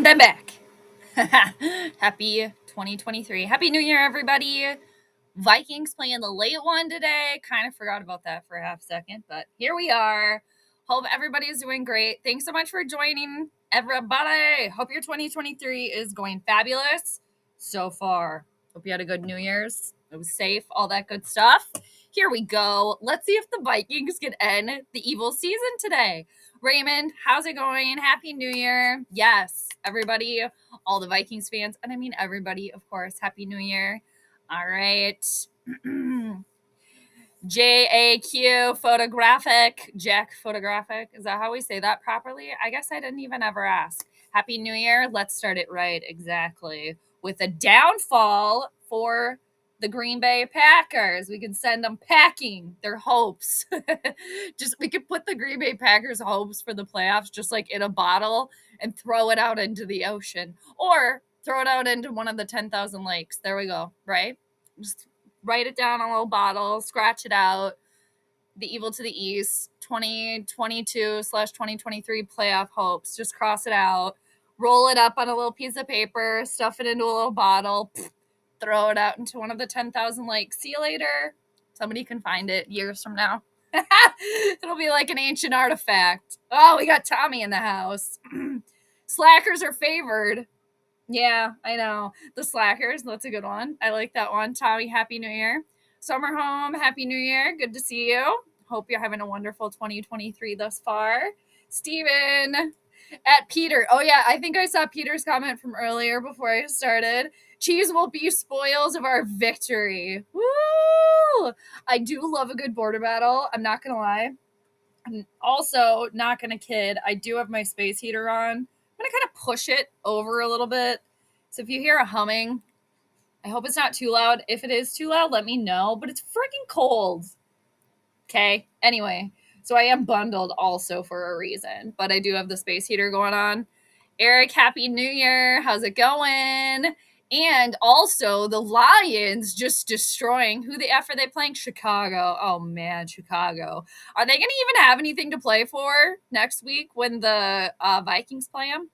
I'm back. Happy 2023. Happy New Year, everybody. Vikings playing the late one today. Kind of forgot about that for a half second, but here we are. Hope everybody is doing great. Thanks so much for joining, everybody. Hope your 2023 is going fabulous so far. Hope you had a good New Year's. It was safe, all that good stuff. Here we go. Let's see if the Vikings can end the evil season today. Raymond, how's it going? Happy New Year. Yes, everybody, all the Vikings fans, and I mean everybody, of course. Happy New Year. All right. JAQ photographic. Jack photographic. Is that how we say that properly? I guess I didn't even ever ask. Happy New Year. Let's start it right. Exactly. With a downfall for the Green Bay Packers. We can send them packing their hopes. We could put the Green Bay Packers' hopes for the playoffs just like in a bottle and throw it out into the ocean. Or throw it out into one of the 10,000 lakes. There we go, right? Just write it down on a little bottle, scratch it out. The evil to the east, 2022/2023 playoff hopes. Just cross it out. Roll it up on a little piece of paper, stuff it into a little bottle, throw it out into one of the 10,000 lakes. See you later. Somebody can find it years from now. It'll be like an ancient artifact. Oh, we got Tommy in the house. Slackers are favored. Yeah, I know. The Slackers, that's a good one. I like that one. Tommy, Happy New Year. Summer Home, Happy New Year. Good to see you. Hope you're having a wonderful 2023 thus far. Steven at Peter. Oh, yeah, I think I saw Peter's comment from earlier before I started. Cheese will be spoils of our victory. Woo! I do love a good border battle. I'm not going to lie. I'm also not going to kid. I do have my space heater on. I'm going to kind of push it over a little bit. So if you hear a humming, I hope it's not too loud. If it is too loud, let me know. But it's freaking cold. Okay. Anyway, so I am bundled also for a reason. But I do have the space heater going on. Eric, Happy New Year. How's it going? And also the Lions just destroying. Who the F are they playing? Chicago. Oh, man, Chicago. Are they going to even have anything to play for next week when the Vikings play them?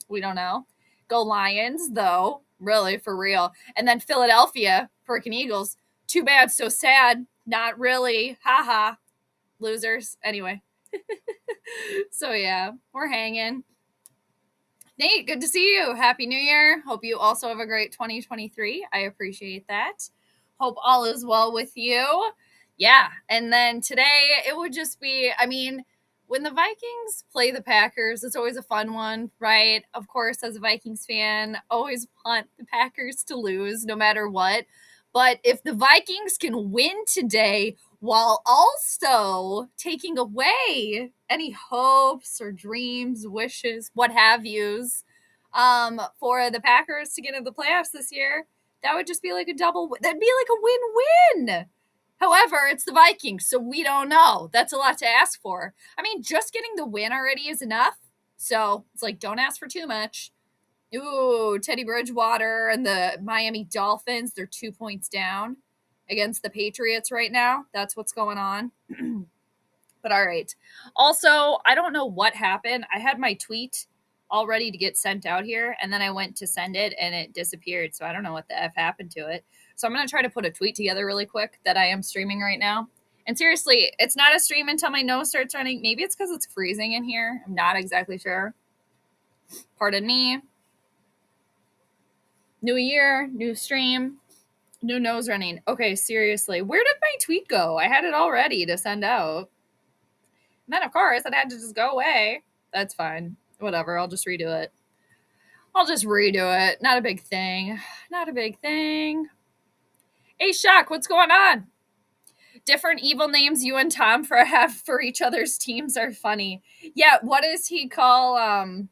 We don't know. Go Lions, though. Really, for real. And then Philadelphia, freaking Eagles. Too bad, so sad. Not really. Haha. Losers. Anyway. So, yeah, we're hanging. Nate, good to see you. Happy New Year. Hope you also have a great 2023. I appreciate that. Hope all is well with you. Yeah. And then today it would just be, I mean, when the Vikings play the Packers, it's always a fun one, right? Of course, as a Vikings fan, always want the Packers to lose no matter what. But if the Vikings can win today while also taking away any hopes or dreams, wishes, what have yous, for the Packers to get into the playoffs this year, that would just be like a double. That'd be like a win-win. However, it's the Vikings, so we don't know. That's a lot to ask for. I mean, just getting the win already is enough. So it's like, don't ask for too much. Ooh, Teddy Bridgewater and the Miami Dolphins, they're 2 points down against the Patriots right now. That's what's going on. But all right. Also, I don't know what happened. I had my tweet all ready to get sent out here, and then I went to send it, and it disappeared. So I don't know what the F happened to it. So I'm going to try to put a tweet together really quick that I am streaming right now. And seriously, it's not a stream until my nose starts running. Maybe it's because it's freezing in here. I'm not exactly sure. Pardon me. New year, new stream, new nose running. Okay, seriously. Where did my tweet go? I had it all ready to send out. And then, of course, it had to just go away. That's fine. Whatever. I'll just redo it. Not a big thing. Not a big thing. Hey, Shock, what's going on? Different evil names you and Tom have for each other's teams are funny. Yeah, what does he call the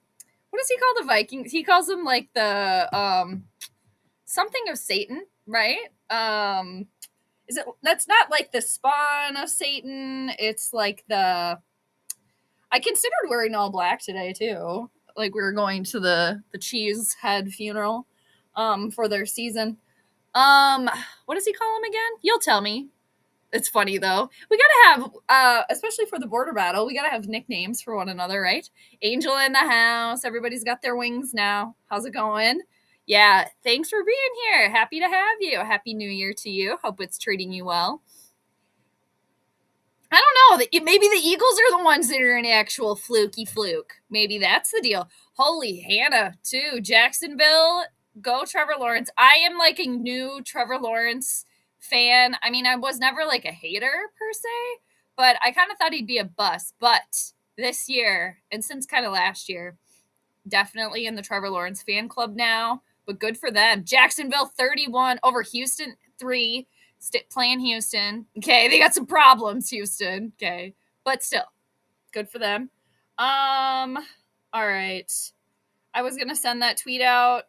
Vikings? He calls them like the something of Satan, right? That's not like the spawn of Satan. It's like I considered wearing all black today too. Like we were going to the cheese head funeral for their season. What does he call him again? You'll tell me. It's funny though. We gotta have, especially for the border battle, we gotta have nicknames for one another, right? Angel in the house. Everybody's got their wings now. How's it going? Yeah, thanks for being here. Happy to have you. Happy New Year to you. Hope it's treating you well. I don't know. Maybe the Eagles are the ones that are an actual fluke. Maybe that's the deal. Holy Hannah, too. Jacksonville, go Trevor Lawrence. I am like a new Trevor Lawrence fan. I mean, I was never like a hater per se, but I kind of thought he'd be a bust. But this year, and since kind of last year, definitely in the Trevor Lawrence fan club now. But good for them. Jacksonville 31 over Houston 3. Playing Houston. Okay, they got some problems, Houston. Okay, but still, good for them. All right. I was gonna send that tweet out.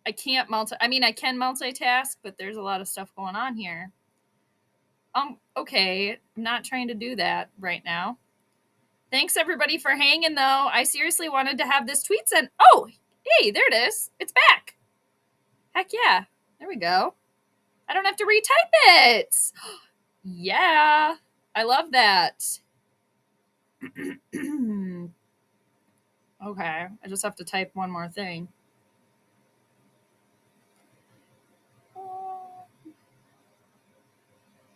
I can't I can multitask, but there's a lot of stuff going on here. Okay, I'm not trying to do that right now. Thanks everybody for hanging though. I seriously wanted to have this tweet sent. Oh, hey, there it is. It's back. Heck yeah. There we go. I don't have to retype it. Yeah, I love that. Okay, I just have to type one more thing.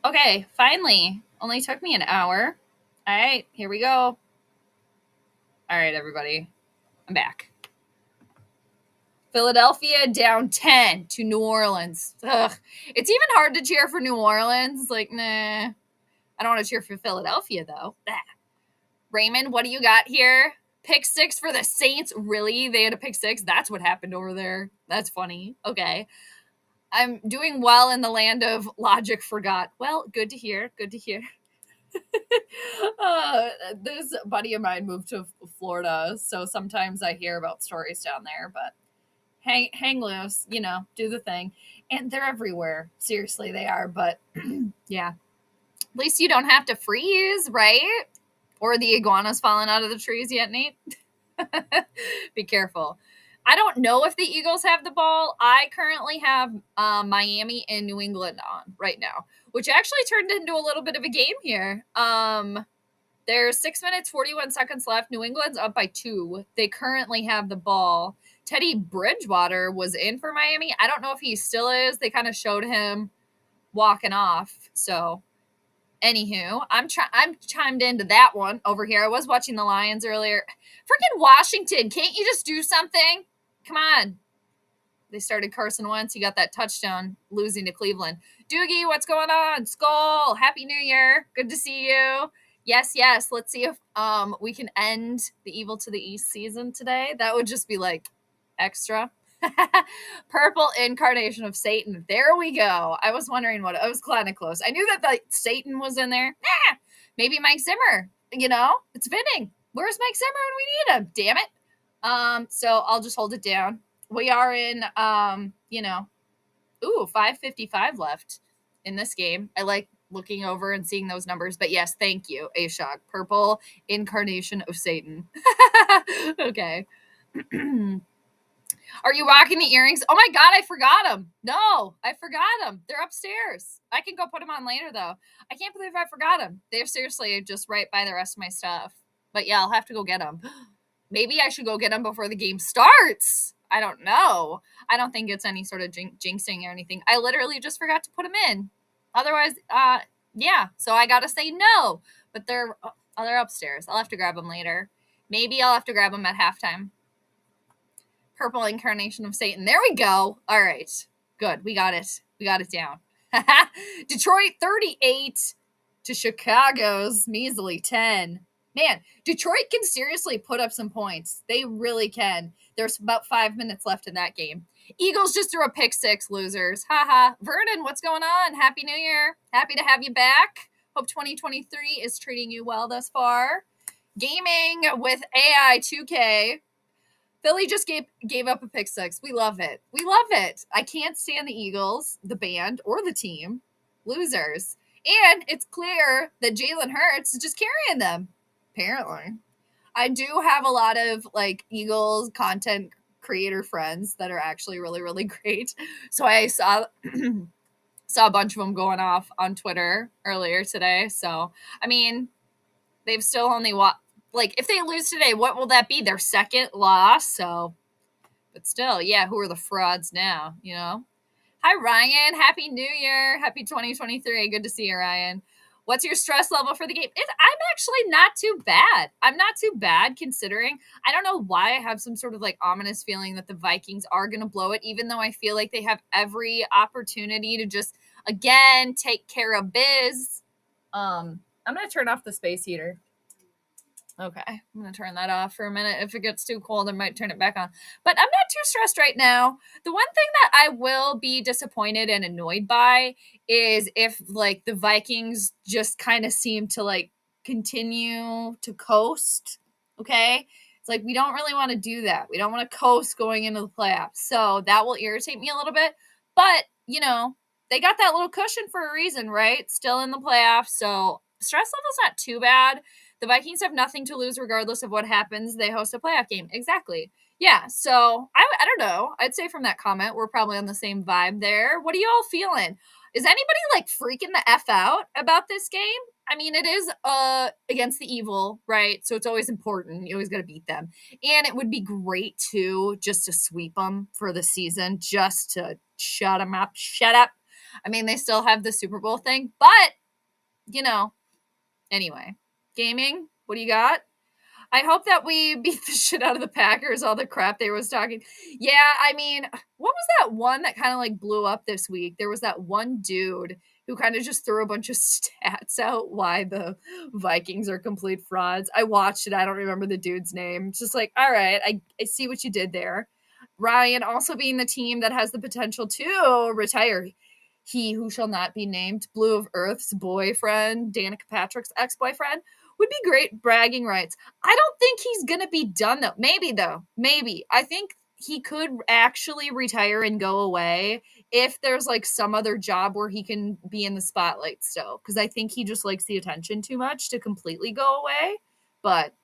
Okay, finally. Only took me an hour. All right, here we go. All right, everybody. I'm back. Philadelphia down 10 to New Orleans. Ugh. It's even hard to cheer for New Orleans. Like, nah. I don't want to cheer for Philadelphia, though. Bah. Raymond, what do you got here? Pick 6 for the Saints. Really? They had a pick 6? That's what happened over there. That's funny. Okay. I'm doing well in the land of logic forgot. Well, good to hear. Good to hear. This buddy of mine moved to Florida, so sometimes I hear about stories down there, but hang loose, do the thing. And they're everywhere. Seriously, they are. But yeah, at least you don't have to freeze, right? Or the iguanas falling out of the trees yet, Nate? Be careful. I don't know if the Eagles have the ball. I currently have Miami and New England on right now, which actually turned into a little bit of a game here. There's 6 minutes, 41 seconds left. New England's up by 2. They currently have the ball. Teddy Bridgewater was in for Miami. I don't know if he still is. They kind of showed him walking off. So, anywho, I'm chimed into that one over here. I was watching the Lions earlier. Freaking Washington, can't you just do something? Come on. They started Carson Wentz. He got that touchdown losing to Cleveland. Doogie, what's going on? Skol, Happy New Year. Good to see you. Yes. Let's see if we can end the Evil to the East season today. That would just be like extra. Purple incarnation of Satan. There we go. I was wondering what I was kind of close. I knew that Satan was in there. Maybe Mike Zimmer. It's fitting. Where's Mike Zimmer when we need him? Damn it. So I'll just hold it down. We are in 5:55 left in this game. I like looking over and seeing those numbers. But yes, thank you, Ashok. Purple incarnation of Satan. Okay. Are you rocking the earrings? Oh my God, I forgot them. No, I forgot them. They're upstairs. I can go put them on later, though. I can't believe I forgot them. They're seriously just right by the rest of my stuff. But yeah, I'll have to go get them. Maybe I should go get them before the game starts. I don't know. I don't think it's any sort of jinxing or anything. I literally just forgot to put them in. Otherwise, yeah. So I got to say no. But they're upstairs. I'll have to grab them later. Maybe I'll have to grab them at halftime. Purple incarnation of Satan. There we go. All right. Good. We got it. We got it down. Detroit 38 to Chicago's measly 10. Man, Detroit can seriously put up some points. They really can. There's about 5 minutes left in that game. Eagles just threw a pick 6, losers. Haha. Vernon, what's going on? Happy New Year. Happy to have you back. Hope 2023 is treating you well thus far. Gaming with AI 2K. Philly just gave up a pick 6. We love it. We love it. I can't stand the Eagles, the band, or the team. Losers. And it's clear that Jalen Hurts is just carrying them. Apparently. I do have a lot of Eagles content creator friends that are actually really, really great. So I saw Saw a bunch of them going off on Twitter earlier today. So, I mean, they've still only like if they lose today, what will that be? Their second loss. So, but still, yeah, who are the frauds now, you know? Hi, Ryan. Happy New Year. Happy 2023. Good to see you, Ryan. What's your stress level for the game? I'm actually not too bad. I'm not too bad considering. I don't know why I have some sort of like ominous feeling that the Vikings are going to blow it, even though I feel like they have every opportunity to just, again, take care of biz. I'm going to turn off the space heater. Okay, I'm going to turn that off for a minute. If it gets too cold, I might turn it back on. But I'm not too stressed right now. The one thing that I will be disappointed and annoyed by is if, like, the Vikings just kind of seem to, like, continue to coast, okay? It's like, we don't really want to do that. We don't want to coast going into the playoffs. So that will irritate me a little bit. But, you know, they got that little cushion for a reason, right? Still in the playoffs. So stress level's not too bad. The Vikings have nothing to lose regardless of what happens. They host a playoff game. Exactly. Yeah, so I don't know. I'd say from that comment, we're probably on the same vibe there. What are you all feeling? Is anybody like freaking the F out about this game? I mean, it is against the evil, right? So it's always important. You always got to beat them. And it would be great, too, just to sweep them for the season, just to shut them up. Shut up. I mean, they still have the Super Bowl thing, but, you know, anyway. Gaming, what do you got? I hope that we beat the shit out of the Packers, all the crap they was talking. Yeah, I mean, what was that one that kind of like blew up this week? There was that one dude who kind of just threw a bunch of stats out why the Vikings are complete frauds. I watched it. I don't remember the dude's name. It's just like, all right, I see what you did there. Ryan also being the team that has the potential to retire. He who shall not be named, Blue of Earth's boyfriend, Danica Patrick's ex-boyfriend, would be great bragging rights. I don't think he's going to be done, though. Maybe, though. Maybe. I think he could actually retire and go away if there's, like, some other job where he can be in the spotlight still. Because I think he just likes the attention too much to completely go away. But,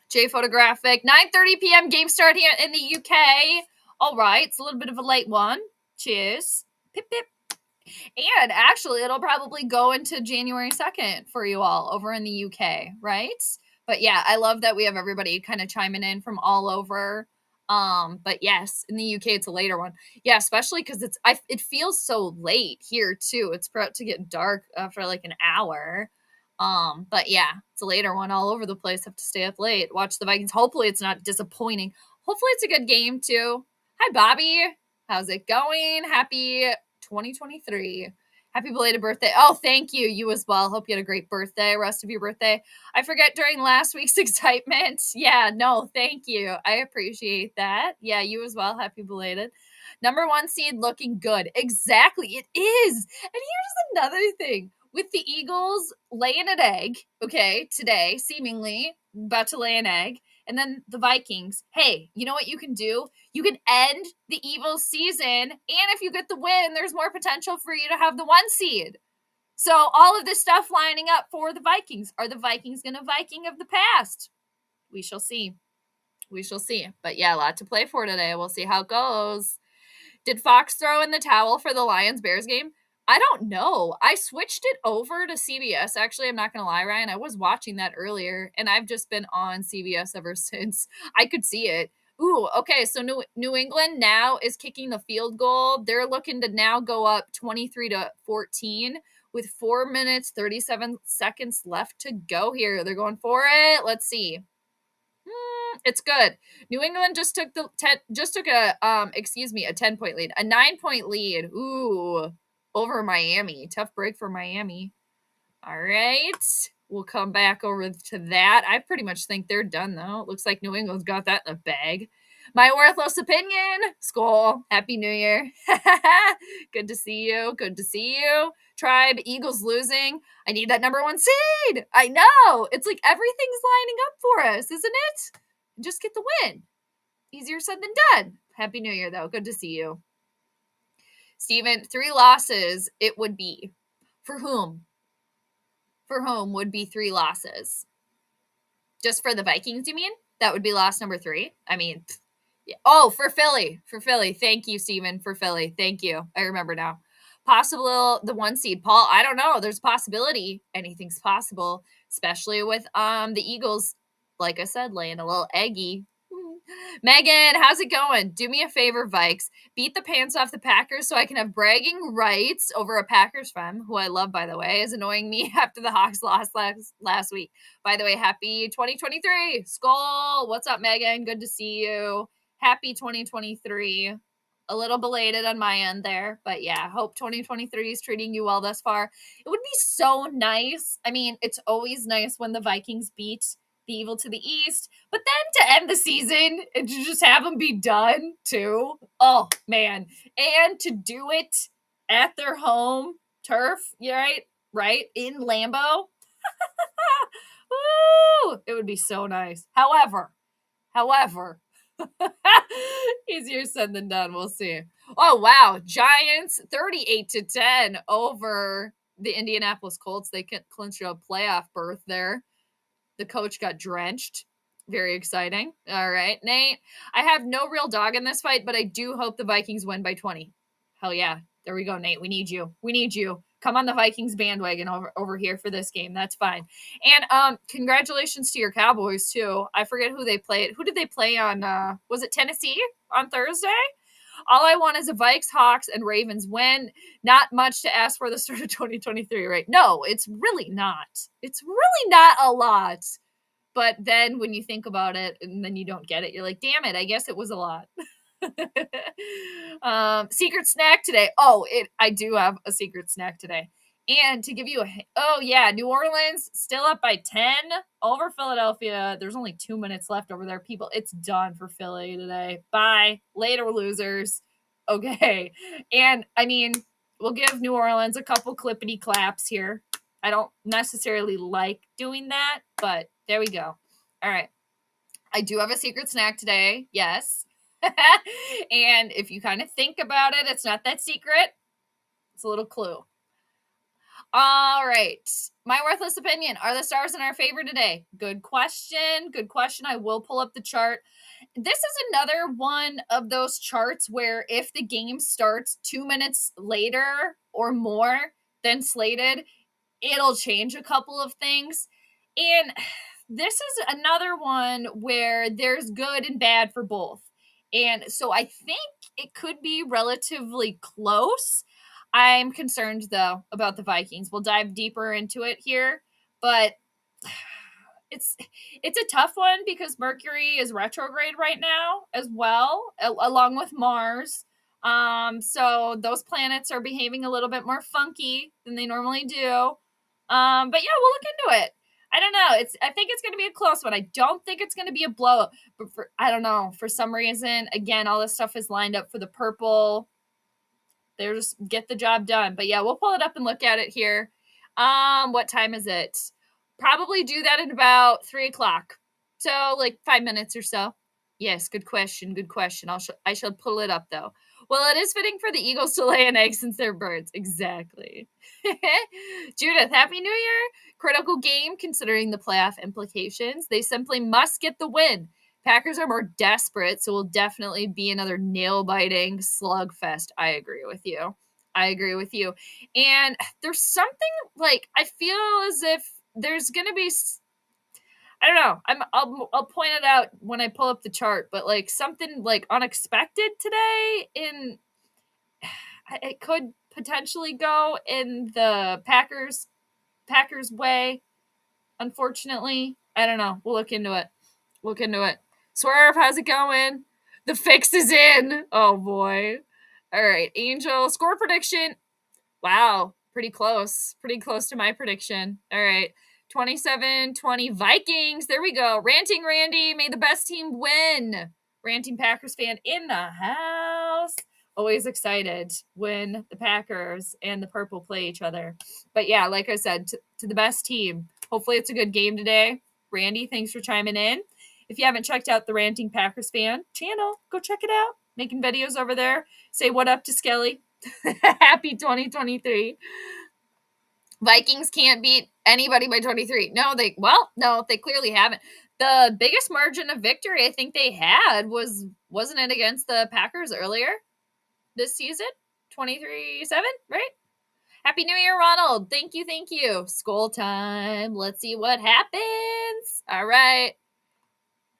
J Photographic, 9:30 p.m. game start here in the UK. All right. It's a little bit of a late one. Cheers. Pip, pip. And actually, it'll probably go into January 2nd for you all over in the UK, right? But yeah, I love that we have everybody kind of chiming in from all over. But yes, in the UK, it's a later one. Yeah, especially because it feels so late here too. It's about to get dark after like an hour. But yeah, it's a later one all over the place. Have to stay up late. Watch the Vikings. Hopefully, it's not disappointing. Hopefully, it's a good game too. Hi, Bobby. How's it going? Happy 2023. Happy belated birthday. Oh, thank you. You as well. Hope you had a great birthday, rest of your birthday. I forget during last week's excitement. Yeah, no, thank you. I appreciate that. Yeah, you as well. Happy belated. Number 1 seed looking good. Exactly. It is. And here's another thing. With the Eagles laying an egg, okay, today, seemingly about to lay an egg, and then the Vikings. Hey, you know what you can do? You can end the evil season, and if you get the win, there's more potential for you to have the 1 seed. So all of this stuff lining up for the Vikings. Are the Vikings going to Viking of the past? We shall see. We shall see. But yeah, a lot to play for today. We'll see how it goes. Did Fox throw in the towel for the Lions-Bears game? I don't know. I switched it over to CBS. Actually, I'm not going to lie, Ryan. I was watching that earlier, and I've just been on CBS ever since. I could see it. Ooh, okay, so New England now is kicking the field goal. They're looking to now go up 23-14 with 4 minutes, 37 seconds left to go here. They're going for it. Let's see. It's good. New England just took a 10-point lead, a 9-point lead. Ooh, over Miami. Tough break for Miami. All right. We'll come back over to that. I pretty much think they're done, though. It looks like New England's got that in the bag. My worthless opinion. Skol. Happy New Year. Good to see you. Good to see you. Tribe, Eagles losing. I need that number 1 seed. I know. It's like everything's lining up for us, isn't it? Just get the win. Easier said than done. Happy New Year, though. Good to see you. Steven, 3 losses it would be. For whom? For whom would be 3 losses? Just for the Vikings, you mean? That would be loss number 3? I mean, yeah. Oh, for Philly. For Philly. Thank you, Steven, for Philly. Thank you. I remember now. Possible the 1 seed. Paul, I don't know. There's a possibility. Anything's possible, especially with the Eagles, like I said, laying a little eggy. Megan, how's it going? Do me a favor, Vikes. Beat the pants off the Packers so I can have bragging rights over a Packers fan, who I love, by the way, is annoying me after the Hawks lost last week. By the way, happy 2023. Skol. What's up, Megan? Good to see you. Happy 2023. A little belated on my end there, but yeah, hope 2023 is treating you well thus far. It would be so nice. I mean, it's always nice when the Vikings beat the evil to the east, but then to end the season and to just have them be done too. Oh man. And to do it at their home turf, right? In Lambeau. Woo! It would be so nice. However, easier said than done. We'll see. Oh wow, Giants 38-10 over the Indianapolis Colts. They clinched a playoff berth there. The coach got drenched. Very exciting. All right, Nate. I have no real dog in this fight, but I do hope the Vikings win by 20. Hell yeah. There we go, Nate. We need you. Come on the Vikings bandwagon over here for this game. That's fine. And congratulations to your Cowboys, too. I forget who they played. Who did they play on? Was it Tennessee on Thursday? All I want is a Vikes, Hawks, and Ravens win. Not much to ask for the start of 2023, right? No, it's really not. It's really not a lot. But then when you think about it and then you don't get it, you're like, damn it, I guess it was a lot. Secret snack today. I do have a secret snack today. And to give you New Orleans still up by 10 over Philadelphia. There's only 2 minutes left over there. People, it's done for Philly today. Bye. Later, losers. Okay. And I mean, we'll give New Orleans a couple clippity claps here. I don't necessarily like doing that, but there we go. All right. I do have a secret snack today. Yes. And if you kind of think about it, it's not that secret. It's a little clue. All right. My worthless opinion. Are the stars in our favor today? Good question. I will pull up the chart. This is another one of those charts where if the game starts 2 minutes later or more than slated, it'll change a couple of things. And this is another one where there's good and bad for both. And so I think it could be relatively close. I'm concerned, though, about the Vikings. We'll dive deeper into it here, but it's a tough one because Mercury is retrograde right now as well, along with Mars. So those planets are behaving a little bit more funky than they normally do. But yeah, we'll look into it. I don't know. I think it's going to be a close one. I don't think it's going to be a blowout. But I don't know. For some reason, again, all this stuff is lined up for the purple. They're just get the job done. But yeah, we'll pull it up and look at it here. What time is it? Probably do that at about 3:00. So like 5 minutes or so. Yes, good question. I shall pull it up though. Well, it is fitting for the Eagles to lay an egg since they're birds. Exactly. Judith, Happy New Year. Critical game considering the playoff implications. They simply must get the win. Packers are more desperate, so will definitely be another nail-biting slugfest. I agree with you. And there's something like, I feel as if there's going to be, I don't know. I'll point it out when I pull up the chart, but like something like unexpected today it could potentially go in the Packers way. Unfortunately, I don't know. We'll look into it. Swerve, how's it going? The fix is in. Oh boy. All right, Angel, score prediction. Wow, pretty close to my prediction. All right. 27-20 Vikings. There we go. Ranting Randy, may the best team win. Ranting Packers fan in the house. Always excited when the Packers and the purple play each other. But yeah, like I said, to the best team. Hopefully it's a good game today. Randy, thanks for chiming in. If you haven't checked out the Ranting Packers fan channel, go check it out. Making videos over there. Say what up to Skelly. Happy 2023. Vikings can't beat anybody by 23. No, they clearly haven't. The biggest margin of victory I think they had wasn't it against the Packers earlier this season? 23-7, right? Happy New Year, Ronald. Thank you, thank you. Skol time. Let's see what happens. All right.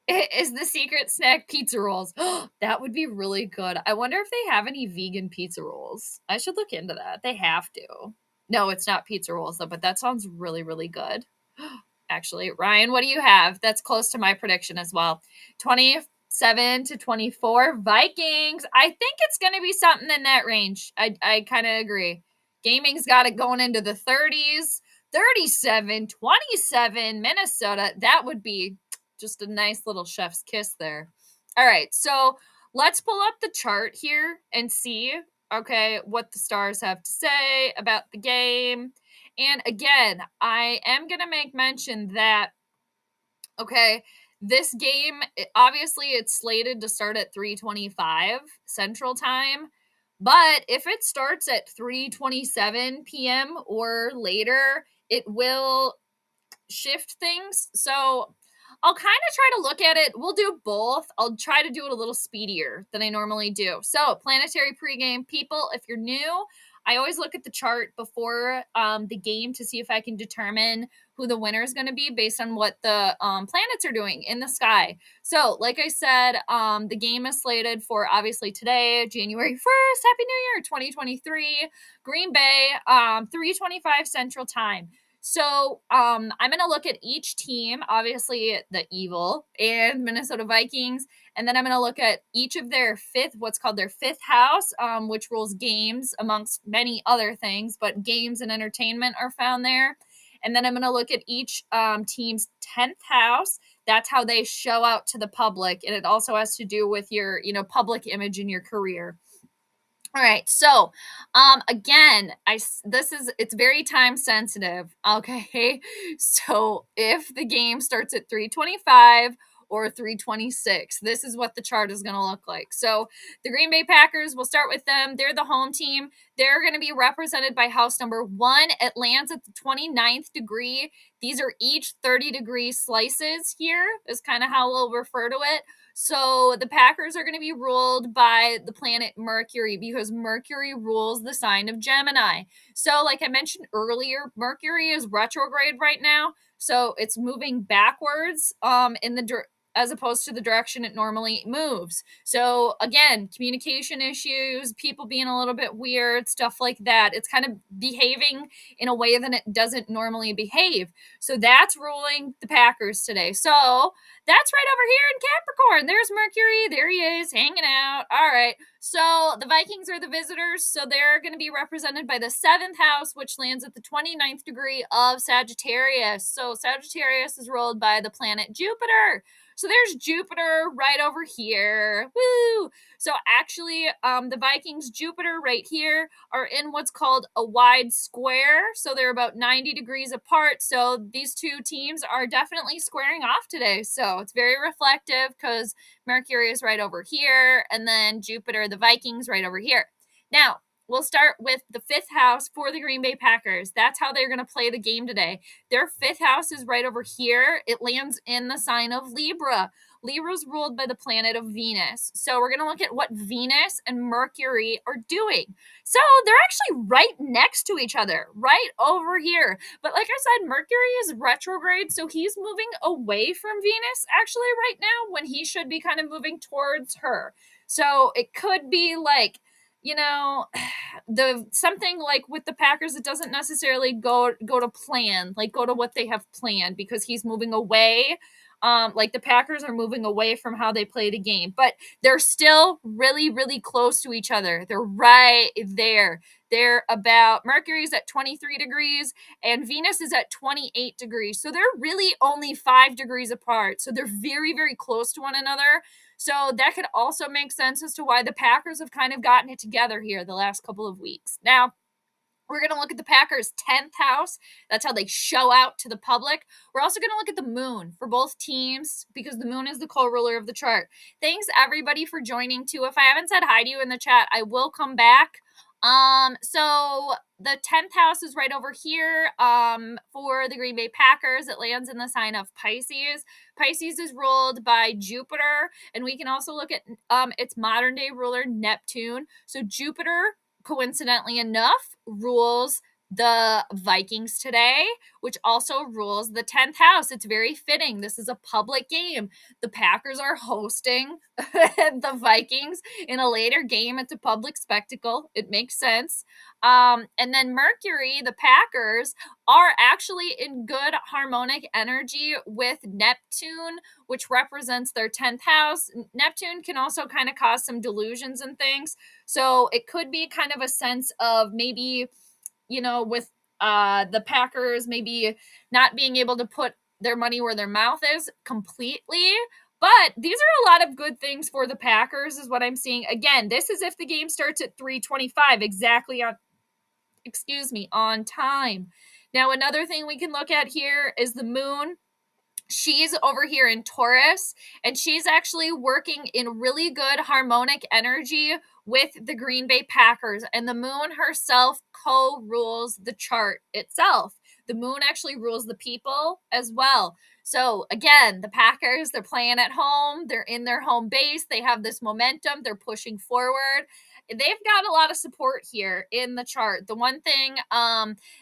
Is the secret snack pizza rolls? That would be really good. I wonder if they have any vegan pizza rolls. I should look into that. They have to. No, it's not pizza rolls, though, but that sounds really, really good. Actually, Ryan, what do you have? That's close to my prediction as well. 27-24 Vikings. I think it's going to be something in that range. I kind of agree. Gaming's got it going into the 30s. 37-27 Minnesota. That would be just a nice little chef's kiss there. All right, so let's pull up the chart here and see, okay, what the stars have to say about the game. And again, I am going to make mention that, okay, this game, obviously it's slated to start at 3:25 Central Time. But if it starts at 3:27 p.m. or later, it will shift things. So I'll kind of try to look at it. We'll do both. I'll try to do it a little speedier than I normally do. So planetary pregame, people, if you're new, I always look at the chart before the game to see if I can determine who the winner is going to be based on what the planets are doing in the sky. So like I said, the game is slated for obviously today, January 1st. Happy New Year, 2023. Green Bay, 3:25 Central Time. So I'm going to look at each team, obviously the Evil and Minnesota Vikings, and then I'm going to look at each of their what's called their fifth house, which rules games amongst many other things, but games and entertainment are found there. And then I'm going to look at each team's 10th house. That's how they show out to the public, and it also has to do with your, public image in your career. All right, so again, it's very time sensitive, okay? So if the game starts at 3:25 or 3:26, this is what the chart is going to look like. So the Green Bay Packers, we'll start with them. They're the home team. They're going to be represented by house number 1. It lands at the 29th degree. These are each 30-degree slices here, is kind of how we'll refer to it. So the Packers are going to be ruled by the planet Mercury because Mercury rules the sign of Gemini. So like I mentioned earlier, Mercury is retrograde right now. So it's moving backwards as opposed to the direction it normally moves. So again, communication issues, people being a little bit weird, stuff like that. It's kind of behaving in a way that it doesn't normally behave. So that's ruling the Packers today. So that's right over here in Capricorn. There's Mercury. There he is, hanging out. All right. So the Vikings are the visitors. So they're going to be represented by the 7th house, which lands at the 29th degree of Sagittarius. So Sagittarius is ruled by the planet Jupiter. So there's Jupiter right over here. Woo! So actually, the Vikings, Jupiter right here, are in what's called a wide square. So they're about 90 degrees apart. So these two teams are definitely squaring off today. So it's very reflective because Mercury is right over here. And then Jupiter, the Vikings, right over here. Now, we'll start with the 5th house for the Green Bay Packers. That's how they're going to play the game today. Their 5th house is right over here. It lands in the sign of Libra. Libra is ruled by the planet of Venus. So we're going to look at what Venus and Mercury are doing. So they're actually right next to each other, right over here. But like I said, Mercury is retrograde, so he's moving away from Venus actually right now when he should be kind of moving towards her. So it could be like, something like with the Packers, it doesn't necessarily go to plan, like go to what they have planned because he's moving away. Like the Packers are moving away from how they play the game, but they're still really, really close to each other. They're right there. They're about, Mercury's at 23 degrees and Venus is at 28 degrees. So they're really only 5 degrees apart. So they're very, very close to one another. So that could also make sense as to why the Packers have kind of gotten it together here the last couple of weeks. Now, we're going to look at the Packers' 10th house. That's how they show out to the public. We're also going to look at the moon for both teams because the moon is the co-ruler of the chart. Thanks, everybody, for joining, too. If I haven't said hi to you in the chat, I will come back. So the 10th house is right over here for the Green Bay Packers. It lands in the sign of Pisces. Pisces is ruled by Jupiter, and we can also look at its modern-day ruler, Neptune. So Jupiter coincidentally enough, rules the Vikings today, which also rules the 10th house. It's very fitting. This is a public game. The Packers are hosting the Vikings in a later game. It's a public spectacle. It makes sense. And then Mercury, the Packers, are actually in good harmonic energy with Neptune, which represents their 10th house. Neptune can also kind of cause some delusions and things. So it could be kind of a sense of maybe, with the Packers maybe not being able to put their money where their mouth is completely. But these are a lot of good things for the Packers is what I'm seeing. Again, this is if the game starts at 3:25 exactly on time. Now, another thing we can look at here is the moon. She's over here in Taurus, and she's actually working in really good harmonic energy with the Green Bay Packers, and the moon herself co-rules the chart itself. The moon actually rules the people as well. So again, the Packers, they're playing at home. They're in their home base. They have this momentum. They're pushing forward. They've got a lot of support here in the chart. The one thing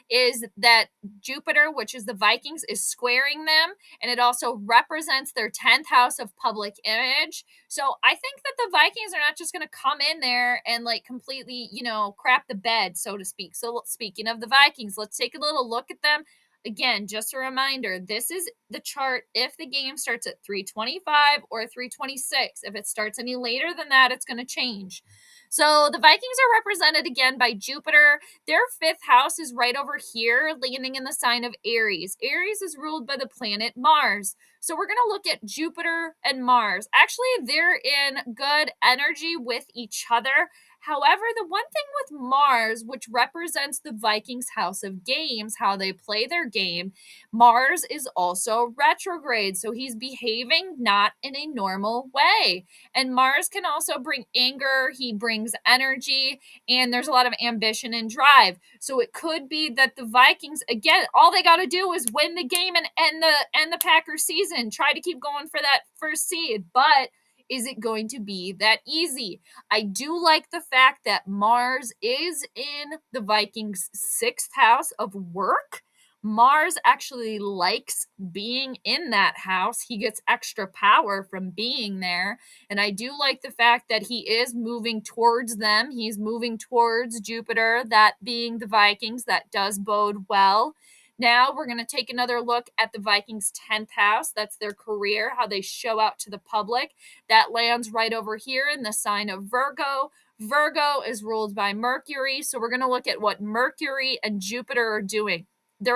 is that Jupiter, which is the Vikings, is squaring them, and it also represents their 10th house of public image. So I think that the Vikings are not just going to come in there and like completely, crap the bed, so to speak. So speaking of the Vikings, let's take a little look at them. Again, just a reminder, this is the chart if the game starts at 3:25 or 3:26. If it starts any later than that, it's going to change. So the Vikings are represented again by Jupiter. Their 5th house is right over here, landing in the sign of Aries. Aries is ruled by the planet Mars. So we're going to look at Jupiter and Mars. Actually, they're in good energy with each other. However, the one thing with Mars, which represents the Vikings' house of games, how they play their game, Mars is also retrograde. So he's behaving not in a normal way. And Mars can also bring anger. He brings energy, and there's a lot of ambition and drive. So it could be that the Vikings, again, all they got to do is win the game and end the Packers season. Try to keep going for that first seed. But is it going to be that easy? I do like the fact that Mars is in the Vikings' 6th house of work. Mars actually likes being in that house. He gets extra power from being there. And I do like the fact that he is moving towards them. He's moving towards Jupiter, that being the Vikings. That does bode well. Now we're going to take another look at the Vikings' 10th house. That's their career, how they show out to the public. That lands right over here in the sign of Virgo. Virgo is ruled by Mercury. So we're going to look at what Mercury and Jupiter are doing. They're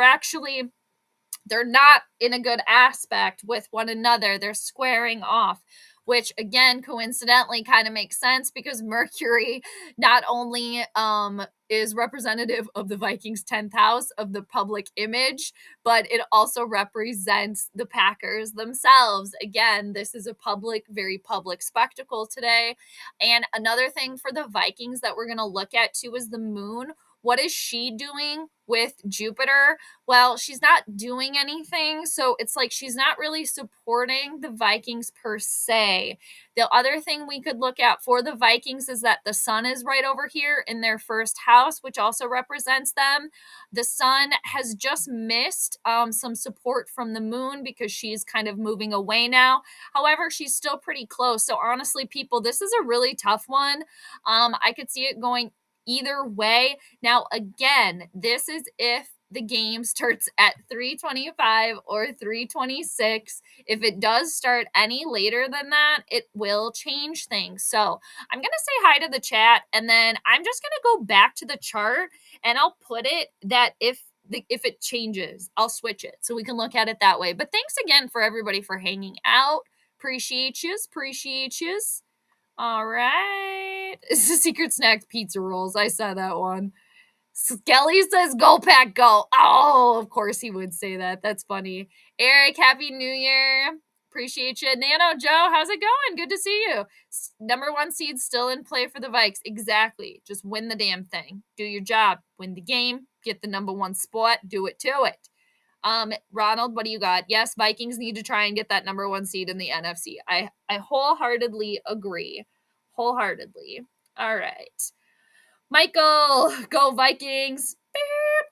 not in a good aspect with one another. They're squaring off, which again, coincidentally kind of makes sense because Mercury not only is representative of the Vikings' 10th house of the public image, but it also represents the Packers themselves. Again, this is a very public spectacle today. And another thing for the Vikings that we're going to look at too is the moon. What is she doing with Jupiter? Well, she's not doing anything. So it's like she's not really supporting the Vikings per se. The other thing we could look at for the Vikings is that the sun is right over here in their 1st house, which also represents them. The sun has just missed some support from the moon because she's kind of moving away now. However, she's still pretty close. So honestly, people, this is a really tough one. I could see it going either way. Now, again, this is if the game starts at 3:25 or 3:26. If it does start any later than that, it will change things. So I'm going to say hi to the chat, and then I'm just going to go back to the chart, and I'll put it that if it changes, I'll switch it so we can look at it that way. But thanks again for everybody for hanging out. Appreciate yous. All right. It's the secret snack pizza rolls. I saw that one. Skelly says, go Pack, go. Oh, of course he would say that. That's funny. Eric, Happy New Year. Appreciate you. Nano Joe, how's it going? Good to see you. Number 1 seed still in play for the Vikes. Exactly. Just win the damn thing. Do your job. Win the game. Get the number 1 spot. Do it to it. Ronald, what do you got? Yes, Vikings need to try and get that number 1 seed in the NFC. I wholeheartedly agree. Wholeheartedly. All right. Michael, go Vikings.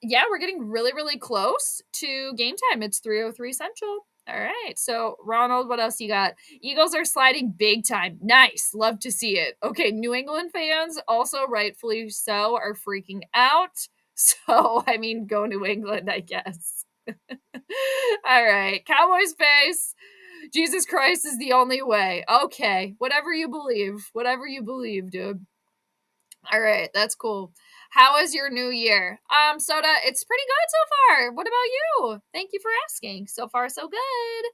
Yeah, we're getting really, really close to game time. It's 3:03 Central. All right. So, Ronald, what else you got? Eagles are sliding big time. Nice. Love to see it. Okay, New England fans, also rightfully so, are freaking out. So, I mean, go New England, I guess. All right. Cowboys face. Jesus Christ is the only way. Okay. Whatever you believe. Whatever you believe, dude. All right, that's cool. How was your new year? Soda, it's pretty good so far. What about you? Thank you for asking. So far, so good.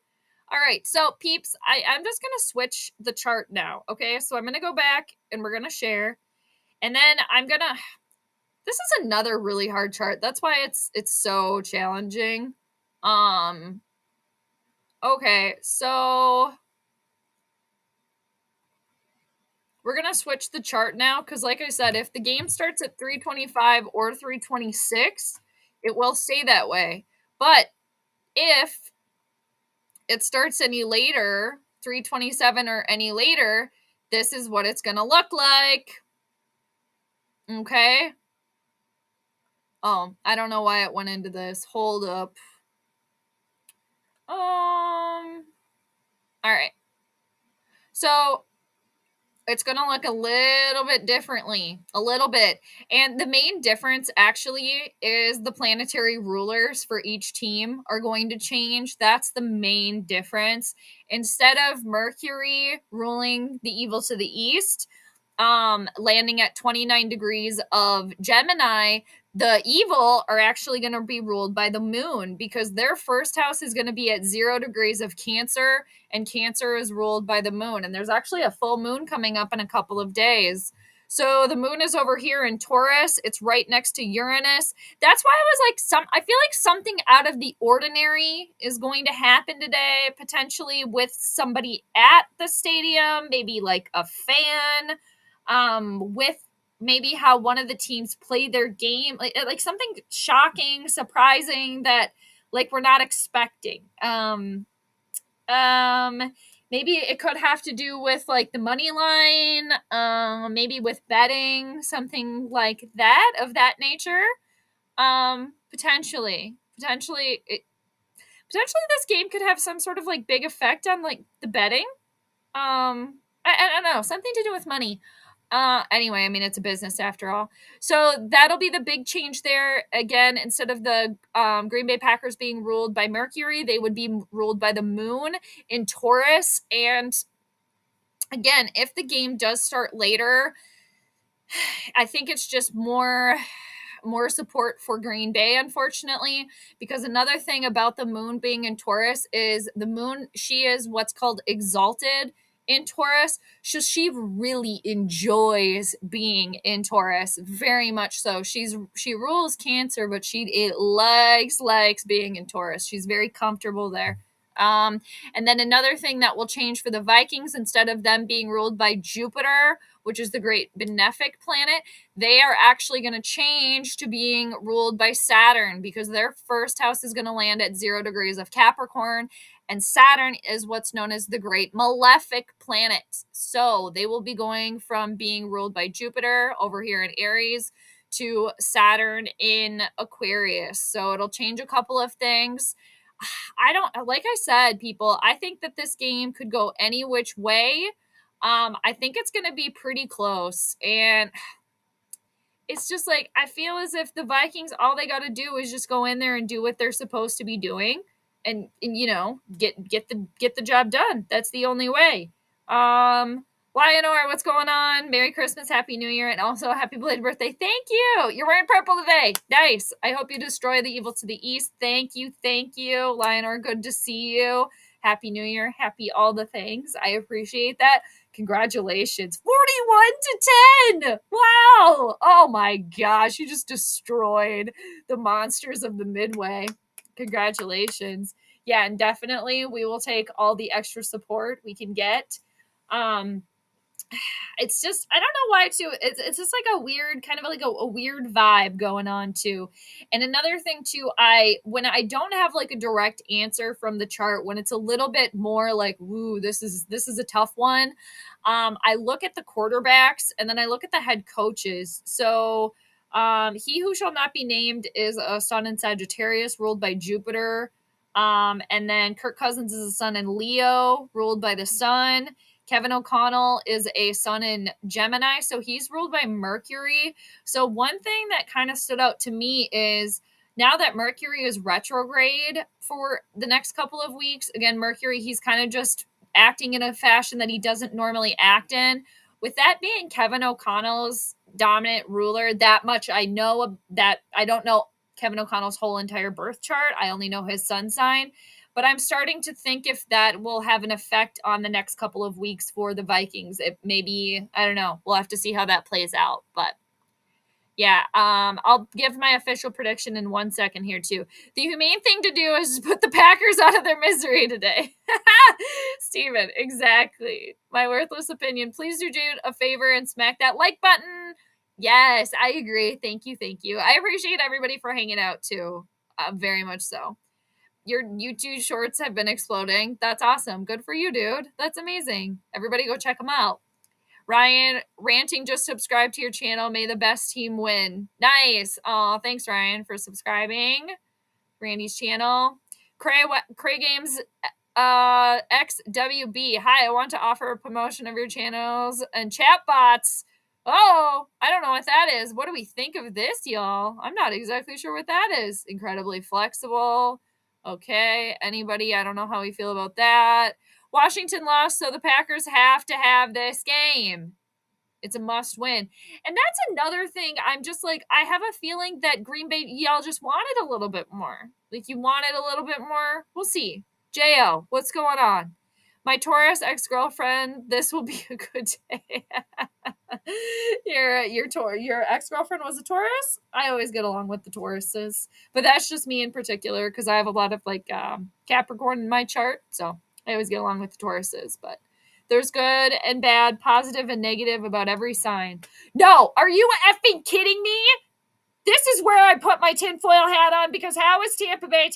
All right, so peeps, I'm just gonna switch the chart now. Okay, so I'm gonna go back and we're gonna share, and then I'm gonna. This is another really hard chart. That's why it's so challenging. Um. Okay, so we're going to switch the chart now because, like I said, if the game starts at 325 or 326, it will stay that way. But if it starts any later, 327 or any later, this is what it's going to look like. Okay? Oh, I don't know why it went into this. Hold up. All right. So it's going to look a little bit differently, a little bit. And the main difference actually is the planetary rulers for each team are going to change. That's the main difference. Instead of Mercury ruling the evil to the east, landing at 29 degrees of Gemini, the evil are actually going to be ruled by the moon because their first house is going to be at 0 degrees of Cancer, and Cancer is ruled by the moon. And there's actually a full moon coming up in a couple of days. So the moon is over here in Taurus. It's right next to Uranus. That's why I was like, I feel like something out of the ordinary is going to happen today, potentially with somebody at the stadium, maybe like a fan, with maybe how one of the teams played their game, like something shocking, surprising that like we're not expecting. Maybe it could have to do with like the money line, maybe with betting, something like that of that nature. Potentially this game could have some sort of like big effect on like the betting. I don't know, something to do with money. Anyway, I mean, it's a business after all. So that'll be the big change there. Again, instead of the Green Bay Packers being ruled by Mercury, they would be ruled by the moon in Taurus. And again, if the game does start later, I think it's just more support for Green Bay, unfortunately, because another thing about the moon being in Taurus is the moon, she is what's called exalted in Taurus. So she really enjoys being in Taurus, very much so. She rules Cancer, but she likes being in Taurus. She's very comfortable there. And then another thing that will change for the Vikings, instead of them being ruled by Jupiter, which is the great benefic planet, they are actually going to change to being ruled by Saturn because their first house is going to land at 0 degrees of Capricorn, and Saturn is what's known as the great malefic planet. So they will be going from being ruled by Jupiter over here in Aries to Saturn in Aquarius. So it'll change a couple of things. Like I said, people, I think that this game could go any which way. I think it's going to be pretty close. And it's just like, I feel as if the Vikings, all they got to do is just go in there and do what they're supposed to be doing and you know, get the job done. That's the only way. Lionor, what's going on? Merry Christmas, Happy New Year, and also happy belated birthday. Thank you. You're wearing purple today. Nice. I hope you destroy the evil to the east. Thank you. Lionor, good to see you. Happy New Year. Happy all the things. I appreciate that. Congratulations. 41 to 10. Wow. Oh my gosh. You just destroyed the monsters of the Midway. Congratulations. Yeah, and definitely we will take all the extra support we can get. it's just, I don't know why too. It's just like a weird, kind of like a weird vibe going on too. And another thing too, when I don't have like a direct answer from the chart, when it's a little bit more like, woo, this is a tough one. I look at the quarterbacks and then I look at the head coaches. So he who shall not be named is a sun in Sagittarius, ruled by Jupiter. And then Kirk Cousins is a sun in Leo, ruled by the sun. Kevin O'Connell is a sun in Gemini, so he's ruled by Mercury. So one thing that kind of stood out to me is now that Mercury is retrograde for the next couple of weeks, again, Mercury, he's kind of just acting in a fashion that he doesn't normally act in. With that being Kevin O'Connell's dominant ruler, that much I know that I don't know Kevin O'Connell's whole entire birth chart. I only know his sun sign. But I'm starting to think if that will have an effect on the next couple of weeks for the Vikings. It maybe, I don't know. We'll have to see how that plays out. But yeah, I'll give my official prediction in 1 second here too. The humane thing to do is put the Packers out of their misery today. Steven, exactly. My worthless opinion. Please do Jade a favor and smack that like button. Yes, I agree. Thank you. Thank you. I appreciate everybody for hanging out too. Very much so. Your YouTube shorts have been exploding. That's awesome. Good for you, dude. That's amazing. Everybody go check them out. Ryan, ranting, just subscribe to your channel. May the best team win. Nice. Oh, thanks, Ryan, for subscribing. Randy's channel. Cray Games XWB. Hi, I want to offer a promotion of your channels and chat bots. Oh, I don't know what that is. What do we think of this, y'all? I'm not exactly sure what that is. Incredibly flexible. Okay, anybody? I don't know how we feel about that. Washington lost, so the Packers have to have this game. It's a must win. And that's another thing. I'm just like, I have a feeling that Green Bay, y'all just wanted a little bit more. Like, you wanted a little bit more? We'll see. J.O., what's going on? My Taurus ex-girlfriend, this will be a good day. Your ex-girlfriend was a Taurus? I always get along with the Tauruses. But that's just me in particular because I have a lot of like Capricorn in my chart. So I always get along with the Tauruses. But there's good and bad, positive and negative about every sign. No, are you effing kidding me? This is where I put my tinfoil hat on because how is Tampa Bay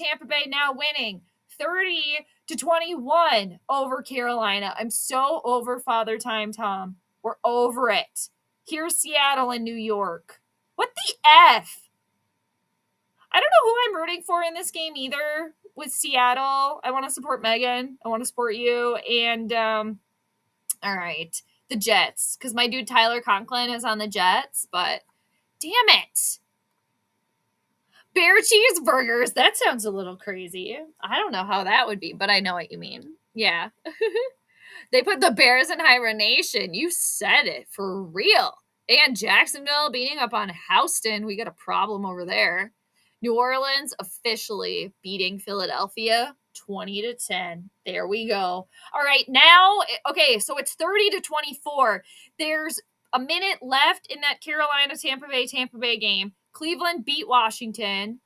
now winning? 30-21 over Carolina. I'm so over Father Time, Tom. We're over it. Here's Seattle and New York. What the F? I don't know who I'm rooting for in this game either with Seattle. I want to support Megan. I want to support you. And, all right, the Jets. Because my dude Tyler Conklin is on the Jets. But, damn it. Bear cheeseburgers. That sounds a little crazy. I don't know how that would be, but I know what you mean. Yeah. They put the Bears in hibernation. You said it. For real. And Jacksonville beating up on Houston. We got a problem over there. New Orleans officially beating Philadelphia 20-10. There we go. All right, now, okay, so it's 30-24. There's a minute left in that Carolina-Tampa Bay game. Cleveland beat Washington,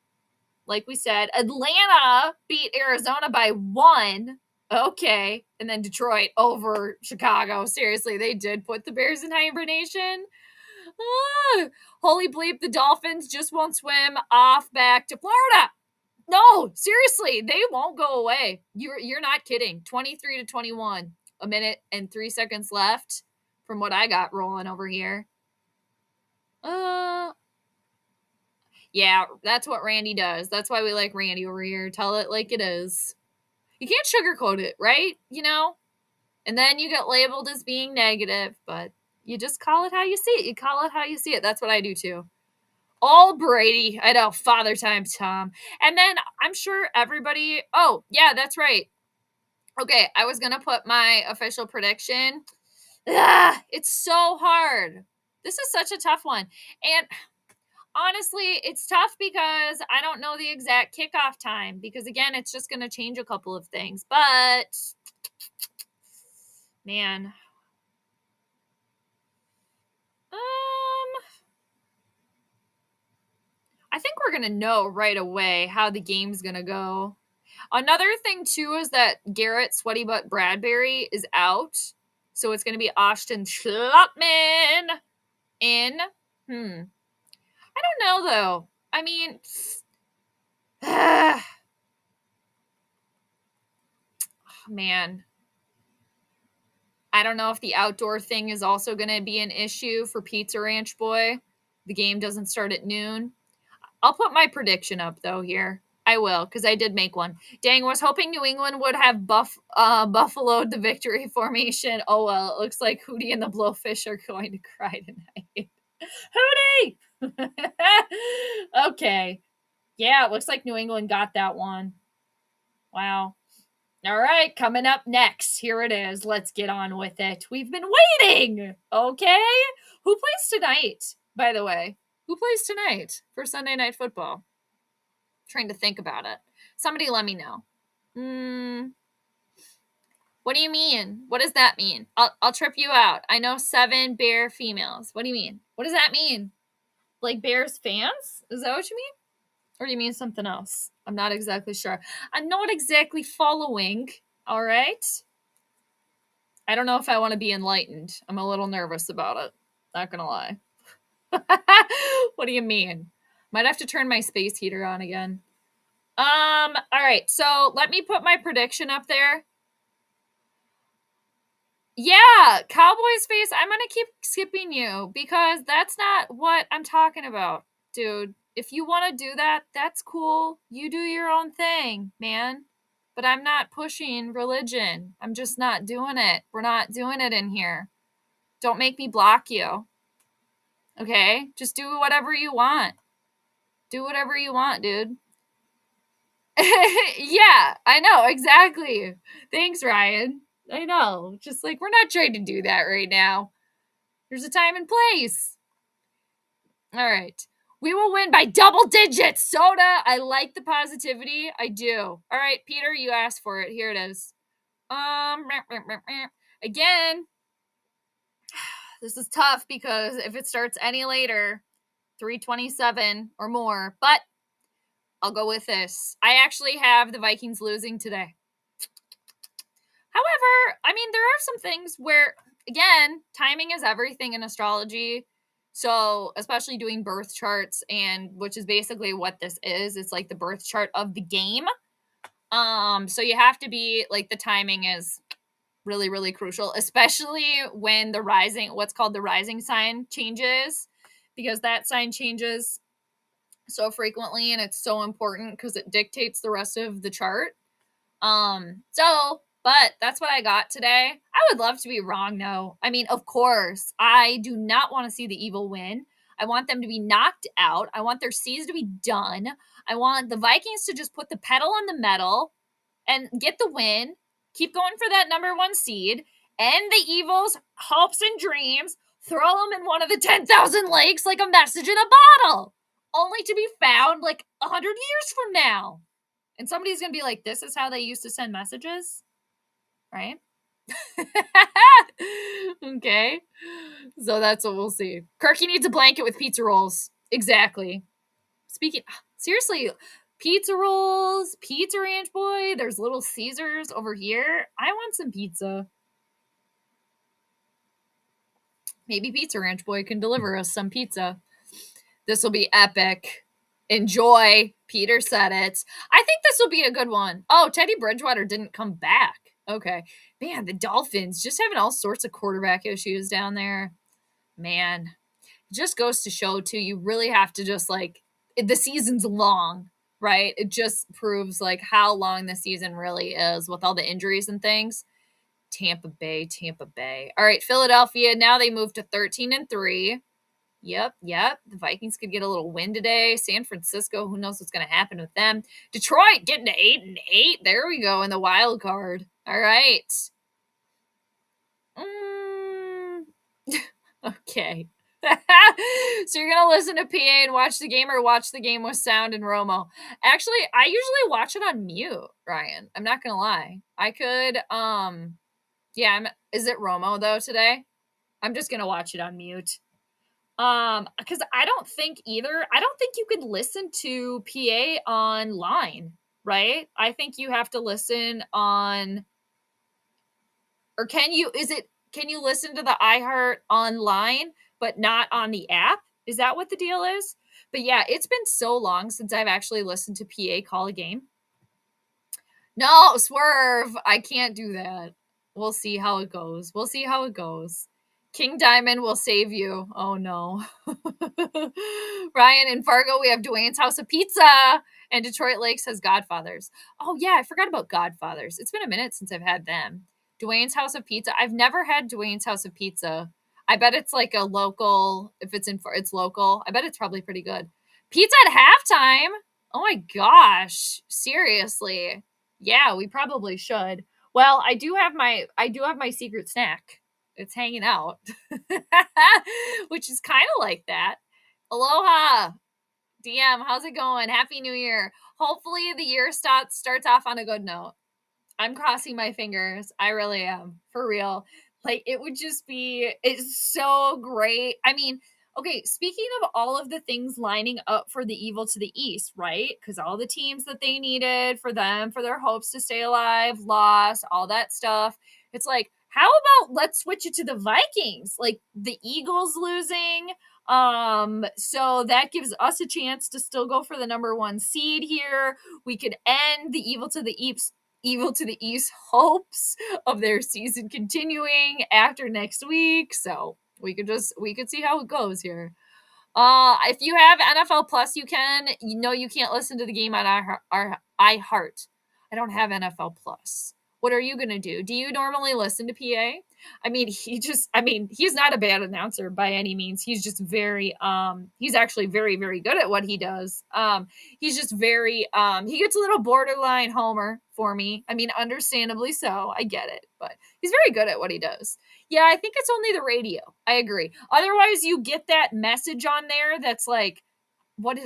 like we said. Atlanta beat Arizona by 1. Okay. And then Detroit over Chicago. Seriously, they did put the Bears in hibernation. Holy bleep, the Dolphins just won't swim off back to Florida. No, seriously, they won't go away. You're not kidding. 23-21. A minute and 3 seconds left from what I got rolling over here. Yeah, that's what Randy does. That's why we like Randy over here. Tell it like it is. You can't sugarcoat it, right? You know? And then you get labeled as being negative, but you just call it how you see it. You call it how you see it. That's what I do too. All Brady. I know, Father Time Tom. And then I'm sure everybody... Oh, yeah, that's right. Okay, I was going to put my official prediction. It's so hard. This is such a tough one. And... honestly, it's tough because I don't know the exact kickoff time because, again, it's just going to change a couple of things. But, man. I think we're going to know right away how the game's going to go. Another thing, too, is that Garrett Sweaty Butt Bradbury is out. So it's going to be Austin Schlottman in, I don't know, though. I mean, man. I don't know if the outdoor thing is also going to be an issue for Pizza Ranch Boy. The game doesn't start at noon. I'll put my prediction up, though, here. I will, because I did make one. Dang, was hoping New England would have buffaloed the victory formation. Oh, well, it looks like Hootie and the Blowfish are going to cry tonight. Hootie! Okay. Yeah, it looks like New England got that one. Wow. All right, coming up next. Here it is. Let's get on with it. We've been waiting. Okay. Who plays tonight, by the way? Who plays tonight for Sunday Night Football? Trying to think about it. Somebody let me know. What do you mean? What does that mean? I'll trip you out. I know 7 bear females. What do you mean? What does that mean? Like Bears fans? Is that what you mean? Or do you mean something else? I'm not exactly sure. I'm not exactly following. All right. I don't know if I want to be enlightened. I'm a little nervous about it. Not gonna lie. What do you mean? Might have to turn my space heater on again. All right. So let me put my prediction up there. Yeah, Cowboys face. I'm gonna keep skipping you because that's not what I'm talking about, dude. If you want to do that, that's cool. You do your own thing, man. But I'm not pushing religion. I'm just not doing it. We're not doing it in here. Don't make me block you. Okay? Just do whatever you want. Do whatever you want, dude. Yeah, I know, exactly. Thanks, Ryan. I know. Just like, we're not trying to do that right now. There's a time and place. All right. We will win by double digits. Soda, I like the positivity. I do. All right, Peter, you asked for it. Here it is. Again, this is tough because if it starts any later, 3:27 or more, but I'll go with this. I actually have the Vikings losing today. However, I mean, there are some things where, again, timing is everything in astrology. So, especially doing birth charts, and which is basically what this is. It's like the birth chart of the game. So you have to be like, the timing is really, really crucial, especially when the rising, what's called the rising sign changes, because that sign changes so frequently and it's so important because it dictates the rest of the chart. But that's what I got today. I would love to be wrong, though. I mean, of course, I do not want to see the evil win. I want them to be knocked out. I want their season to be done. I want the Vikings to just put the pedal on the metal and get the win, keep going for that number 1 seed, end the evil's hopes and dreams, throw them in one of the 10,000 lakes like a message in a bottle, only to be found like 100 years from now. And somebody's going to be like, this is how they used to send messages, right? Okay. So that's what we'll see. Kirky needs a blanket with pizza rolls. Exactly. Seriously, pizza rolls, Pizza Ranch Boy, there's Little Caesars over here. I want some pizza. Maybe Pizza Ranch Boy can deliver us some pizza. This will be epic. Enjoy. Peter said it. I think this will be a good one. Oh, Teddy Bridgewater didn't come back. Okay. Man, the Dolphins just having all sorts of quarterback issues down there. Man, it just goes to show, too, you really have to just, like, the season's long, right? It just proves, like, how long the season really is with all the injuries and things. Tampa Bay. All right, Philadelphia, now they move to 13-3. Yep. The Vikings could get a little win today. San Francisco, who knows what's going to happen with them. Detroit getting to 8-8. There we go in the wild card. All right. Okay. So you're going to listen to PA and watch the game, or watch the game with sound and Romo? Actually, I usually watch it on mute, Ryan. I'm not going to lie. I could, is it Romo though today? I'm just going to watch it on mute. Because I don't think you could listen to PA online, right? I think you have to listen on, or can you, can you listen to the iHeart online, but not on the app? Is that what the deal is? But yeah, it's been so long since I've actually listened to PA call a game. No, Swerve. I can't do that. We'll see how it goes. We'll see how it goes. King Diamond will save you. Oh no. Ryan in Fargo, we have Dwayne's House of Pizza. And Detroit Lakes has Godfathers. Oh yeah, I forgot about Godfathers. It's been a minute since I've had them. Dwayne's House of Pizza. I've never had Dwayne's House of Pizza. I bet it's like a local, if it's local. I bet it's probably pretty good. Pizza at halftime. Oh my gosh. Seriously. Yeah, we probably should. Well, I do have my secret snack. It's hanging out. Which is kind of like that. Aloha. DM, how's it going? Happy New Year. Hopefully the year starts off on a good note. I'm crossing my fingers. I really am. For real. Like, it would just be, it's so great. I mean, okay, speaking of all of the things lining up for the evil to the east, right? Because all the teams that they needed for them, for their hopes to stay alive, lost, all that stuff. It's like, how about let's switch it to the Vikings? Like, the Eagles losing. So that gives us a chance to still go for the number 1 seed here. We could end the evil to the East hopes of their season continuing after next week. So we could see how it goes here. If you have NFL Plus, you can't listen to the game on our iHeart. I don't have NFL Plus. What are you going to do? Do you normally listen to PA? I mean, he's not a bad announcer by any means. He's just he's actually very, very good at what he does. He's just very, he gets a little borderline homer for me. I mean, understandably so. I get it, but he's very good at what he does. Yeah, I think it's only the radio. I agree. Otherwise, you get that message on there that's like,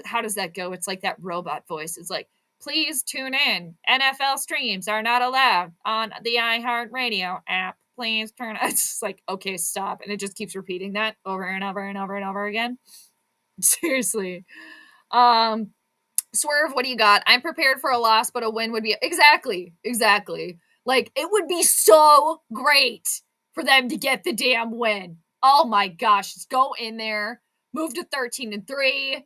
how does that go? It's like that robot voice. It's like, please tune in. NFL streams are not allowed on the iHeartRadio app. Please turn. It's just like, okay, stop. And it just keeps repeating that over and over and over and over again. Seriously. Swerve, what do you got? I'm prepared for a loss, but a win would be exactly. Like, it would be so great for them to get the damn win. Oh my gosh, just go in there, move to 13-3,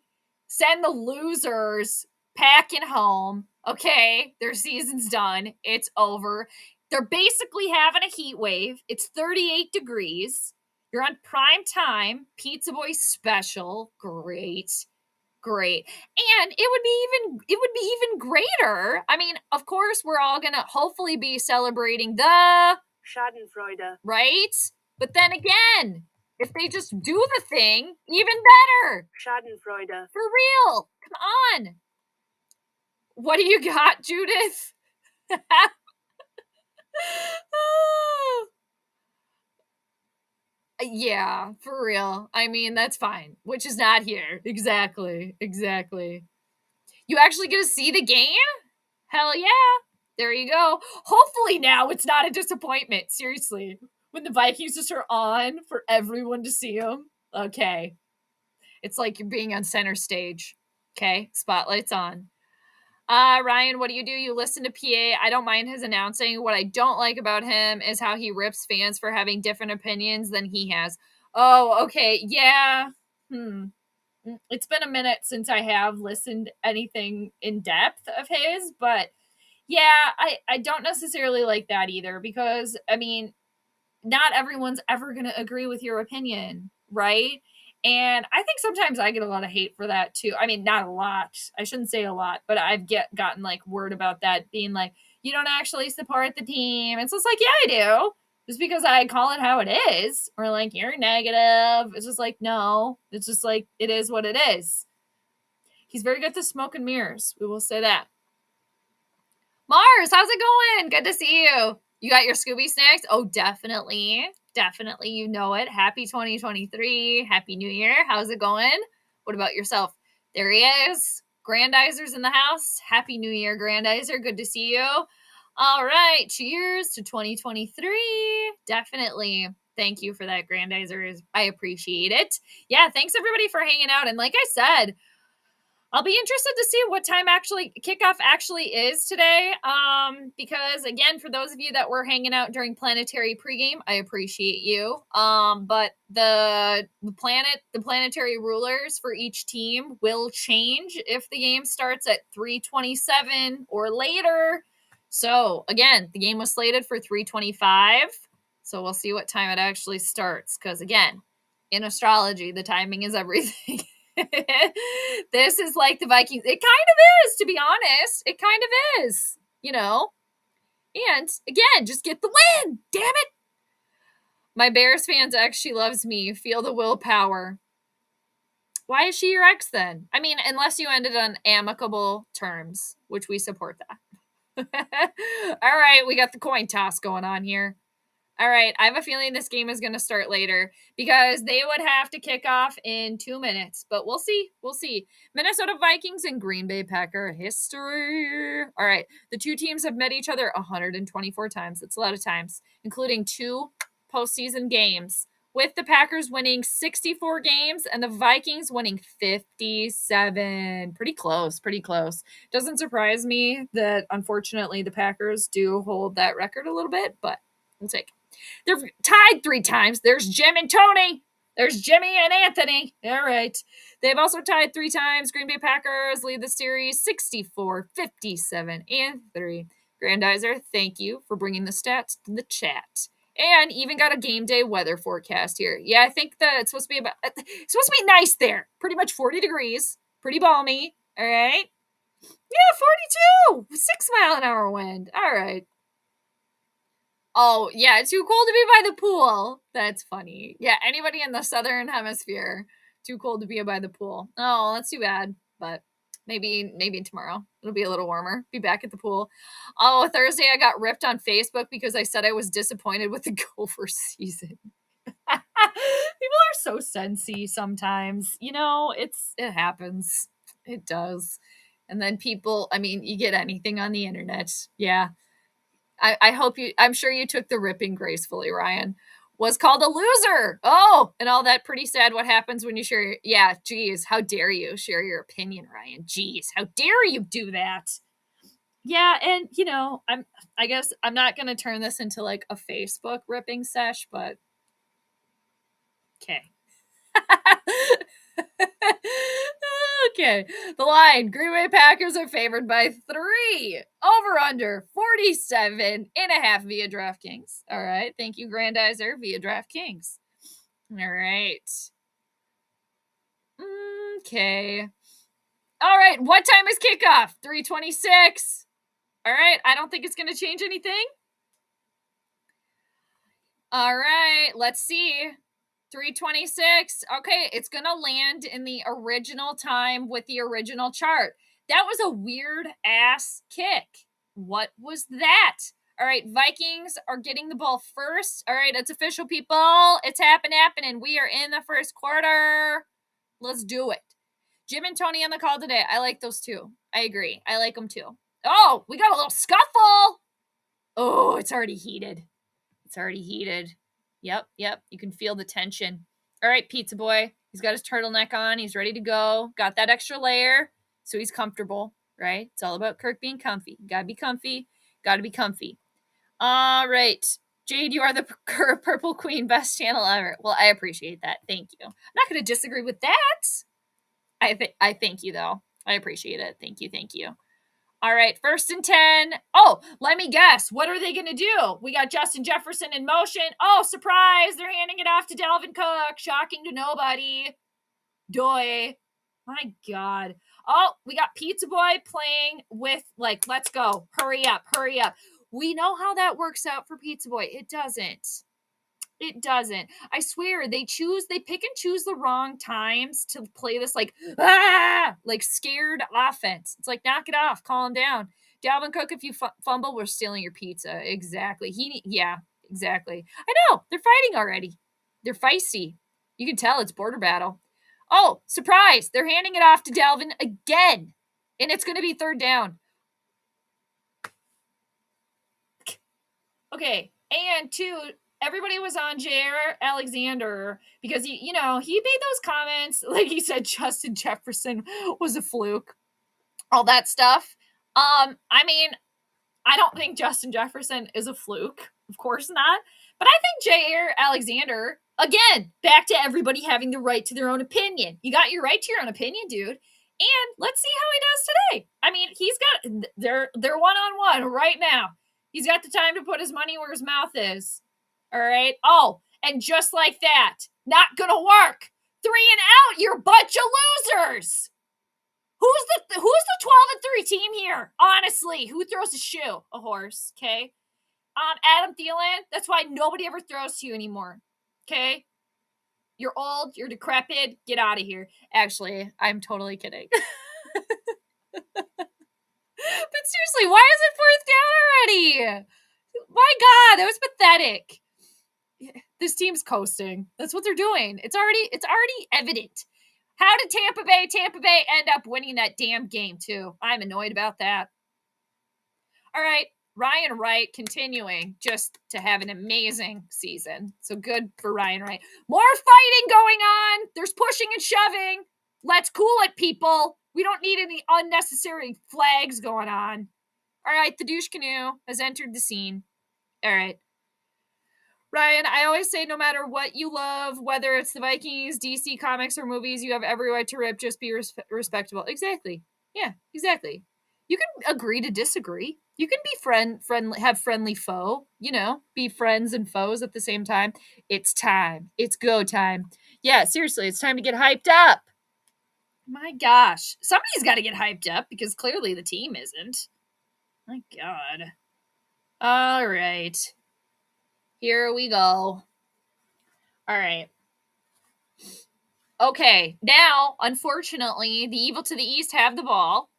send the losers packing home. Okay, their season's done. It's over. They're basically having a heat wave. It's 38 degrees. You're on prime time. Pizza Boy special. Great. And it would be even greater. I mean, of course, we're all gonna hopefully be celebrating the Schadenfreude, right? But then again, if they just do the thing, even better. Schadenfreude. For real. Come on. What do you got, Judith? Yeah, for real. I mean, that's fine. Which is not here. Exactly. You actually get to see the game? Hell yeah. There you go. Hopefully now it's not a disappointment. Seriously. When the Vikings just are on for everyone to see them. Okay. It's like you're being on center stage. Okay. Spotlight's on. Ryan, what do? You listen to PA. I don't mind his announcing. What I don't like about him is how he rips fans for having different opinions than he has. Oh, okay. Yeah. It's been a minute since I have listened anything in depth of his, but yeah, I don't necessarily like that either because, I mean, not everyone's ever going to agree with your opinion, right? And I think sometimes I get a lot of hate for that too. I mean, not a lot. I shouldn't say a lot, but I've gotten like word about that being like, you don't actually support the team. It's just like, yeah, I do. Just because I call it how it is, or like, you're negative. It's just like, no. It's just like, it is what it is. He's very good at the smoke and mirrors. We will say that. Mars, how's it going? Good to see you. You got your Scooby snacks? Oh, definitely. You know it. Happy 2023. Happy New Year. How's it going? What about yourself? There he is. Grandizer's in the house. Happy New Year, Grandizer. Good to see you. All right. Cheers to 2023. Definitely. Thank you for that, Grandizer. I appreciate it. Yeah, thanks everybody for hanging out. And like I said, I'll be interested to see what time kickoff actually is today. Because again, for those of you that were hanging out during planetary pregame, I appreciate you. But the planetary rulers for each team will change if the game starts at 3:27 or later. So again, the game was slated for 3:25. So we'll see what time it actually starts. Because again, in astrology, the timing is everything. This is like the Vikings. It kind of is, to be honest. It kind of is, And again, just get the win. Damn it. My Bears fans actually loves me. Feel the willpower. Why is she your ex then? I mean, unless you ended on amicable terms, which we support that. All right, we got the coin toss going on here. All right, I have a feeling this game is going to start later because they would have to kick off in 2 minutes, but we'll see. We'll see. Minnesota Vikings and Green Bay Packer history. All right, the two teams have met each other 124 times. That's a lot of times, including 2 postseason games, with the Packers winning 64 games and the Vikings winning 57. Pretty close, pretty close. Doesn't surprise me that, unfortunately, the Packers do hold that record a little bit, but we'll take it. They're tied 3 times. There's Jim and Tony. There's Jimmy and Anthony. All right. They've also tied 3 times. Green Bay Packers lead the series 64, 57, and 3. Grandizer, thank you for bringing the stats to the chat. And even got a game day weather forecast here. Yeah, I think that it's supposed to be nice there. Pretty much 40 degrees. Pretty balmy. All right. Yeah, 42. 6-mile-an-hour wind. All right. Oh, yeah, too cold to be by the pool. That's funny. Yeah, anybody in the southern hemisphere, too cold to be by the pool. Oh, that's too bad. But maybe tomorrow. It'll be a little warmer. Be back at the pool. Oh, Thursday I got ripped on Facebook because I said I was disappointed with the Gopher season. People are so sensy sometimes. It happens. It does. And then you get anything on the internet. Yeah. I'm sure you took the ripping gracefully, Ryan. Was called a loser. Oh, and all that pretty sad what happens when you share. Geez, how dare you share your opinion, Ryan? Geez, how dare you do that? Yeah, and I guess I'm not going to turn this into like a Facebook ripping sesh, but okay. Okay. The line. Green Bay Packers are favored by 3. Over under 47.5 via DraftKings. All right. Thank you, Grandizer, via DraftKings. All right. Okay. All right. What time is kickoff? 3:26. All right. I don't think it's going to change anything. All right. Let's see. 3:26. Okay, it's going to land in the original time with the original chart. That was a weird ass kick. What was that? All right, Vikings are getting the ball first. All right, it's official, people. It's happening. We are in the first quarter. Let's do it. Jim and Tony on the call today. I like those two. I agree. I like them too. Oh, we got a little scuffle. Oh, it's already heated. Yep. You can feel the tension. All right, Pizza Boy. He's got his turtleneck on. He's ready to go. Got that extra layer, so he's comfortable, right? It's all about Kirk being comfy. Gotta be comfy. All right. Jade, you are the Purple Queen, best channel ever. Well, I appreciate that. Thank you. I'm not going to disagree with that. I thank you, though. I appreciate it. Thank you. All right, 1st and 10. Oh, let me guess. What are they going to do? We got Justin Jefferson in motion. Oh, surprise. They're handing it off to Dalvin Cook. Shocking to nobody. Doy. My God. Oh, we got Pizza Boy playing with, let's go. Hurry up. We know how that works out for Pizza Boy. It doesn't. I swear, they pick and choose the wrong times to play this scared offense. It's like, knock it off, calm down. Dalvin Cook, if you fumble, we're stealing your pizza. Exactly. Exactly. I know, they're fighting already. They're feisty. You can tell it's border battle. Oh, surprise, they're handing it off to Dalvin again, and it's going to be 3rd down. Okay, and 2, everybody was on J.R. Alexander because he made those comments. Like he said, Justin Jefferson was a fluke, all that stuff. I mean, I don't think Justin Jefferson is a fluke. Of course not. But I think J.R. Alexander, again, back to everybody having the right to their own opinion. You got your right to your own opinion, dude. And let's see how he does today. I mean, he's got they're one-on-one right now. He's got the time to put his money where his mouth is. All right. Oh, and just like that, not gonna work. 3 and out, you're a bunch of losers. Who's the 12-3 team here? Honestly, who throws a shoe? A horse, okay? Adam Thielen, that's why nobody ever throws to you anymore. Okay? You're old, you're decrepit, get out of here. Actually, I'm totally kidding. But seriously, why is it 4th down already? My God, that was pathetic. This team's coasting. That's what they're doing. It's already evident. How did Tampa Bay end up winning that damn game too? I'm annoyed about that. All right, Ryan Wright continuing just to have an amazing season. So good for Ryan Wright. More fighting going on. There's pushing and shoving. Let's cool it, people. We don't need any unnecessary flags going on. All right, the douche canoe has entered the scene. All right. Ryan, I always say no matter what you love, whether it's the Vikings, DC Comics, or movies, you have every right to rip. Just be respectable. Exactly. Yeah, exactly. You can agree to disagree. You can be have friendly foe, be friends and foes at the same time. It's time. It's go time. Yeah, seriously, it's time to get hyped up. My gosh. Somebody's got to get hyped up because clearly the team isn't. My God. All right. Here we go. All right. Okay. Now, unfortunately, the evil to the east have the ball.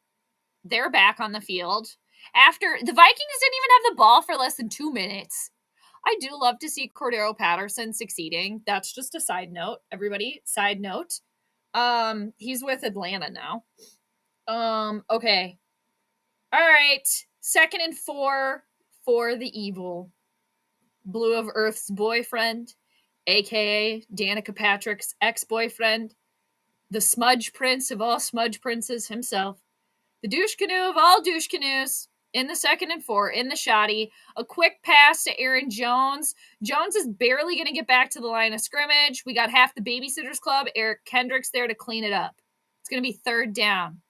They're back on the field. After the Vikings didn't even have the ball for less than 2 minutes. I do love to see Cordero Patterson succeeding. That's just a side note, everybody. Side note. He's with Atlanta now. Okay. All right. 2nd and 4 for the evil. Blue of Earth's boyfriend, aka Danica Patrick's ex-boyfriend, the smudge prince of all smudge princes himself, the douche canoe of all douche canoes, in the 2nd and 4, in the shoddy, a quick pass to Aaron Jones. Jones is barely going to get back to the line of scrimmage. We got half the Babysitters Club. Eric Kendricks there to clean it up. It's going to be 3rd down.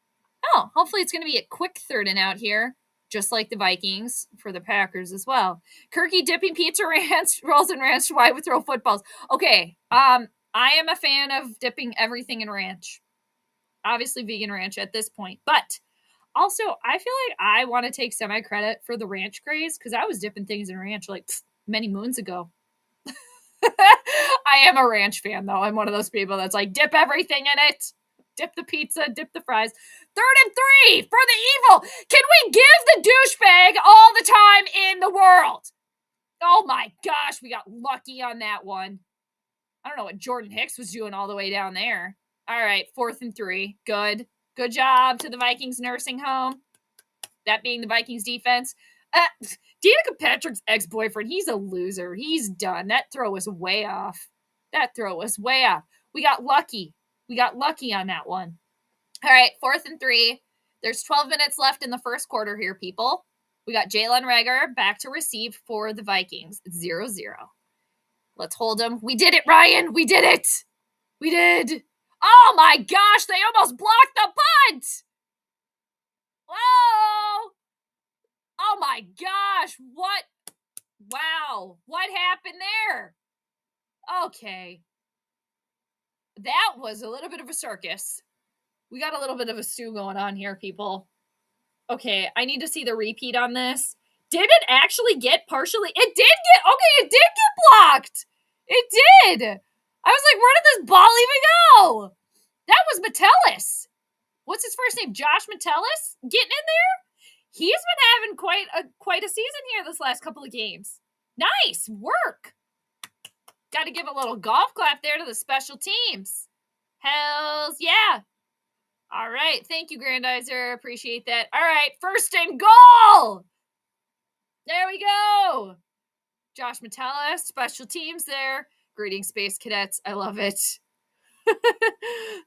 Oh, hopefully it's going to be a quick 3rd and out here. Just like the Vikings for the Packers as well. Kirky dipping pizza ranch, rolls and ranch, why would throw footballs? Okay, I am a fan of dipping everything in ranch. Obviously vegan ranch at this point. But also, I feel like I want to take semi-credit for the ranch craze because I was dipping things in ranch like many moons ago. I am a ranch fan, though. I'm one of those people that's like, dip everything in it. Dip the pizza, dip the fries. 3rd and 3 for the evil. Can we give the douchebag all the time in the world? Oh my gosh, we got lucky on that one. I don't know what Jordan Hicks was doing all the way down there. All right, 4th and 3. Good. Good job to the Vikings nursing home. That being the Vikings defense. Danica Patrick's ex-boyfriend, he's a loser. He's done. That throw was way off. We got lucky. We got lucky on that one. All right, 4th and 3. There's 12 minutes left in the first quarter here, people. We got Jalen Reagor back to receive for the Vikings. 0-0. Let's hold him. We did it, Ryan. We did it. We did. Oh, my gosh. They almost blocked the punt. Whoa. Oh, my gosh. What? Wow. What happened there? Okay. That was a little bit of a circus. We got a little bit of a stew going on here, people. Okay, I need to see the repeat on this. Did it actually get partially? It did get blocked. It did. I was like, where did this ball even go? That was Metellus. What's his first name? Josh Metellus? Getting in there? He's been having quite a season here this last couple of games. Nice work. Got to give a little golf clap there to the special teams. Hells yeah. All right. Thank you, Grandizer. Appreciate that. All right. 1st and goal. There we go. Josh Metellus, special teams there. Greetings, Space Cadets. I love it.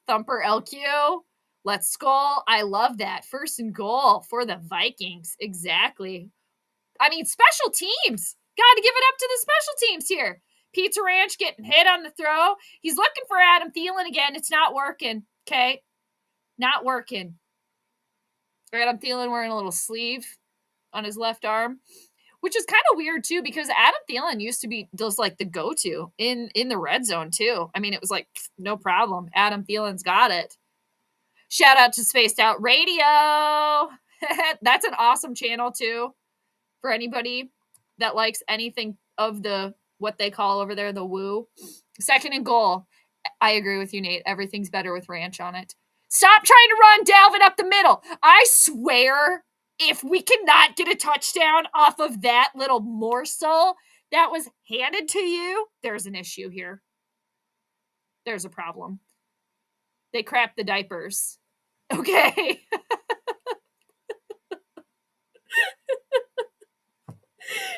Thumper LQ. Let's Skol. I love that. First and goal for the Vikings. Exactly. I mean, special teams. Got to give it up to the special teams here. Pizza Ranch getting hit on the throw. He's looking for Adam Thielen again. It's not working. Okay. Not working. Adam Thielen wearing a little sleeve on his left arm, which is kind of weird too, because Adam Thielen used to be just like the go-to in the red zone too. I mean, it was like, no problem. Adam Thielen's got it. Shout out to Spaced Out Radio. That's an awesome channel too for anybody that likes anything of the, what they call over there, the woo. Second and goal. I agree with you, Nate. Everything's better with ranch on it. Stop trying to run Dalvin up the middle. I swear, if we cannot get a touchdown off of that little morsel that was handed to you, there's an issue here. There's a problem. They crap the diapers. Okay.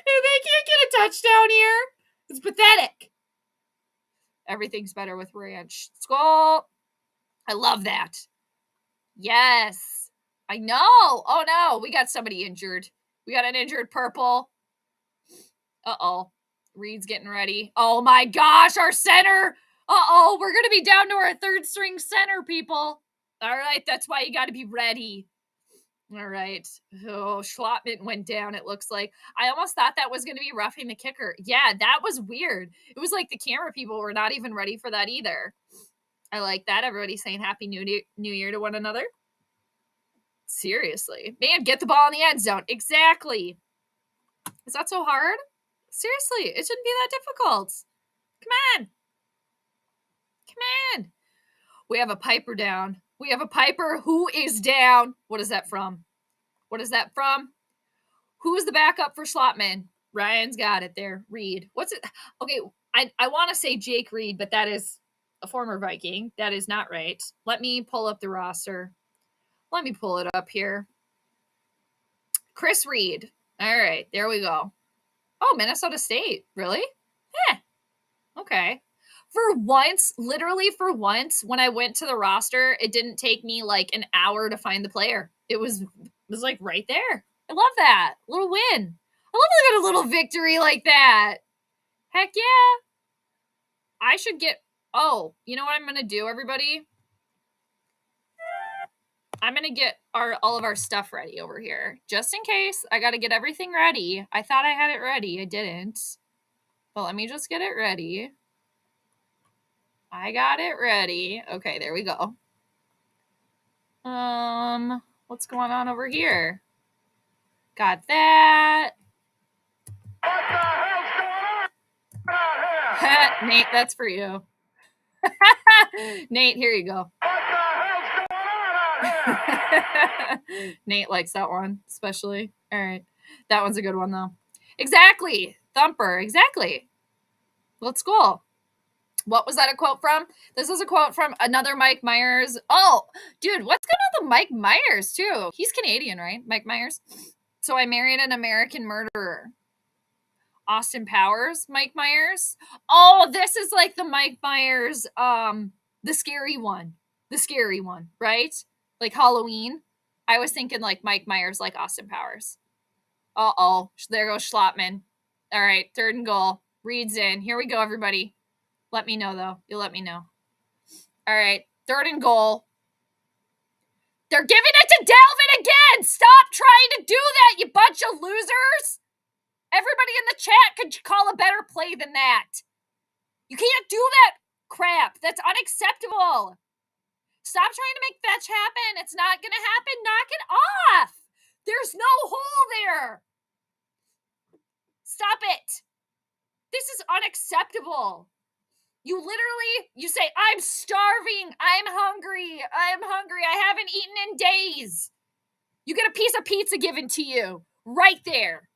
If they can't get a touchdown here, it's pathetic. Everything's better with ranch. Skol. I love that. Yes. I know. Oh, no. We got somebody injured. We got an injured purple. Uh-oh. Reed's getting ready. Oh, my gosh. Our center. Uh-oh. We're going to be down to our third string center, people. All right. That's why you got to be ready. All right. Oh, Schlotman went down, it looks like. I almost thought that was going to be roughing the kicker. Yeah, that was weird. It was like the camera people were not even ready for that either. I like that. Everybody saying Happy New Year to one another. Seriously. Man, get the ball in the end zone. Exactly. Is that so hard? Seriously, it shouldn't be that difficult. Come on. Come on. We have a Piper down. We have a Piper who is down. What is that from? What is that from? Who's the backup for Schlotman? Ryan's got it there. Reed. What's it? Okay, I want to say Jake Reed, but that is a former Viking. That is not right. Let me pull up the roster. Let me pull it up here. Chris Reed. All right, there we go. Oh, Minnesota State. Really? Yeah. Okay. For once, literally for once, when I went to the roster, it didn't take me like an hour to find the player. It was like right there. I love that. Little win. I love a little victory like that. Heck yeah. I should get, oh, you know what I'm going to do, everybody? I'm going to get all of our stuff ready over here. Just in case, I got to get everything ready. I thought I had it ready. I didn't. But let me just get it ready. I got it ready. Okay, there we go. What's going on over here? Got that. What the hell's going on? Nate, that's for you. Nate, here you go. What the hell's going on out here? Nate likes that one, especially. All right. That one's a good one, though. Exactly. Thumper. Exactly. Let's go. What was that a quote from? This is a quote from another Mike Myers. Oh, dude, what's going on with Mike Myers, too? He's Canadian, right? Mike Myers. So I married an American murderer. Austin Powers, Mike Myers. Oh, this is like the Mike Myers, the scary one. The scary one, right? Like Halloween. I was thinking like Mike Myers, like Austin Powers. Uh-oh. There goes Schlotman. All right, third and goal. Reed's in. Here we go, everybody. Let me know, though. You'll let me know. All right. Third and goal. They're giving it to Dalvin again. Stop trying to do that, you bunch of losers. Everybody in the chat could call a better play than that. You can't do that crap. That's unacceptable. Stop trying to make fetch happen. It's not going to happen. Knock it off. There's no hole there. Stop it. This is unacceptable. You say, I'm starving. I'm hungry. I haven't eaten in days. You get a piece of pizza given to you right there.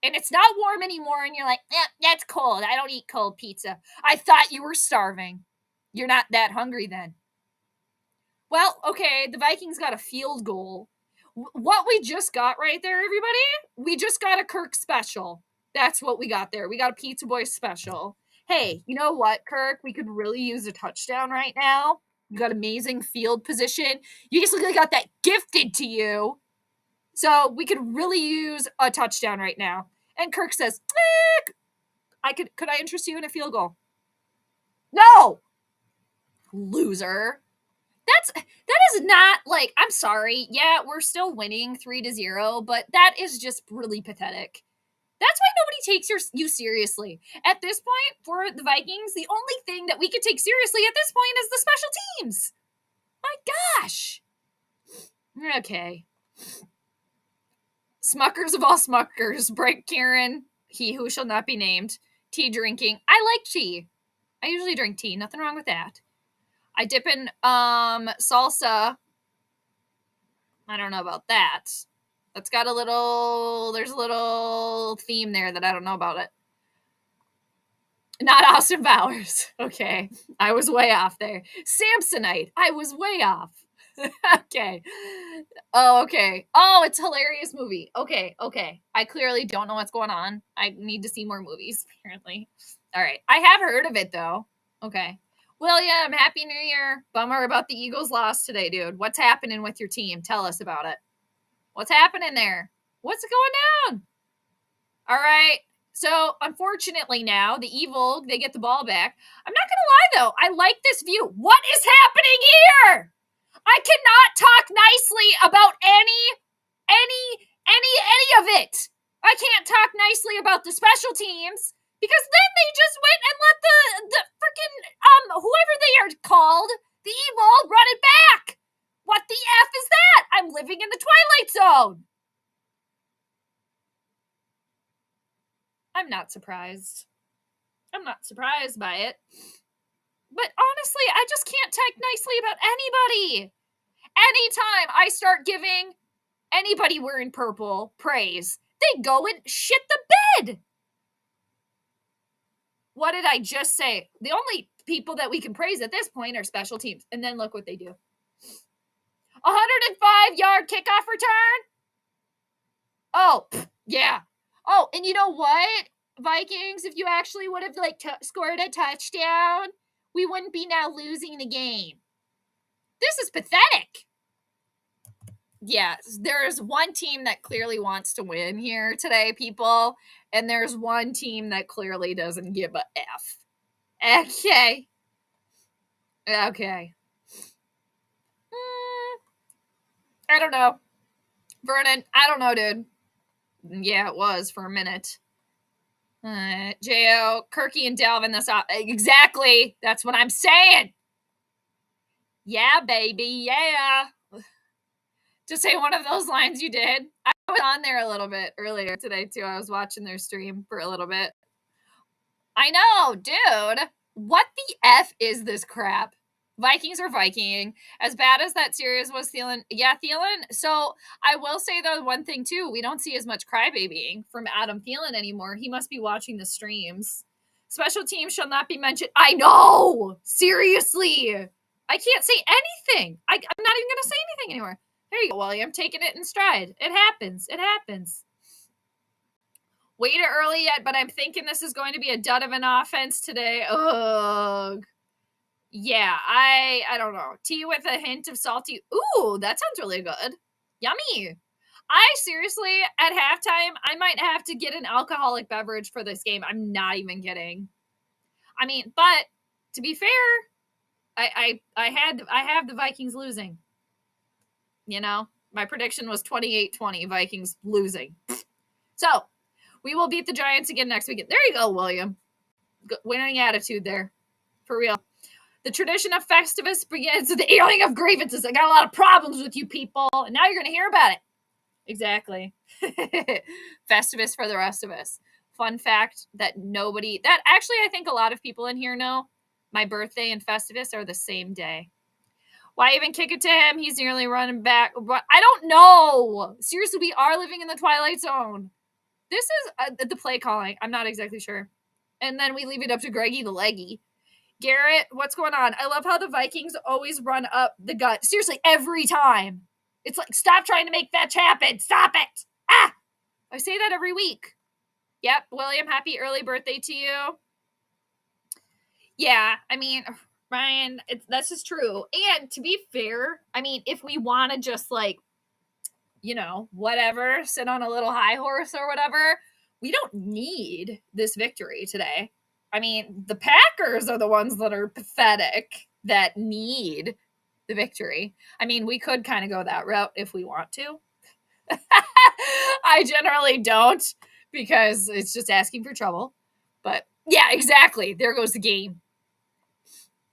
And it's not warm anymore. And you're like, that's cold. I don't eat cold pizza. I thought you were starving. You're not that hungry then. Well, okay, the Vikings got a field goal. What we just got right there, everybody, we just got a Kirk special. That's what we got there. We got a Pizza Boy special. Hey, you know what, Kirk? We could really use a touchdown right now. You got amazing field position. You basically got that gifted to you. So we could really use a touchdown right now. And Kirk says, could I interest you in a field goal? No! Loser. That is not like, I'm sorry. Yeah, we're still winning 3-0, but that is just really pathetic. That's why nobody takes you seriously. At this point, for the Vikings, the only thing that we could take seriously at this point is the special teams. My gosh. Okay. Smuckers of all Smuckers. Brent Kieran, he who shall not be named. Tea drinking. I like tea. I usually drink tea. Nothing wrong with that. I dip in salsa. I don't know about that. That's got there's a little theme there that I don't know about it. Not Austin Powers. Okay. I was way off there. Samsonite. I was way off. Okay. Oh, okay. Oh, it's a hilarious movie. Okay. I clearly don't know what's going on. I need to see more movies, apparently. All right. I have heard of it, though. Okay. William, Happy New Year. Bummer about the Eagles loss today, dude. What's happening with your team? Tell us about it. What's happening there? What's going down? All right. So, unfortunately now, the Evil, they get the ball back. I'm not going to lie, though. I like this view. What is happening here? I cannot talk nicely about any of it. I can't talk nicely about the special teams because then they just went and let the freaking, whoever they are called, the Evil, run it back. What the F is that? I'm living in the Twilight Zone. I'm not surprised. I'm not surprised by it. But honestly, I just can't talk nicely about anybody. Anytime I start giving anybody wearing purple praise, they go and shit the bed. What did I just say? The only people that we can praise at this point are special teams. And then look what they do. 105-yard kickoff return. Oh, yeah. Oh, and you know what, Vikings? If you actually would have scored a touchdown, we wouldn't be now losing the game. This is pathetic. Yeah, there's one team that clearly wants to win here today, people, and there's one team that clearly doesn't give a F. Okay. I don't know. Vernon, I don't know, dude. Yeah, it was for a minute. J.O., Kirky and Dalvin, that's not exactly. That's what I'm saying. Yeah, baby, yeah. To say one of those lines you did. I was on there a little bit earlier today, too. I was watching their stream for a little bit. I know, dude. What the F is this crap? Vikings are Viking. As bad as that series was, Thielen. Yeah, Thielen. So I will say, though, one thing, too. We don't see as much crybabying from Adam Thielen anymore. He must be watching the streams. Special teams shall not be mentioned. I know! Seriously! I can't say anything. I'm not even going to say anything anymore. There you go, William. Taking it in stride. It happens. Way too early yet, but I'm thinking this is going to be a dud of an offense today. Ugh. Yeah, I don't know. Tea with a hint of salty. Ooh, that sounds really good. Yummy. I seriously, at halftime, I might have to get an alcoholic beverage for this game. I'm not even kidding. I mean, but to be fair, I have the Vikings losing. You know, my prediction was 28-20, Vikings losing. So, we will beat the Giants again next weekend. There you go, William. Winning attitude there. For real. The tradition of Festivus begins with the airing of grievances. I got a lot of problems with you people, and now you're going to hear about it. Exactly. Festivus for the rest of us. Fun fact that actually I think a lot of people in here know, my birthday and Festivus are the same day. Why even kick it to him? He's nearly running back. I don't know. Seriously, we are living in the Twilight Zone. This is the play calling. I'm not exactly sure. And then we leave it up to Greggy the Leggy. Garrett, what's going on? I love how the Vikings always run up the gut. Seriously, every time. It's like, stop trying to make fetch happen. Stop it. I say that every week. Yep, William, happy early birthday to you. Yeah, I mean, Ryan, this is true. And to be fair, I mean, if we want to just like, whatever, sit on a little high horse or whatever, we don't need this victory today. I mean, the Packers are the ones that are pathetic that need the victory. I mean, we could kind of go that route if we want to. I generally don't because it's just asking for trouble. But yeah, exactly. There goes the game.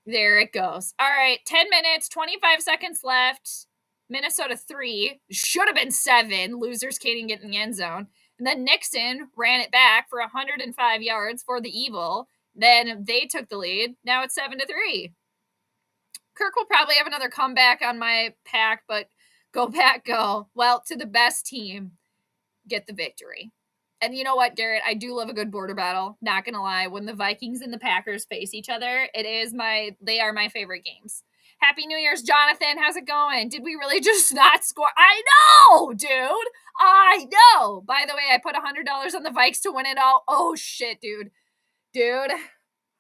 There it goes. All right, 10 minutes, 25 seconds left. Minnesota 3. Should have been 7. Losers can't even get in the end zone. And then Nixon ran it back for 105 yards for the Evil. Then they took the lead. Now it's 7-3. Kirk will probably have another comeback on my pack, but go Pack, go. Well, to the best team, get the victory. And you know what, Garrett? I do love a good border battle. Not gonna lie, when the Vikings and the Packers face each other, they are my favorite games. Happy New Year's, Jonathan. How's it going? Did we really just not score? I know, dude. I know. By the way, I put $100 on the Vikes to win it all. Oh shit, dude.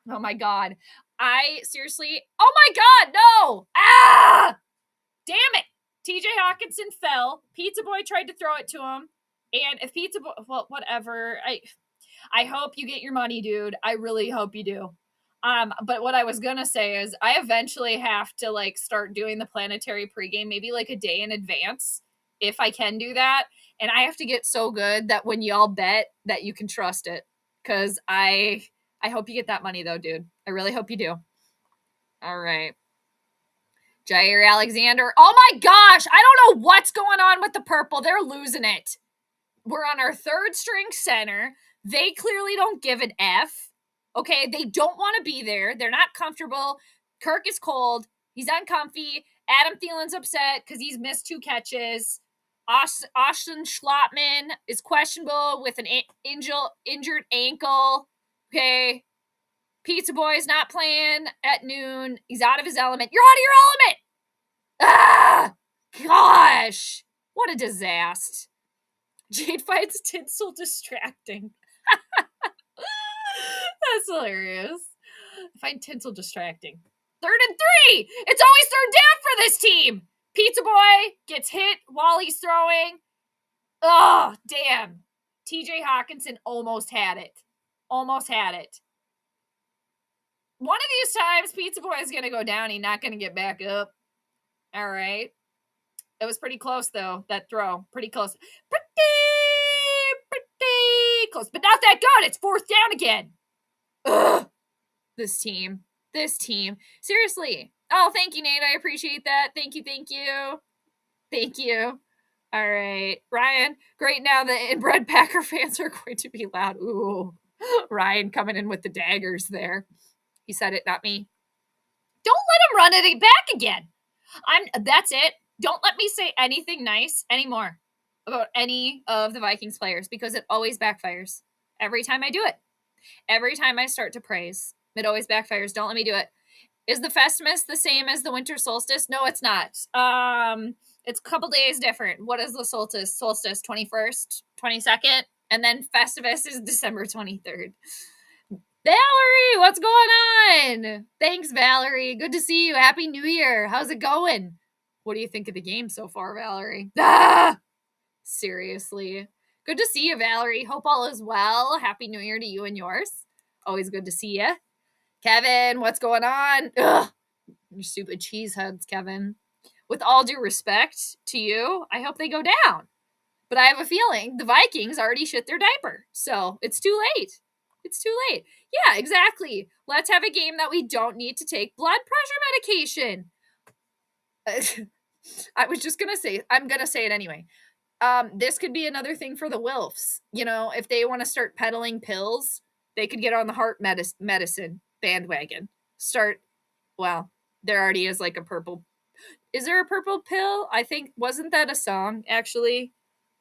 Oh my god. I seriously. Oh my god, no. Ah! Damn it. TJ Hawkinson fell. Pizza Boy tried to throw it to him. And if Pizza Boy, well, whatever. I hope you get your money, dude. I really hope you do. But what I was gonna say is I eventually have to like start doing the planetary pregame maybe like a day in advance if I can do that. And I have to get so good that when y'all bet that you can trust it. Cause I hope you get that money though, dude. I really hope you do. All right. Jair Alexander. Oh my gosh. I don't know what's going on with the purple. They're losing it. We're on our third string center. They clearly don't give an F. Okay, they don't want to be there. They're not comfortable. Kirk is cold. He's uncomfy. Adam Thielen's upset because he's missed 2 catches. Austin Schlottman is questionable with an injured ankle. Okay. Pizza Boy's not playing at noon. He's out of his element. You're out of your element! Ah! Gosh! What a disaster. Jade finds tinsel distracting. That's hilarious. I find tinsel distracting. 3rd and 3! It's always 3rd down for this team! Pizza Boy gets hit while he's throwing. Oh, damn. TJ Hawkinson almost had it. Almost had it. One of these times, Pizza Boy is going to go down. He's not going to get back up. All right. It was pretty close, though, that throw. Pretty close. Pretty close, but not that good. It's 4th down again. Ugh. This team. Seriously. Oh, thank you, Nate. I appreciate that. Thank you. All right. Ryan, great now the inbred Packer fans are going to be loud. Ooh. Ryan coming in with the daggers there. He said it, not me. Don't let him run it back again. That's it. Don't let me say anything nice anymore about any of the Vikings players because it always backfires. Every time I do it. Every time I start to praise, it always backfires. Don't let me do it. Is the Festivus the same as the winter solstice? No, it's not. It's a couple days different. What is the solstice? Solstice 21st, 22nd, and then Festivus is December 23rd. Valerie, what's going on? Thanks, Valerie. Good to see you. Happy New Year. How's it going? What do you think of the game so far, Valerie? Ah! Seriously. Good to see you, Valerie. Hope all is well. Happy New Year to you and yours. Always good to see you. Kevin, what's going on? Ugh. You stupid cheeseheads, Kevin. With all due respect to you, I hope they go down. But I have a feeling the Vikings already shit their diaper. So it's too late. Yeah, exactly. Let's have a game that we don't need to take blood pressure medication. I was just going to say, I'm going to say it anyway. This could be another thing for the Wilfs. You know, if they want to start peddling pills, they could get on the heart medicine bandwagon. There already is like a purple. Is there a purple pill? I think, wasn't that a song, actually?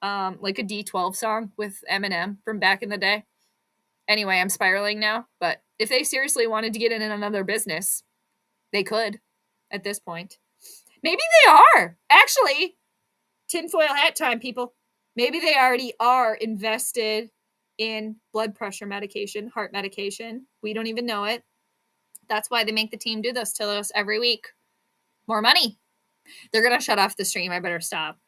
Like a D12 song with Eminem from back in the day. Anyway, I'm spiraling now, but if they seriously wanted to get in another business, they could at this point. Maybe they are. Actually, tinfoil hat time, people. Maybe they already are invested in blood pressure medication, heart medication. We don't even know it. That's why they make the team do this to us every week. More money. They're going to shut off the stream. I better stop.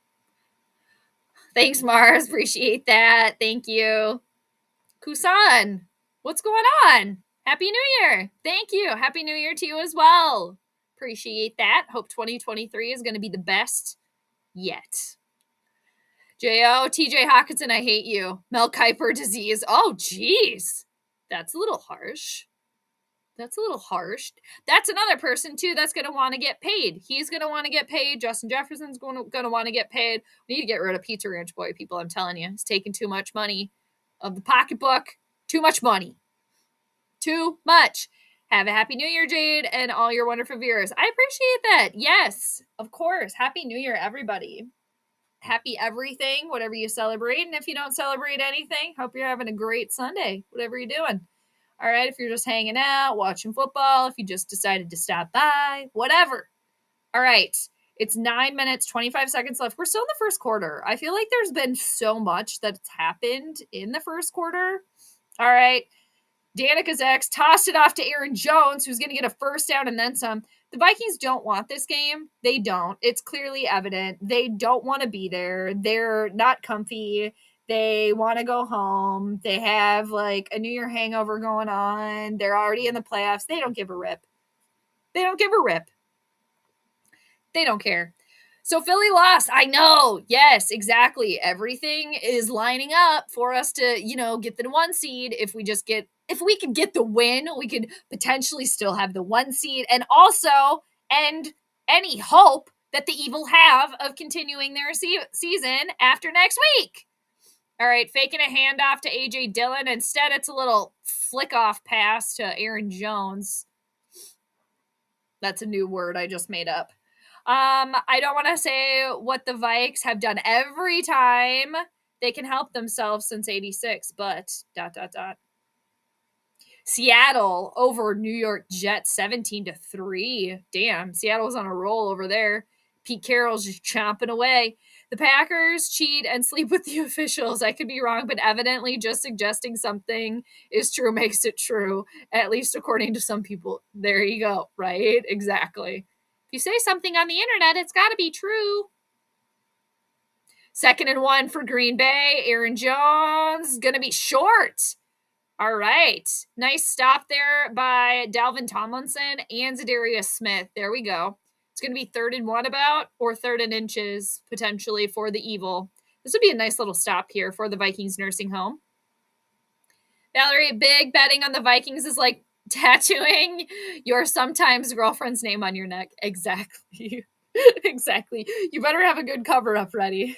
Thanks, Mars. Appreciate that. Thank you. Kusan, what's going on? Happy New Year. Thank you. Happy New Year to you as well. Appreciate that. Hope 2023 is going to be the best yet. J.O. TJ Hawkinson, I hate you. Mel Kiper disease. Oh, geez. That's a little harsh. That's another person, too, that's going to want to get paid. He's going to want to get paid. Justin Jefferson's going to want to get paid. We need to get rid of Pizza Ranch Boy, people, I'm telling you. He's taking too much money of the pocketbook. Too much money. Too much. Have a happy New Year, Jade, and all your wonderful viewers. I appreciate that. Yes, of course. Happy New Year, everybody. Happy everything, whatever you celebrate. And if you don't celebrate anything, hope you're having a great Sunday, whatever you're doing. All right, if you're just hanging out, watching football, if you just decided to stop by, whatever. All right, it's 9 minutes, 25 seconds left. We're still in the first quarter. I feel like there's been so much that's happened in the first quarter. All right, Danica's ex tossed it off to Aaron Jones, who's going to get a first down and then some. The Vikings don't want this game. They don't. It's clearly evident. They don't want to be there. They're not comfy. They want to go home. They have like a New Year hangover going on. They're already in the playoffs. They don't give a rip. They don't give a rip. They don't care. So Philly lost. I know. Yes, exactly. Everything is lining up for us to, get the 1 seed. If we could get the win, we could potentially still have the 1 seed and also end any hope that the Evil have of continuing their season after next week. All right, faking a handoff to A.J. Dillon. Instead, it's a little flick-off pass to Aaron Jones. That's a new word I just made up. I don't want to say what the Vikes have done every time they can help themselves since 86, but ... Seattle over New York Jets 17-3. Damn, Seattle's on a roll over there. Pete Carroll's just chomping away. The Packers cheat and sleep with the officials. I could be wrong, but evidently just suggesting something is true makes it true, at least according to some people. There you go, right? Exactly. If you say something on the internet, it's got to be true. 2nd and 1 for Green Bay. Aaron Jones going to be short. All right. Nice stop there by Dalvin Tomlinson and Zadarius Smith. There we go. It's going to be 3rd and 1 about, or 3rd and inches potentially for the Evil. This would be a nice little stop here for the Vikings nursing home. Valerie, big betting on the Vikings is like tattooing your sometimes girlfriend's name on your neck. Exactly. Exactly. You better have a good cover up ready.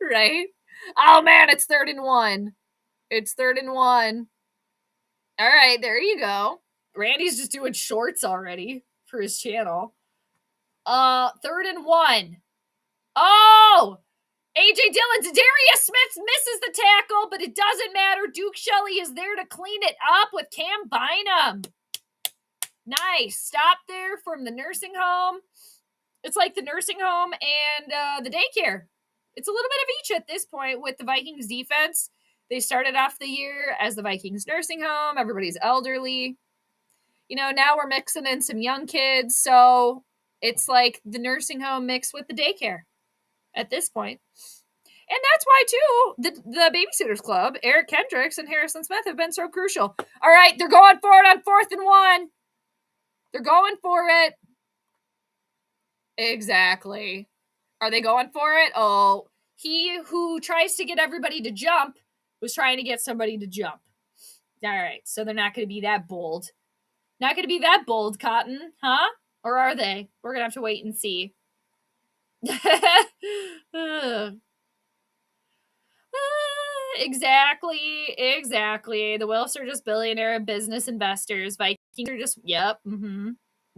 Right? Oh man, it's 3rd and 1. It's 3rd and 1. All right, there you go. Randy's just doing shorts already for his channel. 3rd and 1. Oh! A.J. Dillon, Zadarius Smith misses the tackle, but it doesn't matter. Duke Shelley is there to clean it up with Cam Bynum. Nice. Stop there from the nursing home. It's like the nursing home and the daycare. It's a little bit of each at this point with the Vikings defense. They started off the year as the Vikings nursing home. Everybody's elderly. Now we're mixing in some young kids. So it's like the nursing home mixed with the daycare at this point. And that's why, too, the Babysitters Club, Eric Kendricks and Harrison Smith have been so crucial. All right, they're going for it on 4th and 1. They're going for it. Exactly. Are they going for it? Oh, he who tries to get everybody to jump was trying to get somebody to jump. All right, so they're not going to be that bold. Not going to be that bold, Cotton, huh? Or are they? We're going to have to wait and see. Exactly. The Wilfs are just billionaire business investors. Vikings are just,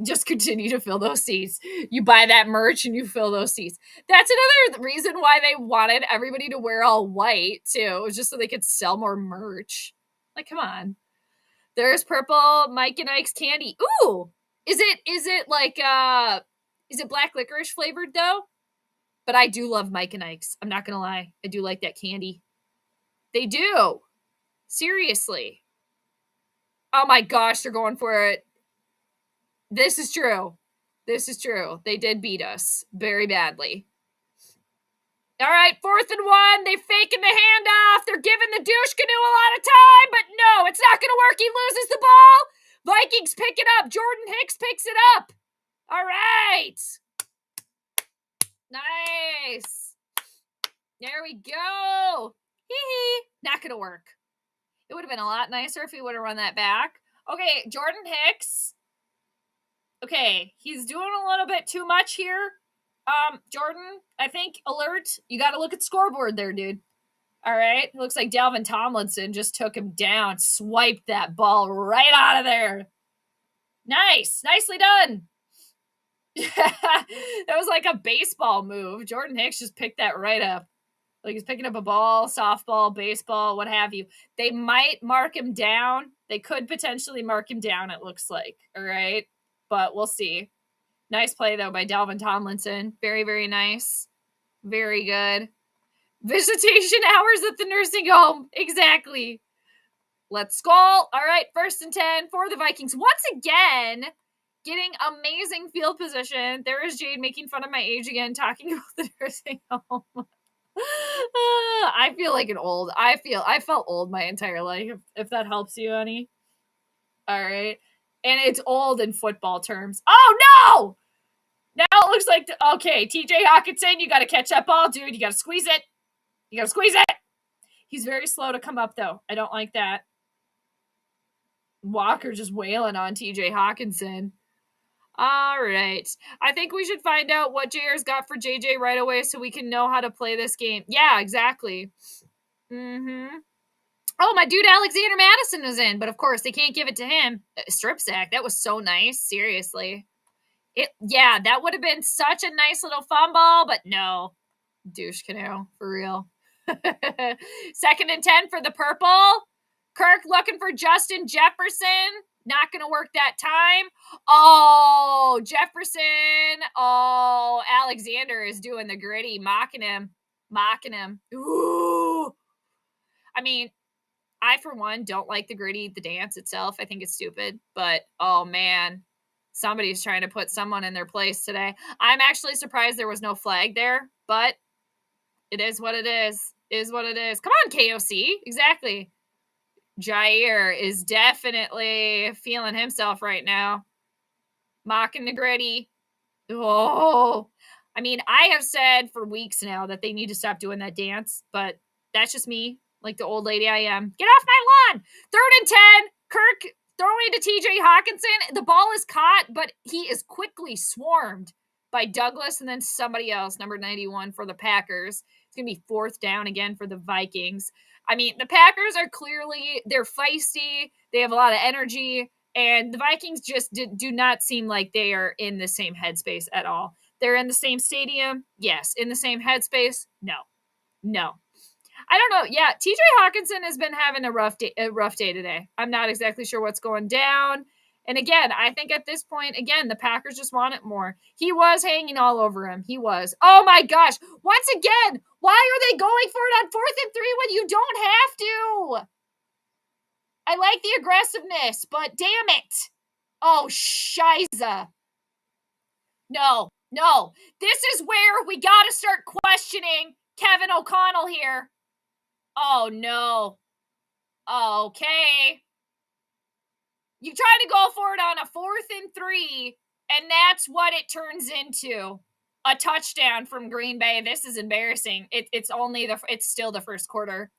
just continue to fill those seats. You buy that merch and you fill those seats. That's another reason why they wanted everybody to wear all white, too. It was just so they could sell more merch. Like, come on. There's purple Mike and Ike's candy. Ooh! Is it black licorice flavored, though? But I do love Mike and Ike's. I'm not going to lie. I do like that candy. They do. Seriously. Oh my gosh, they're going for it. This is true. This is true. They did beat us very badly. All right, 4th and 1. They faking the handoff. They're giving the douche canoe a lot of time, but no, it's not going to work. He loses the ball. Vikings pick it up. Jordan Hicks picks it up. All right. Nice. There we go. Hee. Not going to work. It would have been a lot nicer if he would have run that back. Okay, Jordan Hicks. Okay, he's doing a little bit too much here. Jordan, I think, alert. You got to look at scoreboard there, dude. All right. It looks like Dalvin Tomlinson just took him down, swiped that ball right out of there. Nice. Nicely done. That was like a baseball move. Jordan Hicks just picked that right up. Like he's picking up a ball, softball, baseball, what have you. They might mark him down. They could potentially mark him down, it looks like. All right. But we'll see. Nice play, though, by Dalvin Tomlinson. Very, very nice. Very good. Visitation hours at the nursing home. Exactly. Let's Skol. All right, 1st and 10 for the Vikings. Once again, getting amazing field position. There is Jade making fun of my age again, talking about the nursing home. I feel like an old. I felt old my entire life, if that helps you any. All right. And it's old in football terms. Oh, no! Now it looks like, okay, TJ Hawkinson, you got to catch that ball, dude. You got to squeeze it. You got to squeeze it. He's very slow to come up, though. I don't like that. Walker just wailing on TJ Hawkinson. All right. I think we should find out what JR's got for JJ right away so we can know how to play this game. Yeah, exactly. Oh, my dude Alexander Madison was in, but of course they can't give it to him. Strip sack. That was so nice. Seriously. That would have been such a nice little fumble, but no. Douche canoe, for real. 2nd and 10 for the purple. Kirk looking for Justin Jefferson. Not going to work that time. Oh, Jefferson. Oh, Alexander is doing the gritty, mocking him. Ooh. I mean, I, for one, don't like the gritty, the dance itself. I think it's stupid. But, oh, man. Somebody's trying to put someone in their place today. I'm actually surprised there was no flag there. But it is what it is. Is what it is. Come on, KOC. Exactly. Jair is definitely feeling himself right now. Mocking the gritty. Oh. I mean, I have said for weeks now that they need to stop doing that dance, but that's just me, like the old lady I am. Get off my lawn! 3rd and 10. Kirk throwing to TJ Hawkinson. The ball is caught, but he is quickly swarmed by Douglas and then somebody else, number 91 for the Packers. It's going to be 4th down again for the Vikings. I mean, the Packers are clearly, they're feisty. They have a lot of energy. And the Vikings just do not seem like they are in the same headspace at all. They're in the same stadium. Yes. In the same headspace. No. I don't know. Yeah, TJ Hawkinson has been having a rough day today. I'm not exactly sure what's going down. And again, I think at this point, again, the Packers just want it more. He was hanging all over him. He was. Oh my gosh. Once again, why are they going for it on 4th and 3 when you don't have to? I like the aggressiveness, but damn it. Oh, shiza. No. This is where we got to start questioning Kevin O'Connell here. Oh, no. Okay. You try to go for it on a 4th and 3, and that's what it turns into. A touchdown from Green Bay. This is embarrassing. It's still the first quarter.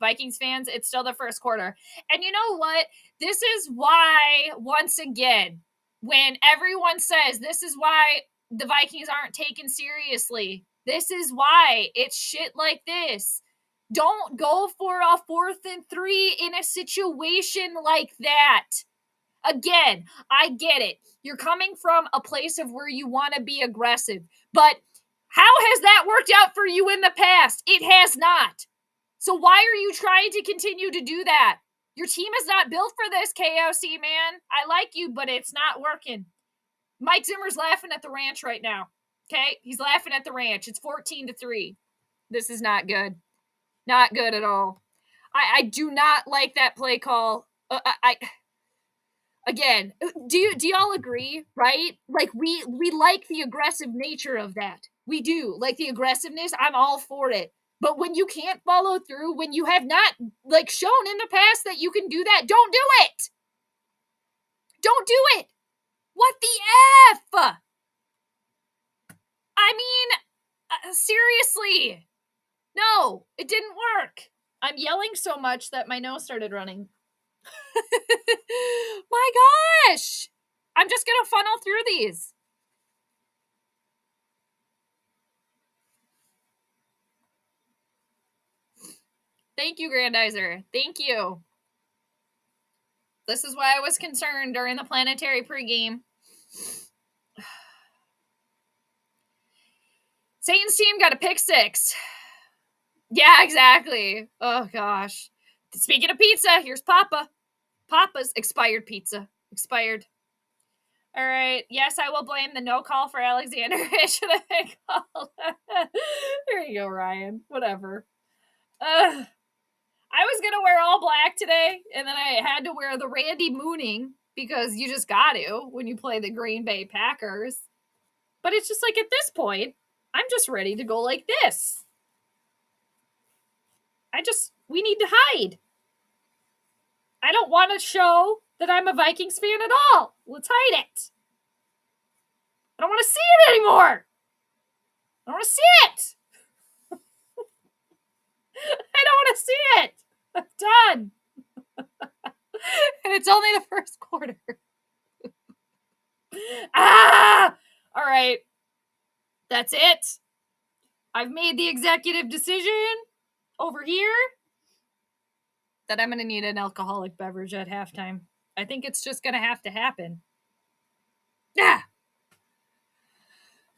Vikings fans, it's still the first quarter. And you know what? This is why, once again, when everyone says this is why the Vikings aren't taken seriously, this is why it's shit like this. Don't go for a 4th and 3 in a situation like that. Again, I get it. You're coming from a place of where you want to be aggressive. But how has that worked out for you in the past? It has not. So why are you trying to continue to do that? Your team is not built for this, KOC, man. I like you, but it's not working. Mike Zimmer's laughing at the ranch right now. Okay? He's laughing at the ranch. It's 14-3. This is not good. Not good at all. I do not like that play call. Again, do y'all agree, right? Like we like the aggressive nature of that. We do. Like the aggressiveness, I'm all for it. But when you can't follow through, when you have not like shown in the past that you can do that, don't do it. Don't do it. What the F? I mean, seriously. No, it didn't work. I'm yelling so much that my nose started running. My gosh. I'm just going to funnel through these. Thank you, Grandizer. Thank you. This is why I was concerned during the planetary pregame. Satan's team got a pick 6. Yeah, exactly. Oh, gosh. Speaking of pizza, here's Papa. Papa's expired pizza. Expired. All right. Yes, I will blame the no call for Alexander. It should have been called. There you go, Ryan. Whatever. I was going to wear all black today, and then I had to wear the Randy Mooning because you just got to when you play the Green Bay Packers. But it's just like at this point, I'm just ready to go like this. We need to hide. I don't want to show that I'm a Vikings fan at all. Let's hide it. I don't want to see it anymore. I don't want to see it. I don't want to see it. I'm done. And it's only the first quarter. All right. That's it. I've made the executive decision over here that I'm going to need an alcoholic beverage at halftime. I think it's just going to have to happen. Yeah.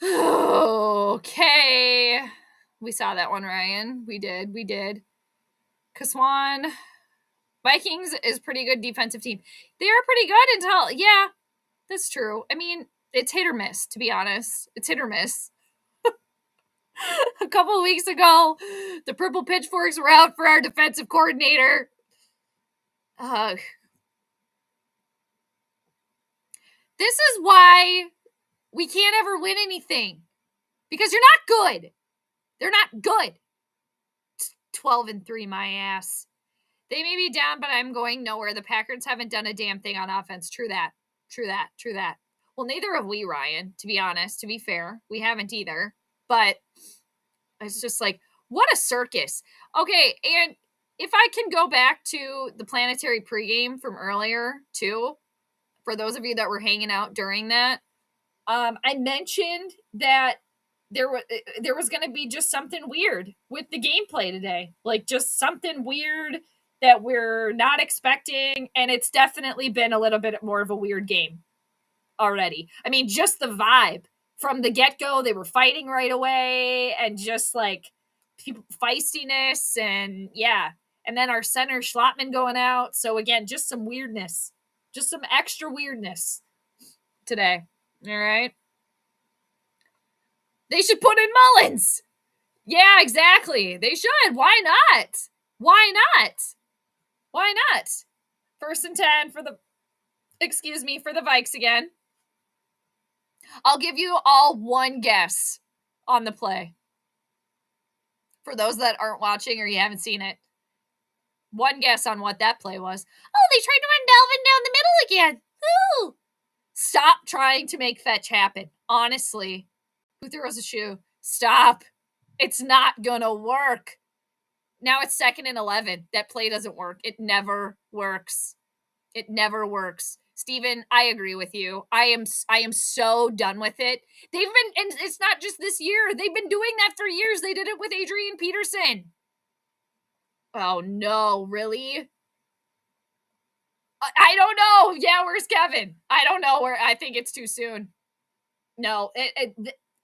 Okay. We saw that one, Ryan. We did. Kaswan. Vikings is pretty good defensive team. They are pretty good until, yeah, that's true. I mean, it's hit or miss, to be honest. It's hit or miss. A couple of weeks ago, the purple pitchforks were out for our defensive coordinator. This is why we can't ever win anything. Because you're not good. They're not good. 12-3, my ass. They may be down, but I'm going nowhere. The Packers haven't done a damn thing on offense. True that. Well, neither have we, Ryan, to be honest. To be fair, we haven't either. But it's just like, what a circus. Okay, and if I can go back to the planetary pregame from earlier, too, for those of you that were hanging out during that, I mentioned that there was going to be just something weird with the gameplay today. Like, just something weird that we're not expecting, and it's definitely been a little bit more of a weird game already. I mean, just the vibe from the get-go, they were fighting right away, and just like people feistiness, and yeah. And then our center Schlottman going out. So again, just some weirdness, just some extra weirdness today. All right. They should put in Mullins. Yeah, exactly. They should. Why not? Why not? Why not? 1st and 10 for the Vikes again. I'll give you all one guess on the play. For those that aren't watching or you haven't seen it. One guess on what that play was. Oh, they tried to run Dalvin down the middle again. Ooh. Stop trying to make fetch happen. Honestly. Who throws a shoe? Stop. It's not gonna work. Now it's 2nd and 11. That play doesn't work. It never works. It never works. Steven, I agree with you. I am so done with it. They've been, and it's not just this year. They've been doing that for years. They did it with Adrian Peterson. Oh no, really? I don't know. Yeah, where's Kevin? I don't know where. I think it's too soon. No,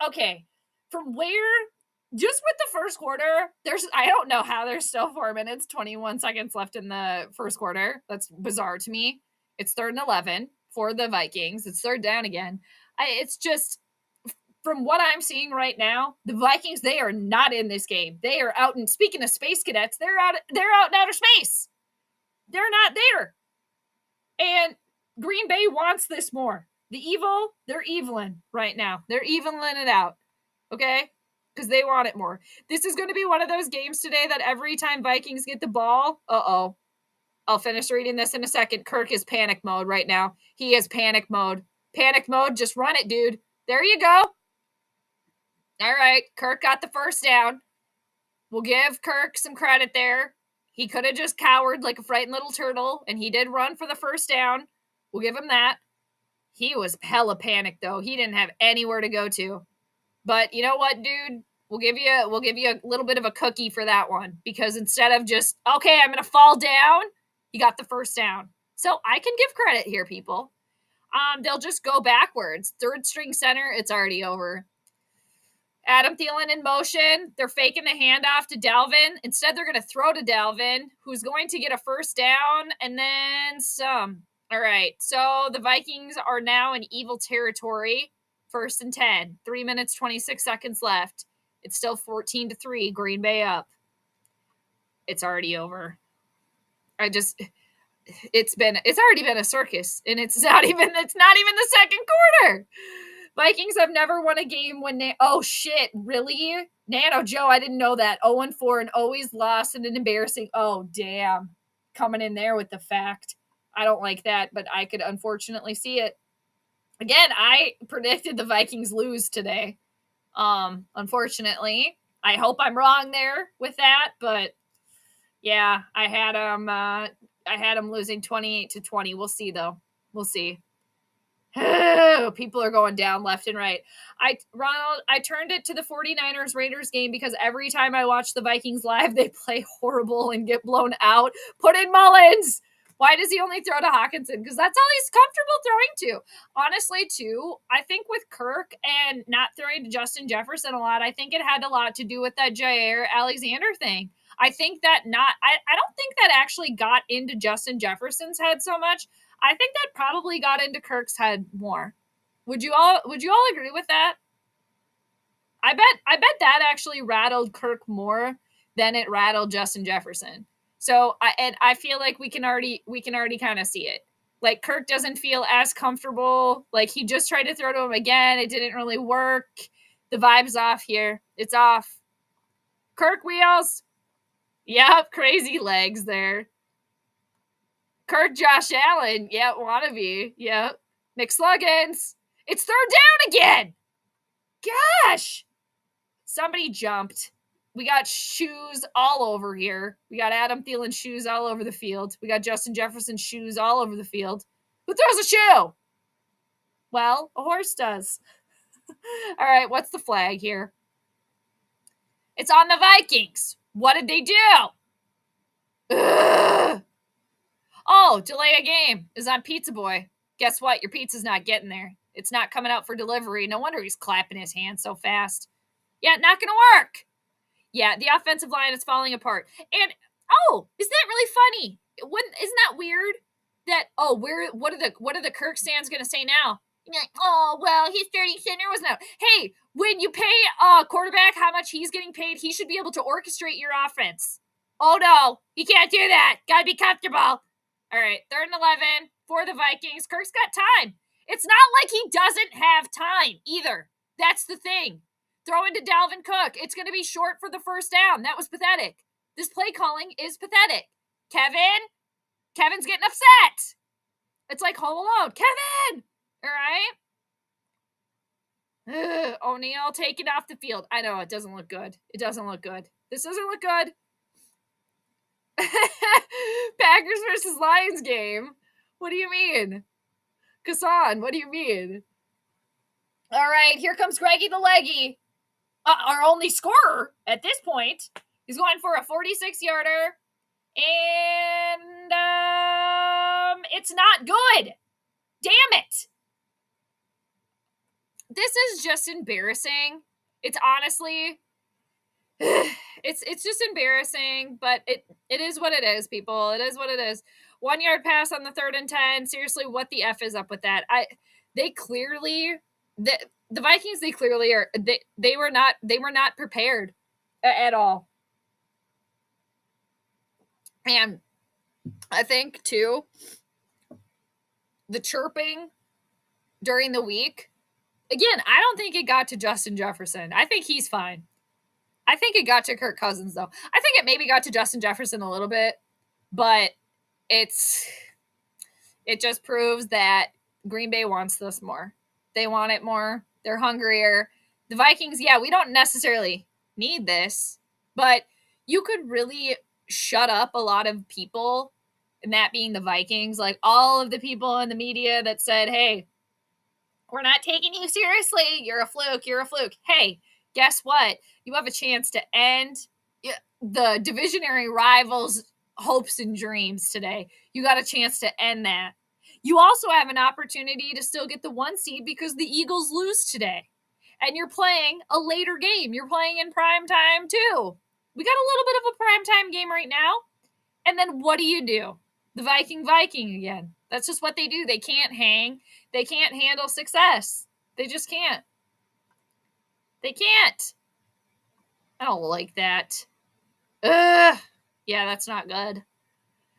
okay. From where? Just with the first quarter, I don't know how there's still 4 minutes, 21 seconds left in the first quarter. That's bizarre to me. It's 3rd and 11 for the Vikings. It's 3rd down again. It's just from what I'm seeing right now, the Vikings, they are not in this game. They are out. And speaking of space cadets, they're out in outer space. They're not there. And Green Bay wants this more. The evil, they're eviling right now. They're eviling it out. Okay? Because they want it more. This is going to be one of those games today that every time Vikings get the ball, uh-oh. I'll finish reading this in a second. Kirk is panic mode right now. He is panic mode. Panic mode, just run it, dude. There you go. All right, Kirk got the first down. We'll give Kirk some credit there. He could have just cowered like a frightened little turtle, and he did run for the first down. We'll give him that. He was hella panicked, though. He didn't have anywhere to go to. But you know what, dude? We'll give you a little bit of a cookie for that one, because instead of just, okay, I'm going to fall down, he got the first down. So I can give credit here, people. They'll just go backwards. Third string center, it's already over. Adam Thielen in motion. They're faking the handoff to Dalvin. Instead, they're going to throw to Dalvin, who's going to get a first down and then some. All right, so the Vikings are now in evil territory. 1st and 10. 3 minutes, 26 seconds left. It's still 14-3. Green Bay up. It's already over. It's already been a circus, and it's not even the second quarter. Vikings have never won a game when oh shit, really? Nano Joe, I didn't know that. 0-4 and always lost in an embarrassing, oh damn. Coming in there with the fact. I don't like that, but I could unfortunately see it. Again, I predicted the Vikings lose today. Unfortunately. I hope I'm wrong there with that, but yeah, I had them losing 28-20. We'll see though. We'll see. People are going down left and right. Ronald, I turned it to the 49ers Raiders game because every time I watch the Vikings live, they play horrible and get blown out. Put in Mullins. Why does he only throw to Hawkinson? Because that's all he's comfortable throwing to. Honestly, too, I think with Kirk and not throwing to Justin Jefferson a lot, I think it had a lot to do with that Jair Alexander thing. I think that I don't think that actually got into Justin Jefferson's head so much. I think that probably got into Kirk's head more. Would you all agree with that? I bet that actually rattled Kirk more than it rattled Justin Jefferson. So I feel like we can already kind of see it. Like Kirk doesn't feel as comfortable. Like he just tried to throw to him again. It didn't really work. The vibe's off here. It's off. Kirk wheels. Yep, crazy legs there. Kirk Josh Allen. Yep, wannabe. Yep. McSluggins. It's 3rd down again. Gosh. Somebody jumped. We got shoes all over here. We got Adam Thielen shoes all over the field. We got Justin Jefferson shoes all over the field. Who throws a shoe? Well, a horse does. All right, what's the flag here? It's on the Vikings. What did they do? Ugh. Oh, delay a game is on Pizza Boy. Guess what? Your pizza's not getting there. It's not coming out for delivery. No wonder he's clapping his hands so fast. Yeah, not going to work. Yeah, the offensive line is falling apart. And, oh, isn't that really funny? Isn't that weird? That, oh, what are the Kirk stands going to say now? You're like, oh, well, his starting center wasn't out. Hey, when you pay a quarterback how much he's getting paid, he should be able to orchestrate your offense. Oh, no, he can't do that. Got to be comfortable. All right, 3rd and 11 for the Vikings. Kirk's got time. It's not like he doesn't have time either. That's the thing. Throw into Dalvin Cook. It's going to be short for the first down. That was pathetic. This play calling is pathetic. Kevin's getting upset. It's like Home Alone. Kevin! All right? O'Neal taken off the field. I know, it doesn't look good. It doesn't look good. This doesn't look good. Packers versus Lions game. What do you mean? Kassan, what do you mean? All right, here comes Greggy the Leggy. Our only scorer at this point. He's going for a 46-yarder. And it's not good. Damn it. This is just embarrassing. It's honestly, it's just embarrassing, but it is what it is, people. It is what it is. 1 yard pass on the 3rd and 10. Seriously, what the F is up with that? They clearly, the Vikings, they clearly are. They were not prepared at all. And I think too, the chirping during the week. Again, I don't think it got to Justin Jefferson. I think he's fine. I think it got to Kirk Cousins, though. I think it maybe got to Justin Jefferson a little bit, but it just proves that Green Bay wants this more. They want it more. They're hungrier. The Vikings, yeah, we don't necessarily need this, but you could really shut up a lot of people, and that being the Vikings, like all of the people in the media that said, hey, we're not taking you seriously. You're a fluke. You're a fluke. Hey, guess what? You have a chance to end the divisionary rivals' hopes and dreams today. You got a chance to end that. You also have an opportunity to still get the 1 seed because the Eagles lose today. And you're playing a later game. You're playing in prime time too. We got a little bit of a prime time game right now. And then what do? The Viking again. That's just what they do. They can't hang. They can't handle success. They just can't. They can't. I don't like that. Ugh. Yeah, that's not good.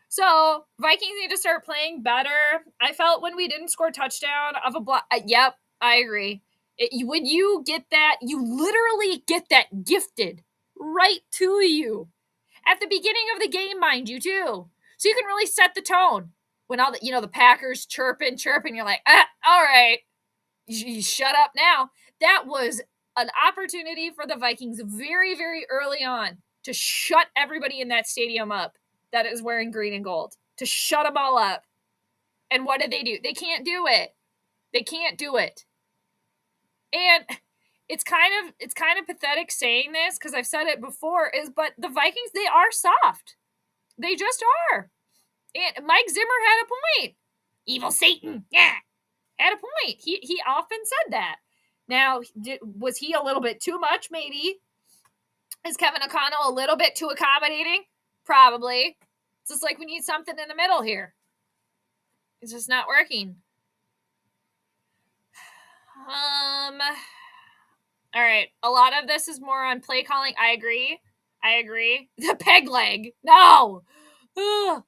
So, Vikings need to start playing better. I felt when we didn't score touchdown of a block. Yep, I agree. When you get that, you literally get that gifted right to you. At the beginning of the game, mind you, too. So you can really set the tone. When all the Packers chirping, you're like, all right, you shut up now. That was an opportunity for the Vikings very, very early on to shut everybody in that stadium up that is wearing green and gold, to shut them all up. And what did they do? They can't do it. They can't do it. And it's kind of pathetic saying this because I've said it before, but the Vikings, they are soft. They just are. And Mike Zimmer had a point. Evil Satan, yeah, had a point. He often said that. Now, was he a little bit too much? Maybe. Is Kevin O'Connell a little bit too accommodating? Probably. It's just like we need something in the middle here. It's just not working. All right. A lot of this is more on play calling. I agree. The peg leg. No. Ugh.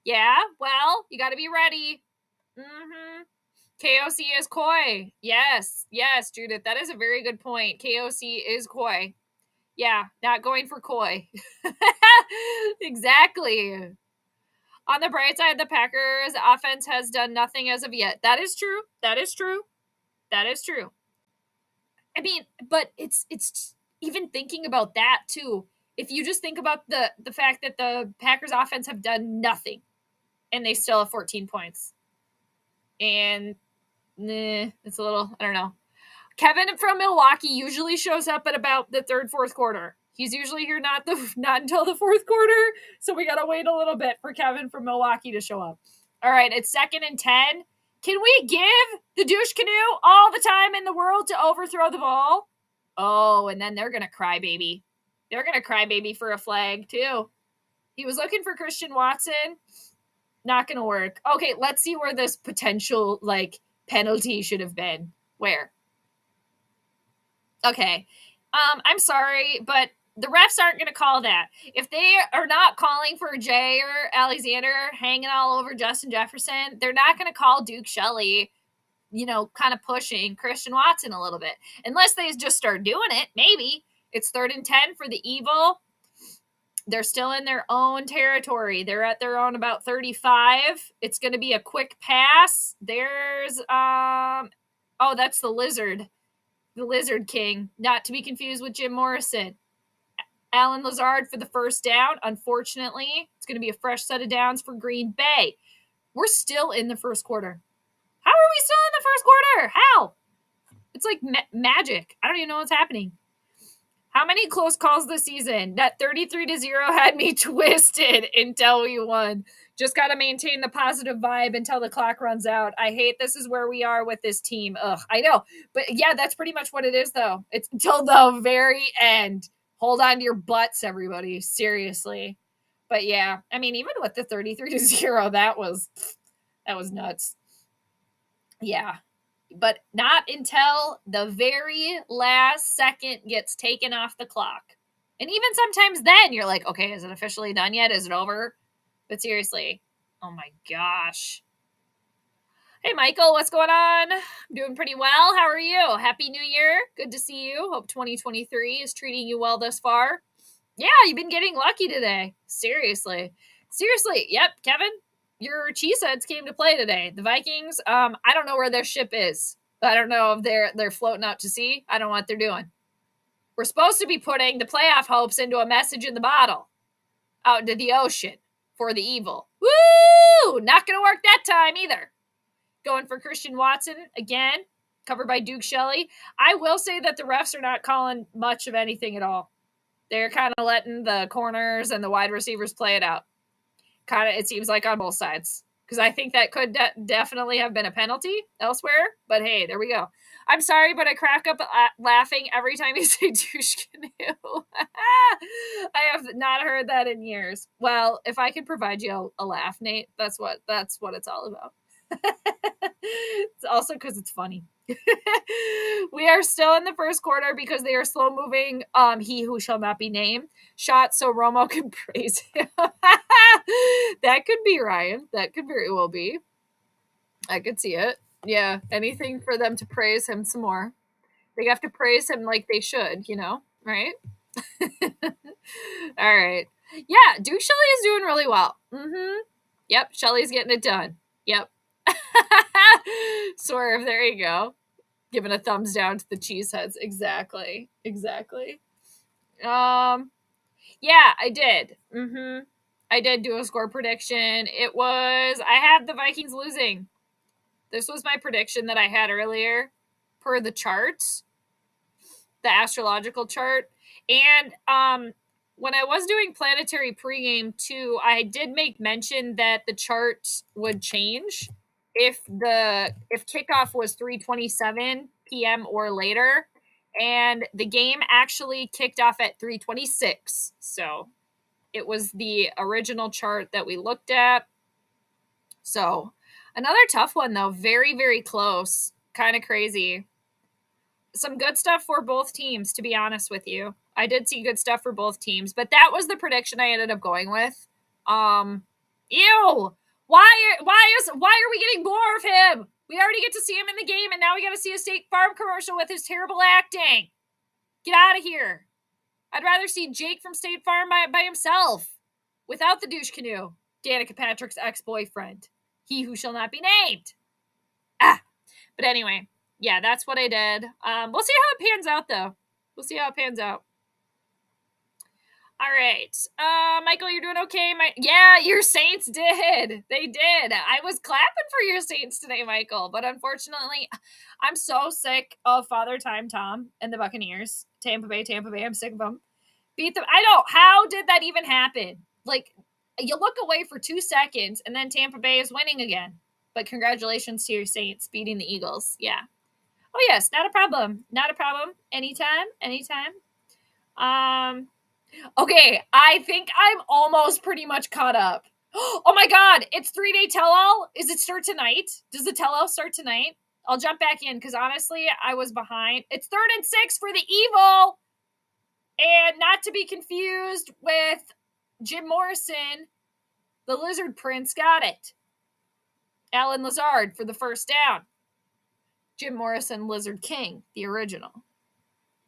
Yeah, well, you got to be ready. KOC is coy. Yes, Judith. That is a very good point. KOC is coy. Yeah, not going for coy. Exactly. On the bright side, the Packers offense has done nothing as of yet. That is true. I mean, but it's even thinking about that too. If you just think about the fact that the Packers offense have done nothing and they still have 14 points. And it's a little, I don't know. Kevin from Milwaukee usually shows up at about the third, fourth quarter. He's usually here not until the fourth quarter, so we got to wait a little bit for Kevin from Milwaukee to show up. All right, it's 2nd and 10. Can we give the douche canoe all the time in the world to overthrow the ball? Oh, and then they're going to cry baby. They're going to cry baby for a flag, too. He was looking for Christian Watson. Not going to work. Okay, let's see where this potential, penalty should have been. Where? Okay. I'm sorry, but the refs aren't going to call that. If they are not calling for Jay or Alexander hanging all over Justin Jefferson, they're not going to call Duke Shelley, kind of pushing Christian Watson a little bit. Unless they just start doing it, maybe. It's 3rd and 10 for the Evil. They're still in their own territory. They're at their own about 35. It's going to be a quick pass. There's, that's the Lizard. The Lizard King, not to be confused with Jim Morrison. Alan Lazard for the first down. Unfortunately, it's going to be a fresh set of downs for Green Bay. We're still in the first quarter. How are we still in the first quarter? How? It's like magic. I don't even know what's happening. How many close calls this season? That 33-0 had me twisted until we won. Just got to maintain the positive vibe until the clock runs out. I hate this is where we are with this team. Ugh, I know. But yeah, that's pretty much what it is, though. It's until the very end. Hold on to your butts, everybody. Seriously. But yeah, I mean, even with the 33-0, that was nuts. Yeah. but not until the very last second gets taken off the clock. And even sometimes then you're like, okay, is it officially done yet? Is it over? But seriously, oh my gosh. Hey, Michael, what's going on? I'm doing pretty well. How are you? Happy New Year. Good to see you. Hope 2023 is treating you well thus far. Yeah, you've been getting lucky today. Seriously. Yep, Kevin, your cheeseheads came to play today. The Vikings, I don't know where their ship is. I don't know if they're floating out to sea. I don't know what they're doing. We're supposed to be putting the playoff hopes into a message in the bottle out into the ocean for the evil. Woo! Not going to work that time either. Going for Christian Watson again, covered by Duke Shelley. I will say that the refs are not calling much of anything at all. They're kind of letting the corners and the wide receivers play it out. Kind of, it seems like on both sides. Because I think that could definitely have been a penalty elsewhere. But hey, there we go. I'm sorry, but I crack up laughing every time you say douche canoe. I have not heard that in years. Well, if I can provide you a laugh, Nate, that's what it's all about. It's also because it's funny. We are still in the first quarter because they are slow moving he who shall not be named shot so Romo can praise him. That could be Ryan. That could very well be. I could see it. Yeah, anything for them to praise him some more. They have to praise him like they should, right? All right. Yeah, Duke Shelley is doing really well. Yep, Shelley's getting it done. Yep. Swerve, there you go. Giving a thumbs down to the cheeseheads. Exactly. Yeah, I did. I did do a score prediction. I had the Vikings losing. This was my prediction that I had earlier per the charts, the astrological chart. And when I was doing planetary pregame too, I did make mention that the chart would change if kickoff was 3:27 p.m. or later, and the game actually kicked off at 3:26. So it was the original chart that we looked at. So another tough one though, very, very close, kind of crazy. Some good stuff for both teams, to be honest with you. I did see good stuff for both teams, but that was the prediction I ended up going with. Ew! Why are we getting more of him? We already get to see him in the game, and now we got to see a State Farm commercial with his terrible acting. Get out of here. I'd rather see Jake from State Farm by himself, without the douche canoe. Danica Patrick's ex-boyfriend. He who shall not be named. But anyway, yeah, that's what I did. We'll see how it pans out, though. We'll see how it pans out. All right. Michael, you're doing okay? Yeah, your Saints did. They did. I was clapping for your Saints today, Michael. But unfortunately, I'm so sick of Father Time Tom and the Buccaneers. Tampa Bay. I'm sick of them. Beat them. I know. How did that even happen? Like, you look away for 2 seconds, and then Tampa Bay is winning again. But congratulations to your Saints beating the Eagles. Yeah. Oh, yes. Not a problem. Anytime. Okay, I think I'm almost pretty much caught up. Oh my God, it's 3-day tell-all. Is it start tonight? Does the tell-all start tonight? I'll jump back in because honestly, I was behind. It's 3rd and 6 for the Evil. And not to be confused with Jim Morrison, the Lizard Prince got it. Alan Lazard for the first down. Jim Morrison, Lizard King, the original.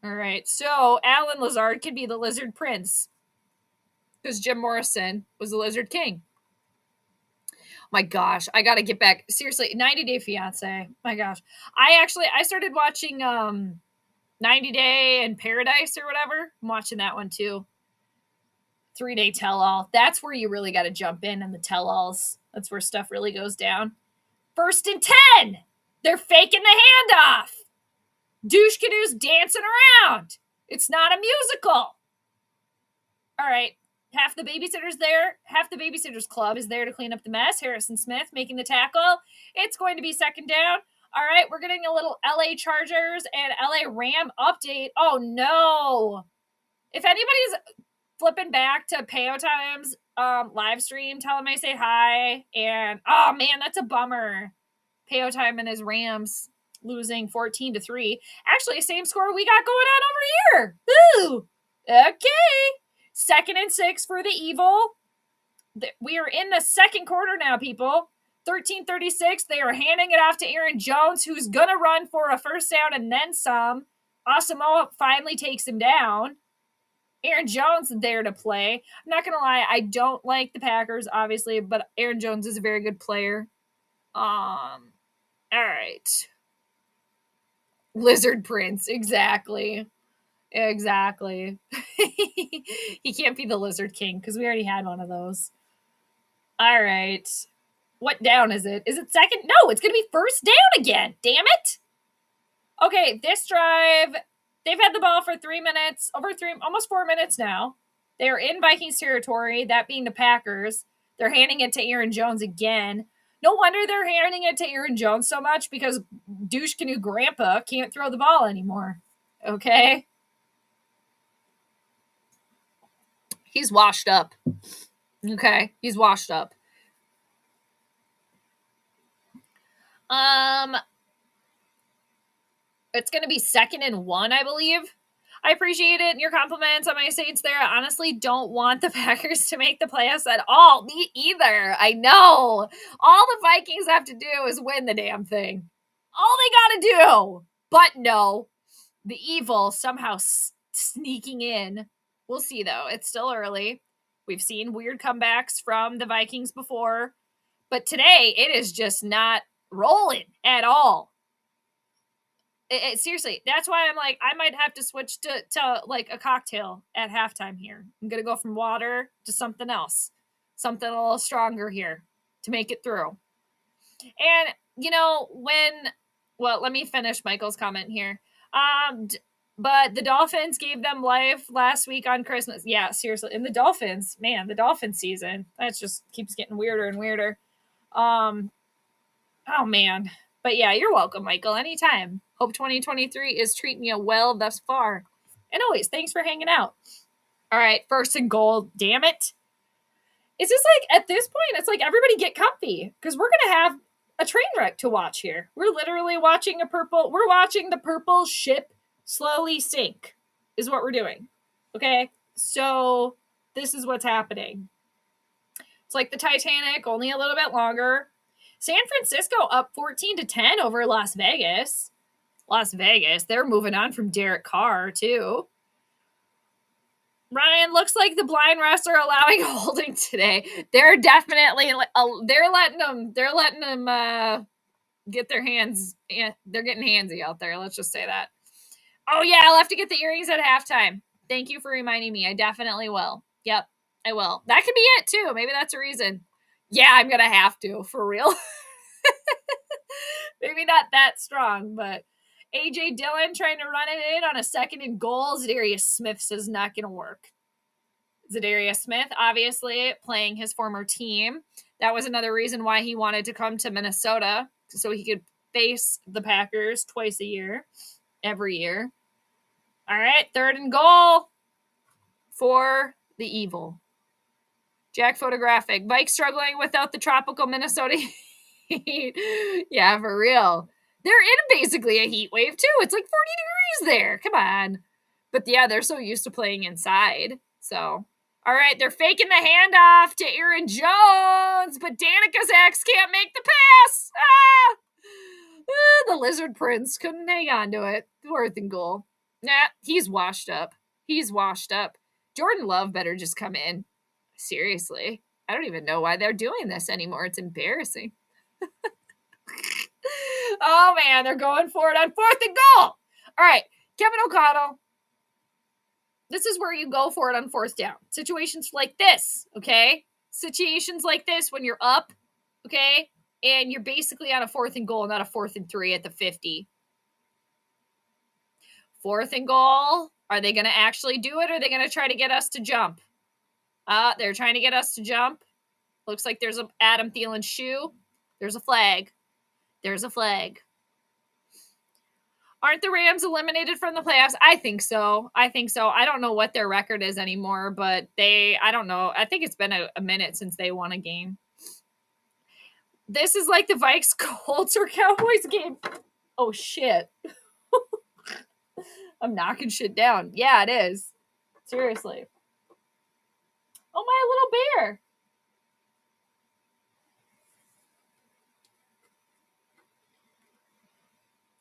All right, so Alan Lazard could be the Lizard Prince because Jim Morrison was the Lizard King. My gosh, I got to get back. Seriously, 90 Day Fiancé. My gosh. I started watching 90 Day and Paradise or whatever. I'm watching that one too. 3-day tell-all. That's where you really got to jump in the tell-alls. That's where stuff really goes down. 1st and 10. They're faking the handoff. Douche canoes dancing around. It's not a musical. All right. Half the babysitter's there. Half the babysitter's club is there to clean up the mess. Harrison Smith making the tackle. It's going to be 2nd down. All right. We're getting a little LA Chargers and LA Ram update. Oh, no. If anybody's flipping back to Payo Time's live stream, tell him I say hi. And, oh, man, that's a bummer. Payo Time and his Rams. losing 14-3. Actually, same score we got going on over here. Ooh, okay. 2nd and 6 for the Evil. We are in the second quarter now, people. 13:36. They are handing it off to Aaron Jones, who's going to run for a first down and then some. Asamoah finally takes him down. Aaron Jones is there to play. I'm not going to lie. I don't like the Packers, obviously, but Aaron Jones is a very good player. All right. Lizard Prince. Exactly. He can't be the Lizard King because we already had one of those. All right. What down is it? Is it second? No, it's going to be first down again. Damn it. Okay, this drive, they've had the ball for 3 minutes, almost 4 minutes now. They are in Vikings territory, that being the Packers. They're handing it to Aaron Jones again. No wonder they're handing it to Aaron Jones so much because douche canoe grandpa can't throw the ball anymore. Okay? He's washed up. Okay, he's washed up. It's going to be 2nd and 1, I believe. I appreciate it. Your compliments on my Saints there. I honestly don't want the Packers to make the playoffs at all. Me either. I know. All the Vikings have to do is win the damn thing. All they got to do. But no. The Evil somehow sneaking in. We'll see, though. It's still early. We've seen weird comebacks from the Vikings before. But today, it is just not rolling at all. Seriously, that's why I'm like, I might have to switch to like a cocktail at halftime here. I'm going to go from water to something else. Something a little stronger here to make it through. And, you know, let me finish Michael's comment here. But the Dolphins gave them life last week on Christmas. Yeah, seriously. And the Dolphins, man, the Dolphin season, that just keeps getting weirder and weirder. Oh, man. But yeah, you're welcome, Michael. Anytime. Hope 2023 is treating you well thus far. And always, thanks for hanging out. All right, 1st and goal. Damn it. It's just like, at this point, it's like everybody get comfy because we're going to have a train wreck to watch here. We're literally watching the purple ship slowly sink is what we're doing. Okay? So this is what's happening. It's like the Titanic, only a little bit longer. San Francisco up 14-10 over Las Vegas. They're moving on from Derek Carr, too. Ryan, looks like the blind refs are allowing holding today. They're definitely, they're letting them get their hands, they're getting handsy out there. Let's just say that. Oh, yeah, I'll have to get the earrings at halftime. Thank you for reminding me. I definitely will. Yep, I will. That could be it, too. Maybe that's a reason. Yeah, I'm going to have to, for real. Maybe not that strong, but A.J. Dillon trying to run it in on a 2nd and goal. Zadarius Smith says not going to work. Zadarius Smith, obviously, playing his former team. That was another reason why he wanted to come to Minnesota, so he could face the Packers twice a year, every year. All right, 3rd and goal for the Evil. Jack Photographic. Mike struggling without the tropical Minnesota heat. Yeah, for real. They're in basically a heat wave, too. It's like 40 degrees there. Come on. But yeah, they're so used to playing inside. So, all right, they're faking the handoff to Aaron Jones, but Danica's ex can't make the pass. The Lizard Prince couldn't hang on to it. 4th and goal. Nah, he's washed up. Jordan Love better just come in. Seriously. I don't even know why they're doing this anymore. It's embarrassing. Oh, man, they're going for it on 4th and goal. All right, Kevin O'Connell. This is where you go for it on 4th down. Situations like this, okay? Situations like this when you're up, okay? And you're basically on a 4th and goal, not a 4th and 3 at the 50. 4th and goal. Are they going to actually do it, or are they going to try to get us to jump? They're trying to get us to jump. Looks like there's a Adam Thielen shoe. There's a flag. Aren't the Rams eliminated from the playoffs? I think so. I don't know what their record is anymore, but I don't know. I think it's been a minute since they won a game. This is like the Vikes, Colts, or Cowboys game. Oh, shit. I'm knocking shit down. Yeah, it is. Seriously. Oh, my little bear.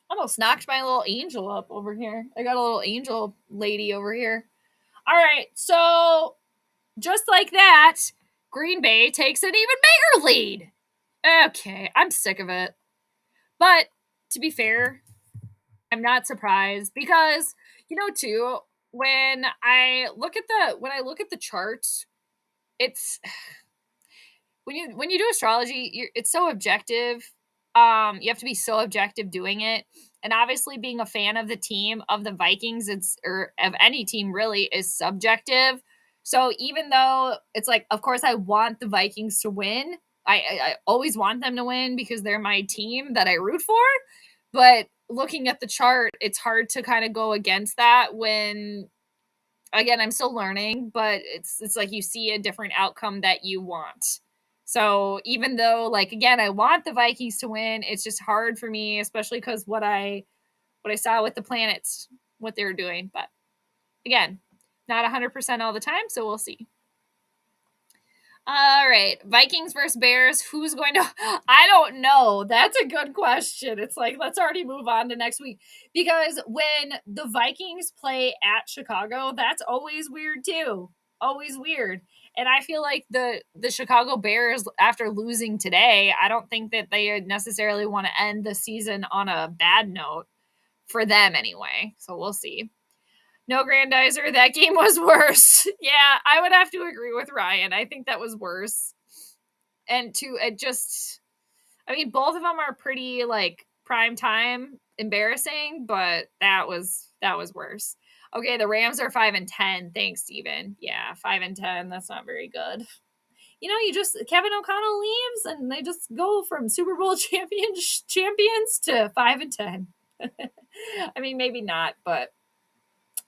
Almost knocked my little angel up over here. I got a little angel lady over here. All right, so just like that, Green Bay takes an even bigger lead. Okay, I'm sick of it. But to be fair, I'm not surprised because too, when I look at the charts, it's when you do astrology, it's so objective. You have to be so objective doing it, and obviously, being a fan of the team of the Vikings, or of any team really, is subjective. So even though it's like, of course, I want the Vikings to win. I always want them to win because they're my team that I root for. But looking at the chart, it's hard to kind of go against that when, again, I'm still learning, but it's like you see a different outcome that you want. So even though, like, again, I want the Vikings to win, it's just hard for me, especially because what I saw with the planets, what they were doing. But again, not 100% all the time, so we'll see. All right, Vikings versus Bears. Who's going to? I don't know. That's a good question. It's like, let's already move on to next week, because when the Vikings play at Chicago, that's always weird too. Always weird. And I feel like the Chicago Bears, after losing today, I don't think that they necessarily want to end the season on a bad note for them anyway. So we'll see. No Grandizer, that game was worse. Yeah, I would have to agree with Ryan. I think that was worse. And both of them are pretty, like, prime time embarrassing, but that was worse. Okay, the Rams are 5-10. Thanks, Steven. Yeah, 5-10. That's not very good. Kevin O'Connell leaves and they just go from Super Bowl champions to 5-10. I mean, maybe not, but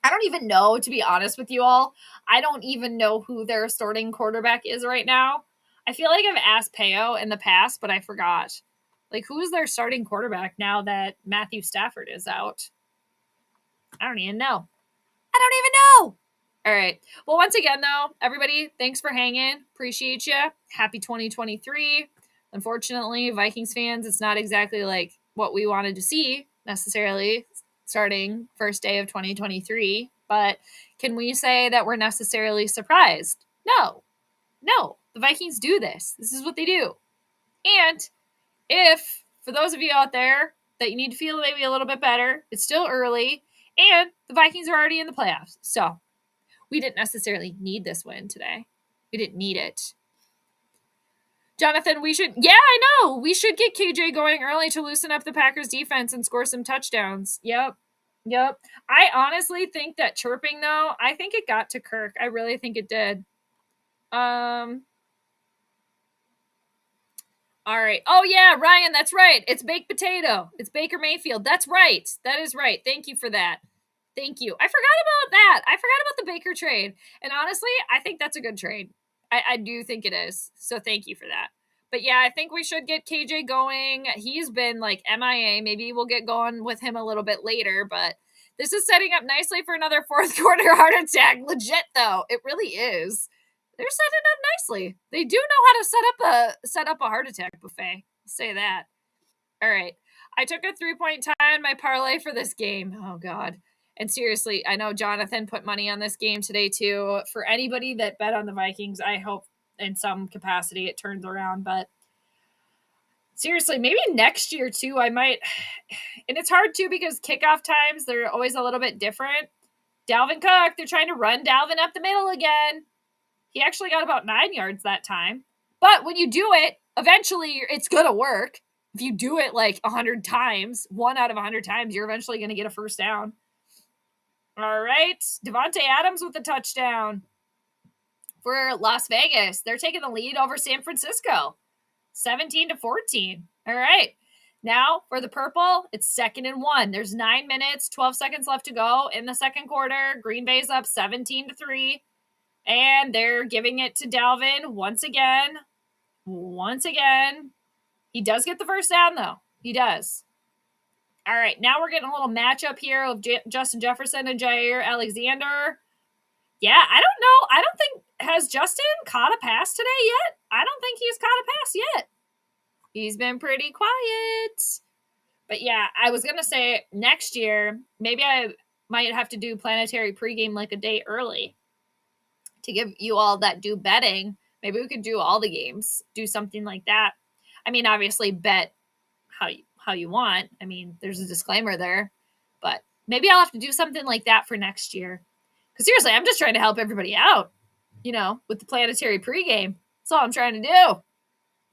I don't even know, to be honest with you all. I don't even know who their starting quarterback is right now. I feel like I've asked Peo in the past, but I forgot. Like, who is their starting quarterback now that Matthew Stafford is out? I don't even know. All right. Well, once again, though, everybody, thanks for hanging. Appreciate you. Happy 2023. Unfortunately, Vikings fans, it's not exactly like what we wanted to see necessarily starting first day of 2023. But can we say that we're necessarily surprised? No. The Vikings do this. This is what they do. And if, for those of you out there that you need to feel maybe a little bit better, it's still early, and the Vikings are already in the playoffs. So we didn't necessarily need this win today. We didn't need it. Jonathan, I know. We should get KJ going early to loosen up the Packers defense and score some touchdowns. Yep. I honestly think that chirping, though, I think it got to Kirk. I really think it did. All right. Oh, yeah, Ryan, that's right. It's baked potato. It's Baker Mayfield. That's right. That is right. Thank you for that. Thank you. I forgot about that. I forgot about the Baker trade. And honestly, I think that's a good trade. I do think it is. So thank you for that. But yeah, I think we should get KJ going. He's been like MIA. Maybe we'll get going with him a little bit later. But this is setting up nicely for another fourth quarter heart attack. Legit, though. It really is. They're setting up nicely. They do know how to set up a heart attack buffet. I'll say that. All right. I took a 3-point tie on my parlay for this game. Oh, God. And seriously, I know Jonathan put money on this game today, too. For anybody that bet on the Vikings, I hope in some capacity it turns around. But seriously, maybe next year, too, I might. And it's hard, too, because kickoff times, they're always a little bit different. Dalvin Cook, they're trying to run Dalvin up the middle again. He actually got about 9 yards that time. But when you do it, eventually it's going to work. If you do it like 100 times, 1 out of 100 times, you're eventually going to get a first down. All right. Devontae Adams with a touchdown for Las Vegas. They're taking the lead over San Francisco, 17-14. All right. Now for the purple, it's 2nd and 1. There's 9 minutes, 12 seconds left to go in the second quarter. Green Bay's up 17-3. And they're giving it to Dalvin once again. He does get the first down, though. He does. All right, now we're getting a little matchup here of Justin Jefferson and Jair Alexander. Yeah, I don't know. I don't think, has Justin caught a pass today yet? I don't think he's caught a pass yet. He's been pretty quiet. But yeah, I was going to say next year, maybe I might have to do planetary pregame like a day early to give you all that do betting. Maybe we could do all the games, do something like that. I mean, obviously bet how you want. I mean, there's a disclaimer there, but maybe I'll have to do something like that for next year. Because seriously, I'm just trying to help everybody out, with the planetary pregame. That's all I'm trying to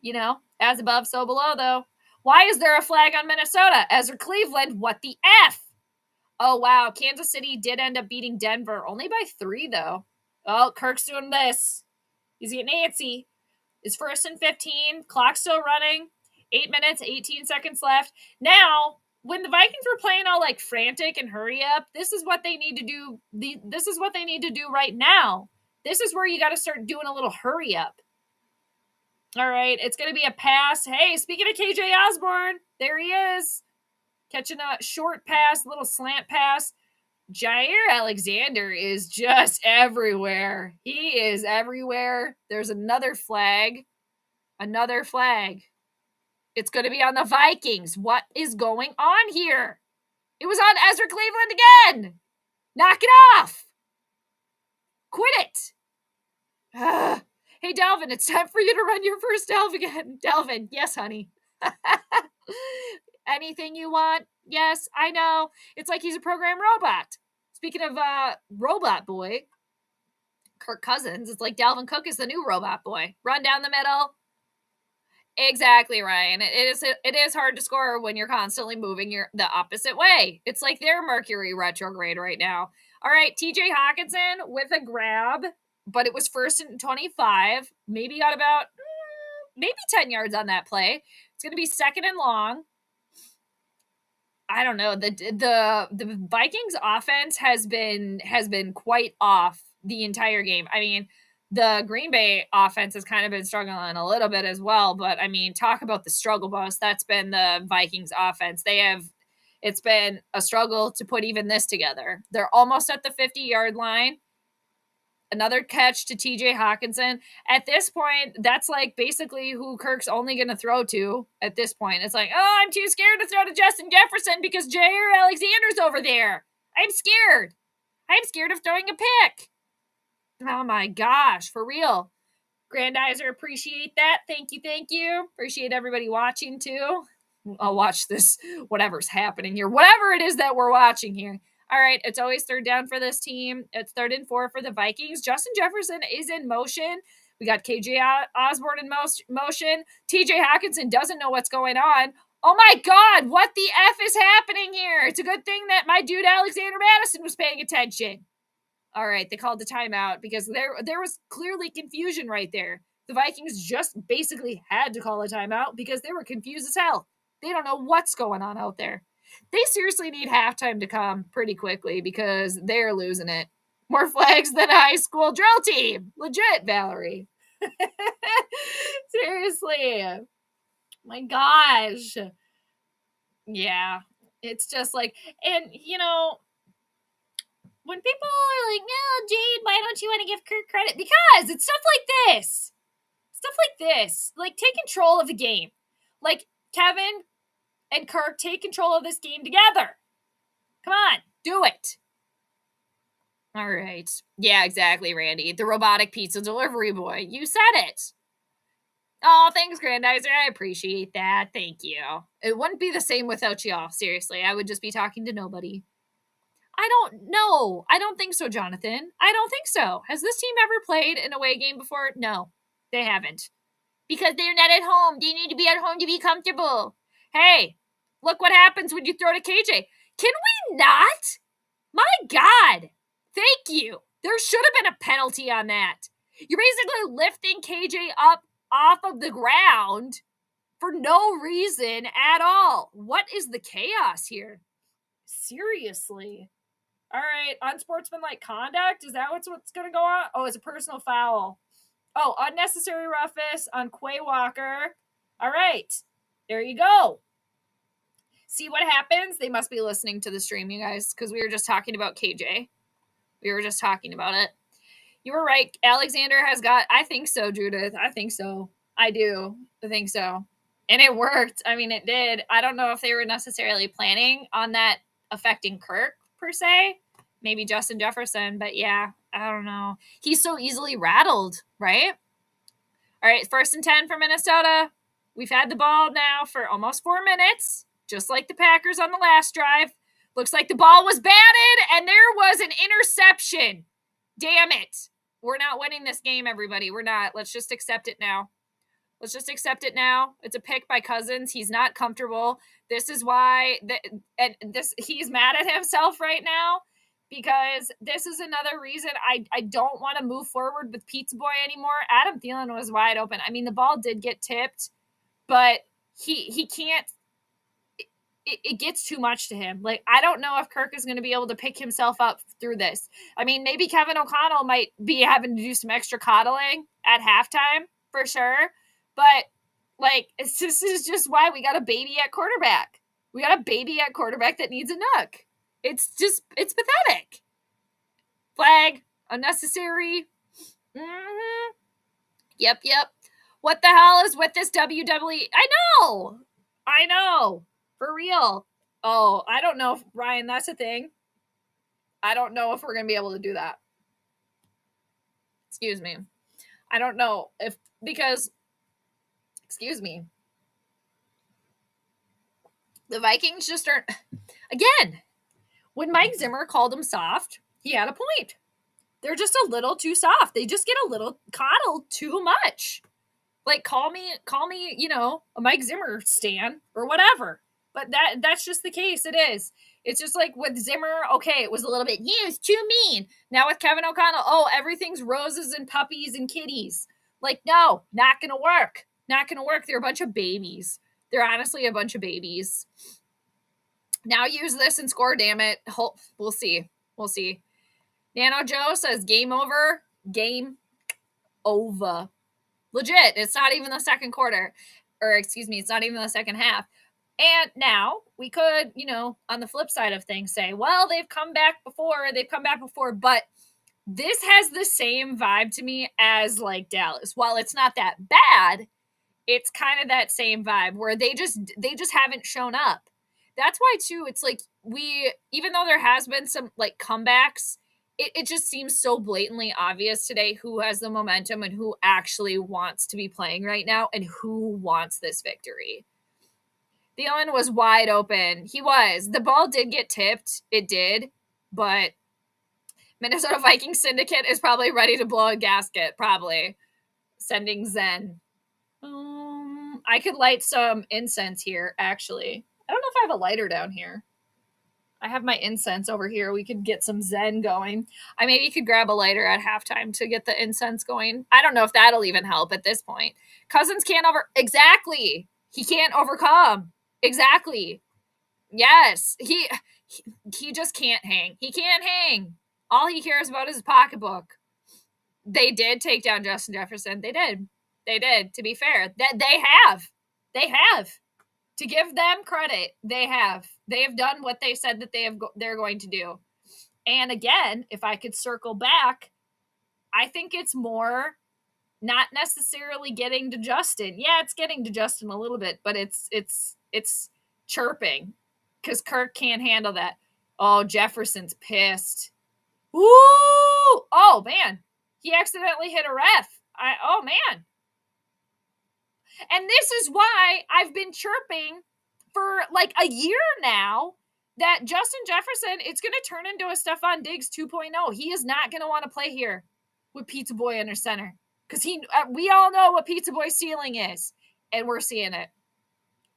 do. As above, so below, though. Why is there a flag on Minnesota? Ezra Cleveland, what the F? Oh, wow. Kansas City did end up beating Denver, only by 3, though. Oh, Kirk's doing this. He's getting antsy. It's 1st and 15. Clock still running. 8 minutes, 18 seconds left. Now, when the Vikings were playing all like frantic and hurry up, this is what they need to do. This is what they need to do right now. This is where you got to start doing a little hurry up. All right, it's going to be a pass. Hey, speaking of KJ Osborne, there he is. Catching a short pass, little slant pass. Jair Alexander is just everywhere. He is everywhere. There's another flag. Another flag. It's going to be on the Vikings. What is going on here? It was on Ezra Cleveland again. Knock it off. Quit it. Hey, Dalvin, it's time for you to run your first delve again. Dalvin, yes, honey. Anything you want? Yes, I know. It's like he's a program robot. Speaking of robot boy, Kirk Cousins, it's like Dalvin Cook is the new robot boy. Run down the middle. Exactly, Ryan. It is hard to score when you're constantly moving the opposite way. It's like they're Mercury retrograde right now. All right, TJ Hawkinson with a grab, but it was 1st and 25. Maybe got about maybe 10 yards on that play. It's going to be 2nd and long. I don't know. The Vikings offense has been quite off the entire game. I mean, the Green Bay offense has kind of been struggling a little bit as well, but I mean, talk about the struggle bus. That's been the Vikings offense. It's been a struggle to put even this together. They're almost at the 50-yard line. Another catch to TJ Hawkinson. At this point, that's like basically who Kirk's only going to throw to at this point. It's like, oh, I'm too scared to throw to Justin Jefferson because Jair Alexander's over there. I'm scared. I'm scared of throwing a pick. Oh my gosh, for real. Grandizer, appreciate that. Thank you. Appreciate everybody watching too. I'll watch this, whatever's happening here. Whatever it is that we're watching here. All right, it's always 3rd down for this team. It's 3rd and 4 for the Vikings. Justin Jefferson is in motion. We got KJ Osborne in motion. TJ Hawkinson doesn't know what's going on. Oh my God, what the F is happening here? It's a good thing that my dude Alexander Madison was paying attention. All right, they called the timeout because there was clearly confusion right there. The Vikings just basically had to call a timeout because they were confused as hell. They don't know what's going on out there. They seriously need halftime to come pretty quickly because they're losing it. More flags than a high school drill team. Legit, Valerie. Seriously. My gosh. Yeah. It's just like, and when people are like, no, Jade, why don't you want to give Kirk credit? Because it's stuff like this. Like, take control of the game. Like, Kevin and Kirk take control of this game together. Come on, do it. All right. Yeah, exactly, Randy. The robotic pizza delivery boy. You said it. Oh, thanks, Grandizer. I appreciate that. Thank you. It wouldn't be the same without y'all. Seriously, I would just be talking to nobody. I don't know. I don't think so, Jonathan. I don't think so. Has this team ever played an away game before? No, they haven't. Because they're not at home. They need to be at home to be comfortable. Hey, look what happens when you throw to KJ. Can we not? My God. Thank you. There should have been a penalty on that. You're basically lifting KJ up off of the ground for no reason at all. What is the chaos here? Seriously. All right, unsportsmanlike conduct. Is that what's going to go on? Oh, it's a personal foul. Oh, unnecessary roughness on Quay Walker. All right, there you go. See what happens? They must be listening to the stream, you guys, because we were just talking about KJ. We were just talking about it. You were right. Alexander has got, I think so, Judith. I think so. I do. I think so. And it worked. I mean, it did. I don't know if they were necessarily planning on that affecting Kirk, per se. Maybe Justin Jefferson, but yeah, I don't know. He's so easily rattled, right? All right, 1st and 10 for Minnesota. We've had the ball now for almost 4 minutes, just like the Packers on the last drive. Looks like the ball was batted, and there was an interception. Damn it. We're not winning this game, everybody. We're not. Let's just accept it now. Let's just accept it now. It's a pick by Cousins. He's not comfortable. This is why he's mad at himself right now, because this is another reason I don't want to move forward with Pizza Boy anymore. Adam Thielen was wide open. I mean, the ball did get tipped, but he can't. It gets too much to him. Like, I don't know if Kirk is going to be able to pick himself up through this. I mean, maybe Kevin O'Connell might be having to do some extra coddling at halftime for sure. But, like, this is just why we got a baby at quarterback. We got a baby at quarterback that needs a nook. It's pathetic. Flag, unnecessary. Mm-hmm. Yep. What the hell is with this WWE? I know. For real. Oh, I don't know if, Ryan, that's a thing. I don't know if we're going to be able to do that. Excuse me. I don't know if, because, excuse me. The Vikings just aren't, again, when Mike Zimmer called them soft, he had a point. They're just a little too soft. They just get a little coddled too much. Like, call me, a Mike Zimmer stan or whatever. But that's just the case. It is. It's just like with Zimmer, okay, it was a little bit, it's too mean. Now with Kevin O'Connell, everything's roses and puppies and kitties. Like, no, not going to work. Not going to work. They're a bunch of babies. They're honestly a bunch of babies. Now use this and score, damn it. We'll see. Nano Joe says game over. Game over. Legit. It's not even the second quarter. It's not even the second half. And now we could, on the flip side of things say, well, they've come back before, but this has the same vibe to me as like Dallas. While it's not that bad, it's kind of that same vibe where they just haven't shown up. That's why too, it's like even though there has been some like comebacks, it just seems so blatantly obvious today who has the momentum and who actually wants to be playing right now and who wants this victory. Thielen was wide open. He was. The ball did get tipped. It did. But Minnesota Vikings syndicate is probably ready to blow a gasket. Probably. Sending Zen. I could light some incense here, actually. I don't know if I have a lighter down here. I have my incense over here. We could get some Zen going. I maybe could grab a lighter at halftime to get the incense going. I don't know if that'll even help at this point. Cousins can't Exactly. He can't overcome. Exactly. Yes. He just can't hang. He can't hang. All he cares about is his pocketbook. They did take down Justin Jefferson. They did, to be fair. That they have. To give them credit, they have. They have done what they said that they're going to do. And again, if I could circle back, I think it's more not necessarily getting to Justin. Yeah, it's getting to Justin a little bit, but it's chirping because Kirk can't handle that. Oh, Jefferson's pissed. Woo! Oh, man. He accidentally hit a ref. Oh, man. And this is why I've been chirping for like a year now that Justin Jefferson, it's going to turn into a Stephon Diggs 2.0. He is not going to want to play here with Pizza Boy under center because we all know what Pizza Boy's ceiling is, and we're seeing it.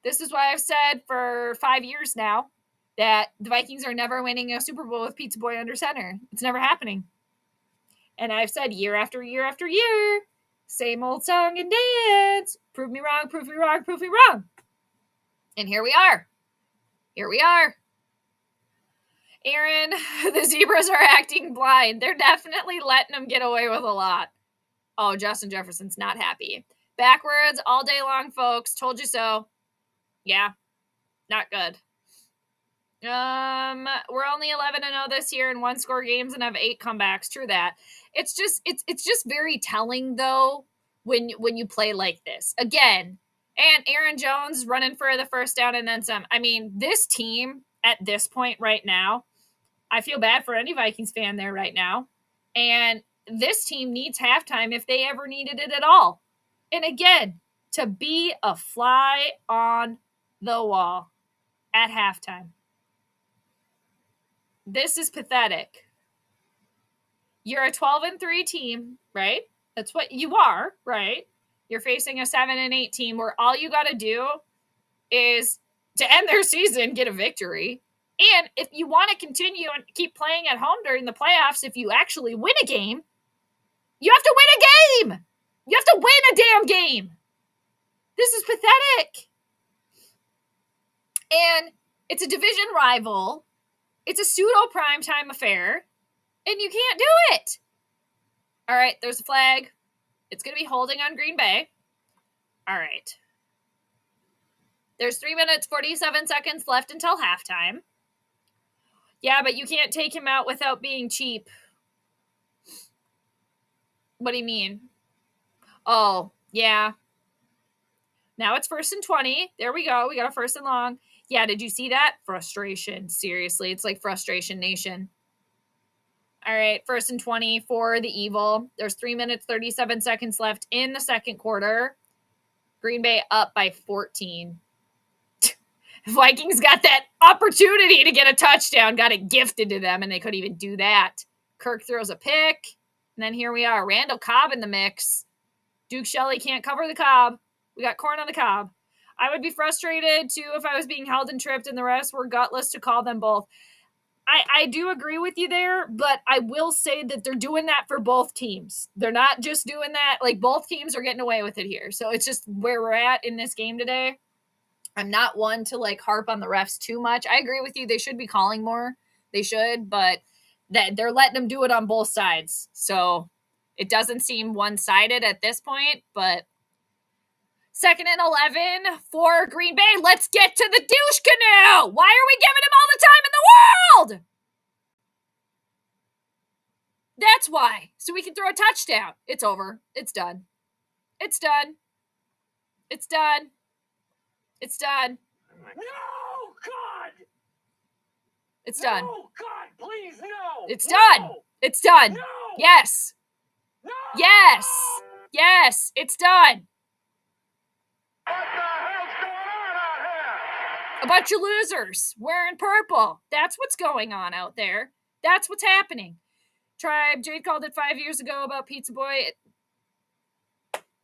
This is why I've said for 5 years now that the Vikings are never winning a Super Bowl with Pizza Boy under center. It's never happening. And I've said year after year after year, same old song and dance. Prove me wrong, prove me wrong, prove me wrong. And here we are. Aaron, the Zebras are acting blind. They're definitely letting them get away with a lot. Oh, Justin Jefferson's not happy. Backwards all day long, folks. Told you so. Yeah, not good. We're only 11-0 this year in 1-score games and have 8 comebacks. True that. It's just very telling though when you play like this. Again, and Aaron Jones running for the first down and then some. I mean, this team at this point right now, I feel bad for any Vikings fan there right now. And this team needs halftime if they ever needed it at all. And again, to be a fly on the wall at halftime. This is pathetic. You're a 12-3 team, right? That's what you are, right? You're facing a 7-8 team where all you got to do is to end their season, get a victory. And if you want to continue and keep playing at home during the playoffs, if you actually win a game, you have to win a game. You have to win a damn game. This is pathetic. And it's a division rival. It's a pseudo primetime affair, and you can't do it. All right, there's a flag. It's going to be holding on Green Bay. All right. There's 3 minutes, 47 seconds left until halftime. Yeah, but you can't take him out without being cheap. What do you mean? Oh, yeah. Now it's 1st and 20. There we go. We got a 1st and long. Yeah, did you see that? Frustration. Seriously, it's like Frustration Nation. All right, 1st and 20 for the Evil. There's 3 minutes, 37 seconds left in the second quarter. Green Bay up by 14. Vikings got that opportunity to get a touchdown, got it gifted to them, and they couldn't even do that. Kirk throws a pick, and then here we are. Randall Cobb in the mix. Duke Shelley can't cover the Cobb. We got corn on the Cobb. I would be frustrated, too, if I was being held and tripped and the rest were gutless to call them both. I do agree with you there, but I will say that they're doing that for both teams. They're not just doing that. Like, both teams are getting away with it here. So it's just where we're at in this game today. I'm not one to, like, harp on the refs too much. I agree with you. They should be calling more. They should, but that they're letting them do it on both sides. So it doesn't seem one-sided at this point, but 2nd and 11 for Green Bay. Let's get to the douche canoe. Why are we giving him all the time in the world? That's why. So we can throw a touchdown. It's over. It's done. It's done. It's done. It's done. No, God! It's done. No, God, please, no! It's No! done. It's done. No! Yes. No! Yes. Yes. It's done. What the hell's going on out here? A bunch of losers wearing purple. That's what's going on out there. That's what's happening. Tribe, Jade called it 5 years ago about Pizza Boy.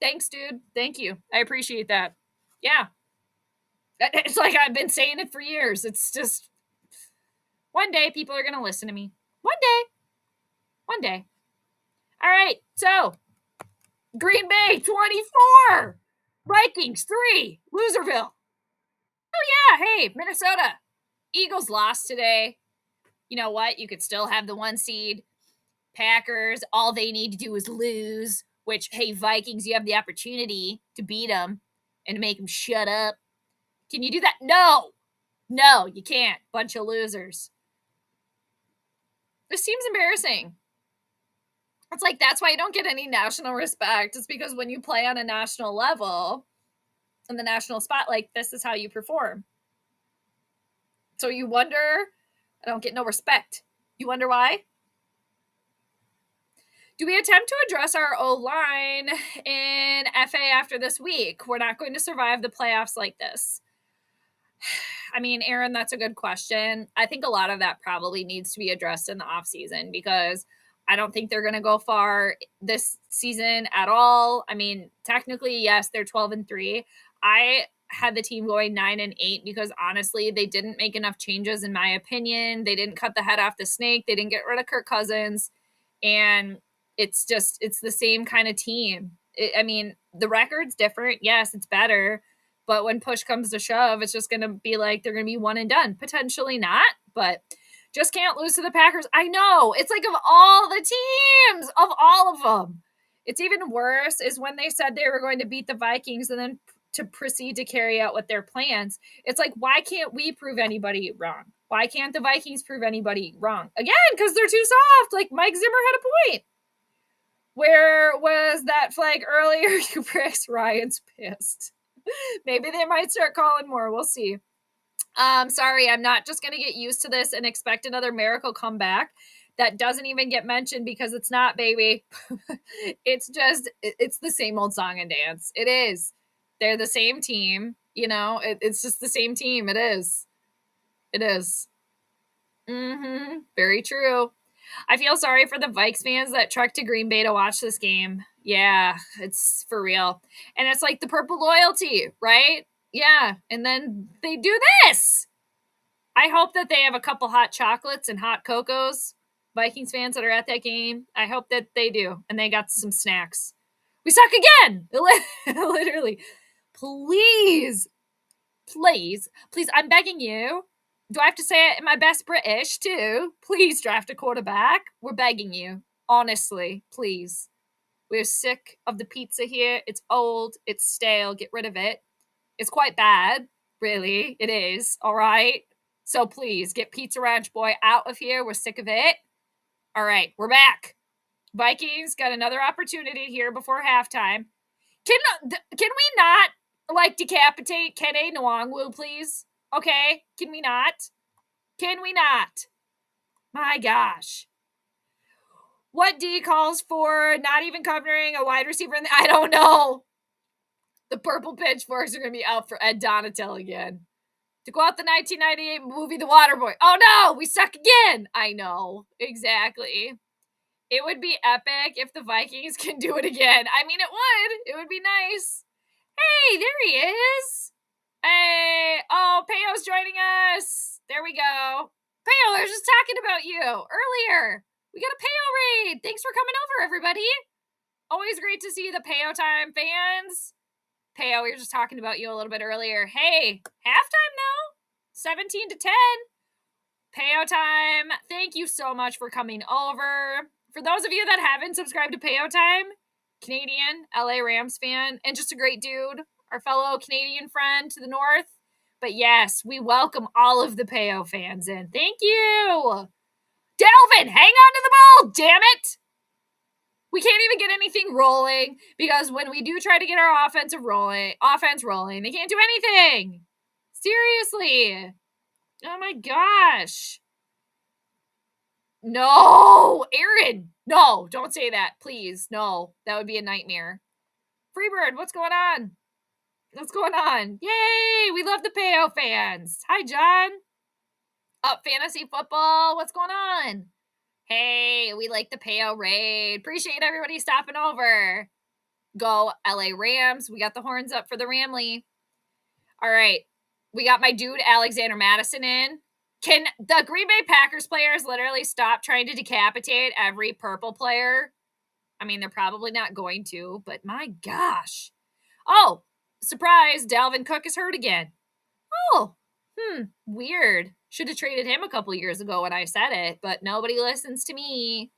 Thanks, dude. Thank you. I appreciate that. Yeah. It's like I've been saying it for years. It's just, one day people are going to listen to me. One day. One day. All right. So, Green Bay 24. Vikings 3. Loserville. Oh, yeah. Hey, Minnesota. Eagles lost today. You know what? You could still have the 1 seed. Packers, all they need to do is lose, which, hey, Vikings, you have the opportunity to beat them and to make them shut up. Can you do that? No. No, you can't. Bunch of losers. This seems embarrassing. It's like, that's why you don't get any national respect. It's because when you play on a national level, in the national spotlight, this is how you perform. So you wonder, I don't get no respect. You wonder why? Do we attempt to address our O-line in FA after this week? We're not going to survive the playoffs like this. I mean, Aaron, that's a good question. I think a lot of that probably needs to be addressed in the offseason because I don't think they're going to go far this season at all. I mean, technically, yes, they're 12-3. I had the team going 9-8 because honestly, they didn't make enough changes, in my opinion. They didn't cut the head off the snake. They didn't get rid of Kirk Cousins. And it's the same kind of team. I mean, the record's different. Yes, it's better. But when push comes to shove, it's just going to be like they're going to be one and done. Potentially not, but just can't lose to the Packers. I know. It's like of all the teams, of all of them. It's even worse is when they said they were going to beat the Vikings and then to proceed to carry out with their plans. It's like, why can't we prove anybody wrong? Why can't the Vikings prove anybody wrong? Again, because they're too soft. Like Mike Zimmer had a point. Where was that flag earlier? You pricks. Ryan's pissed. Maybe they might start calling more. We'll see. Sorry, I'm not just going to get used to this and expect another miracle comeback that doesn't even get mentioned because it's not, baby. It's the same old song and dance. It is. They're the same team. You know, it's just the same team. It is. It is. Very true. I feel sorry for the Vikes fans that trekked to Green Bay to watch this game. Yeah, it's for real. And it's like the purple loyalty, right? Yeah, and then they do this. I hope that they have a couple hot chocolates and hot cocos. Vikings fans that are at that game, I hope that they do. And they got some snacks. We suck again. Literally. Please, I'm begging you. Do I have to say it in my best British too? Please draft a quarterback. We're begging you. Honestly, please. We're sick of the pizza here. It's old. It's stale. Get rid of it. It's quite bad. Really. It is. All right. So please get Pizza Ranch Boy out of here. We're sick of it. All right. We're back. Vikings got another opportunity here before halftime. Can we not decapitate Kene Nwangwu, please? Okay, can we not? Can we not? My gosh. What D calls for not even covering a wide receiver? I don't know. The purple pitchforks are going to be out for Ed Donatel again. To quote the 1998 movie The Waterboy. Oh no, we suck again. I know, exactly. It would be epic if the Vikings can do it again. I mean, it would. It would be nice. Hey, there he is. Hey, oh, Peyo's joining us. There we go. Peyo, I was just talking about you earlier. We got a Peyo raid. Thanks for coming over, everybody. Always great to see the Peyo Time fans. Peyo, we were just talking about you a little bit earlier. Hey, halftime now? 17 to 10. Peyo Time, thank you so much for coming over. For those of you that haven't subscribed to Peyo Time, Canadian, LA Rams fan, and just a great dude, our fellow Canadian friend to the north. But yes, we welcome all of the Peyo fans in. Thank you. Delvin, hang on to the ball, damn it. We can't even get anything rolling because when we do try to get our offense rolling, they can't do anything. Seriously. Oh my gosh. No, Aaron. No, don't say that, please. No, that would be a nightmare. Freebird, what's going on? What's going on? Yay, we love the Peyo fans. Hi, John. Up fantasy football. What's going on? Hey, we like the Peyo raid. Appreciate everybody stopping over. Go LA Rams. We got the horns up for the Ramley. All right. We got my dude Alexander Madison in. Can the Green Bay Packers players literally stop trying to decapitate every purple player? I mean, they're probably not going to, but my gosh. Oh, surprise, Dalvin Cook is hurt again. Oh, weird. Should have traded him a couple years ago when I said it, but nobody listens to me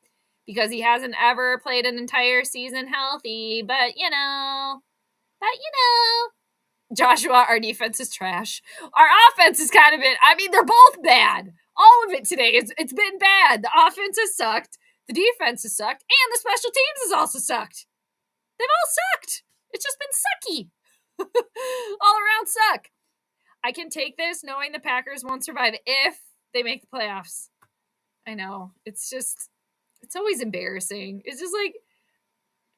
because he hasn't ever played an entire season healthy, but you know. Joshua, our defense is trash. Our offense is kind of it. I mean, they're both bad. All of it today, it's been bad. The offense has sucked. The defense has sucked. And the special teams has also sucked. They've all sucked. It's just been sucky. All around suck. I can take this knowing the Packers won't survive if they make the playoffs. I know. It's always embarrassing. It's just like,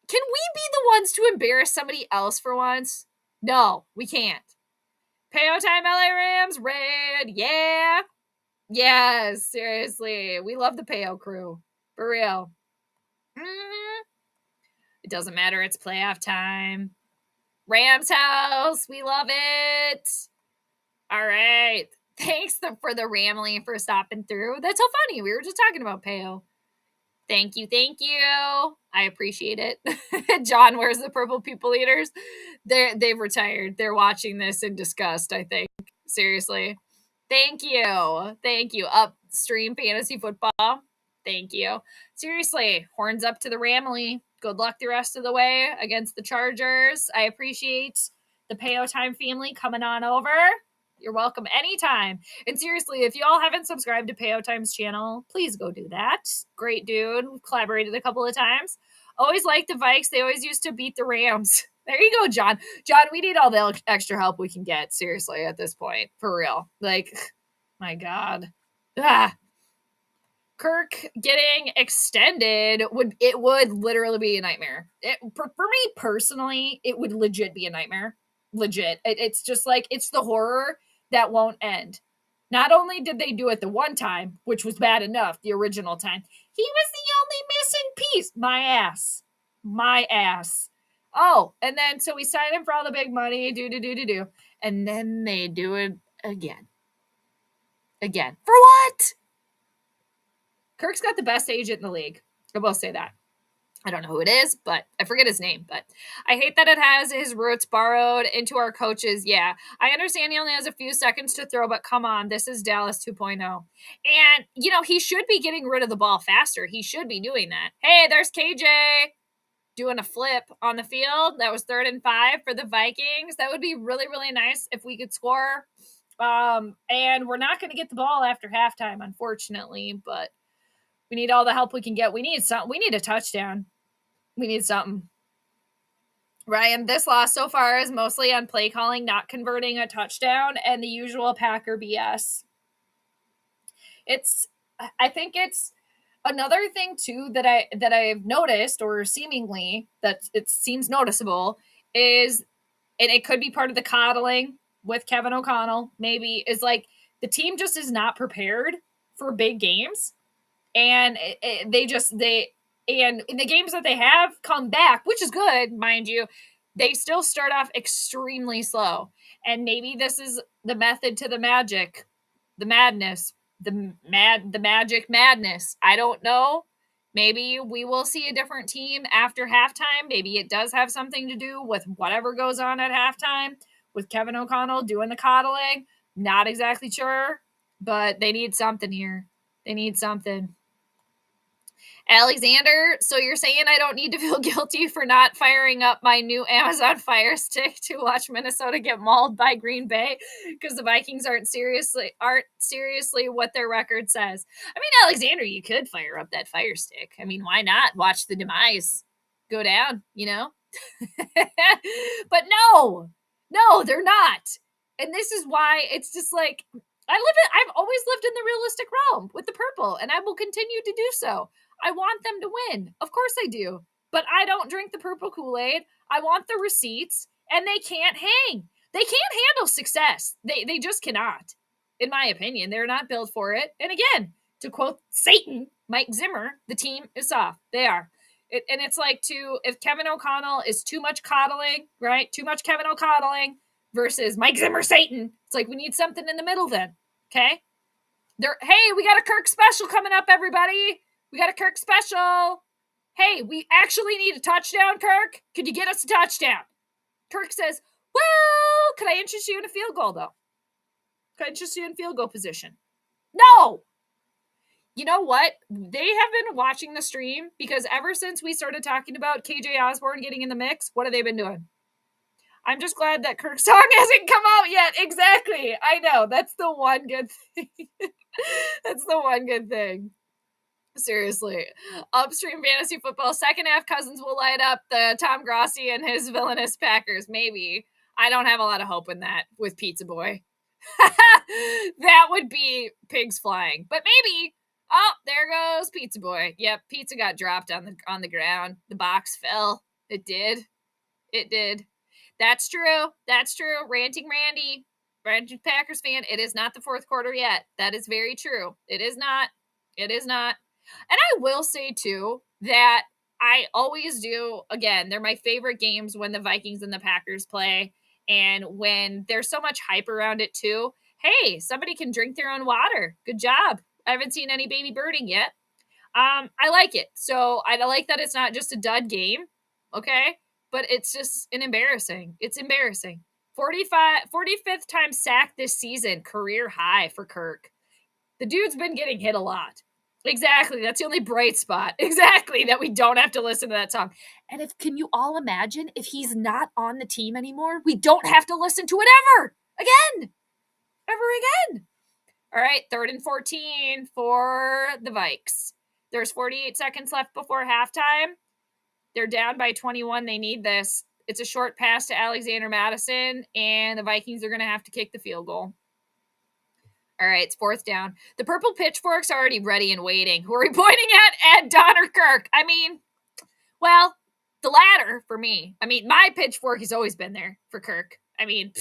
can we be the ones to embarrass somebody else for once? No, we can't. Peyo Time LA Rams, red, yeah. Yes, seriously. We love the Peyo crew. For real. It doesn't matter, it's playoff time. Rams house, we love it. All right. Thanks for the Ramley for stopping through. That's so funny. We were just talking about Peyo. Thank you. I appreciate it. John, where's the purple people eaters? They've retired. They're watching this in disgust, I think. Seriously. Thank you. Upstream fantasy football. Thank you. Seriously, horns up to the Ramley. Good luck the rest of the way against the Chargers. I appreciate the Peyo Time family coming on over. You're welcome anytime. And seriously, if you all haven't subscribed to Payo Time's channel, please go do that. Great dude. We've collaborated a couple of times. Always liked the Vikes. They always used to beat the Rams. There you go, John. John, we need all the extra help we can get, seriously, at this point. For real. Like, my God. Kirk getting extended would literally be a nightmare. For me personally, it would legit be a nightmare. Legit. It's just like, it's the horror that won't end. Not only did they do it the one time, which was bad enough, the original time, he was the only missing piece. My ass. Oh, and then so we signed him for all the big money, and then they do it again. For what? Kirk's got the best agent in the league. I will say that. I don't know who it is, but I forget his name. But I hate that it has his roots borrowed into our coaches. Yeah, I understand he only has a few seconds to throw, but come on, this is Dallas 2.0. And, he should be getting rid of the ball faster. He should be doing that. Hey, there's KJ doing a flip on the field. That was 3rd and 5 for the Vikings. That would be really, really nice if we could score. And we're not going to get the ball after halftime, unfortunately, but we need all the help we can get. We need something. We need a touchdown. We need something. Ryan, this loss so far is mostly on play calling, not converting a touchdown, and the usual Packer BS. I think it's another thing too that I've noticed, or seemingly that it seems noticeable, is, and it could be part of the coddling with Kevin O'Connell, maybe, is like the team just is not prepared for big games. And and in the games that they have come back, which is good, mind you, they still start off extremely slow. And maybe this is the method to the magic, the madness, the magic madness. I don't know. Maybe we will see a different team after halftime. Maybe it does have something to do with whatever goes on at halftime with Kevin O'Connell doing the coddling. Not exactly sure, but they need something here. They need something. Alexander, so you're saying I don't need to feel guilty for not firing up my new Amazon Fire Stick to watch Minnesota get mauled by Green Bay because the Vikings aren't seriously what their record says. I mean, Alexander, you could fire up that Fire Stick. I mean, why not watch the demise go down, But no, they're not. And this is why it's just like, I've always lived in the realistic realm with the purple, and I will continue to do so. I want them to win. Of course I do. But I don't drink the purple Kool-Aid. I want the receipts, and they can't hang. They can't handle success. They just cannot. In my opinion, they're not built for it. And again, to quote Satan, Mike Zimmer, the team is soft. They are. And it's like, if Kevin O'Connell is too much coddling, right? Too much Kevin O'Connelling versus Mike Zimmer Satan. It's like we need something in the middle then. Okay? Hey, we got a Kirk special coming up, everybody. We got a Kirk special. Hey, we actually need a touchdown, Kirk. Could you get us a touchdown? Kirk says, well, could I interest you in a field goal, though? Could I interest you in field goal position? No. You know what? They have been watching the stream because ever since we started talking about KJ Osborne getting in the mix, what have they been doing? I'm just glad that Kirk's song hasn't come out yet. Exactly. I know. That's the one good thing. That's the one good thing. Seriously. Upstream fantasy football. Second half, Cousins will light up the Tom Grossi and his villainous Packers. Maybe. I don't have a lot of hope in that with Pizza Boy. That would be pigs flying. But maybe. Oh, there goes Pizza Boy. Yep, pizza got dropped on the ground. The box fell. It did. That's true. Ranting Randy. Ranting Packers fan. It is not the fourth quarter yet. That is very true. It is not. And I will say, too, that I always do, again, they're my favorite games when the Vikings and the Packers play, and when there's so much hype around it, too. Hey, somebody can drink their own water. Good job. I haven't seen any baby birding yet. I like it. So I like that it's not just a dud game, okay? But it's just It's embarrassing. 45th time sack this season, career high for Kirk. The dude's been getting hit a lot. Exactly. That's the only bright spot. Exactly. That we don't have to listen to that song. And can you all imagine if he's not on the team anymore? We don't have to listen to it ever again. ever again. All right, 3rd and 14 for the Vikes. There's 48 seconds left before halftime. They're down by 21. They need this. It's a short pass to Alexander Madison, and the Vikings are going to have to kick the field goal. All right, it's 4th down. The purple pitchfork's already ready and waiting. Who are we pointing at? Ed, Don, or Kirk? I mean, well, the latter for me. I mean, my pitchfork has always been there for Kirk. I mean,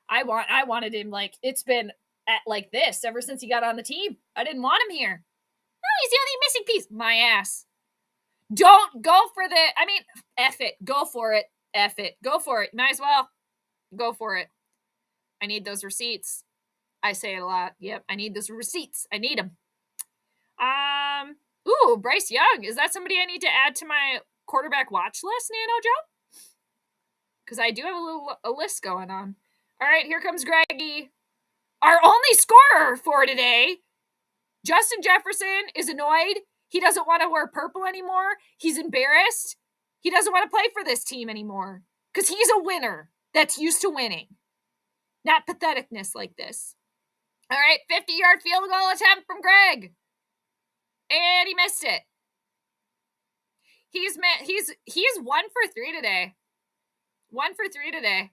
I wanted him like it's been at like this ever since he got on the team. I didn't want him here. No, he's the only missing piece. My ass. Don't go for the. I mean, F it. Go for it. F it. Go for it. Might as well. Go for it. I need those receipts. I say it a lot. Yep, I need those receipts. I need them. Ooh, Bryce Young. Is that somebody I need to add to my quarterback watch list, Nano Joe? Because I do have a list going on. All right, here comes Greggy. Our only scorer for today. Justin Jefferson is annoyed. He doesn't want to wear purple anymore. He's embarrassed. He doesn't want to play for this team anymore. Because he's a winner that's used to winning. Not patheticness like this. All right, 50-yard field goal attempt from Greg. And he missed it. He's 1 for 3 today. 1 for 3 today.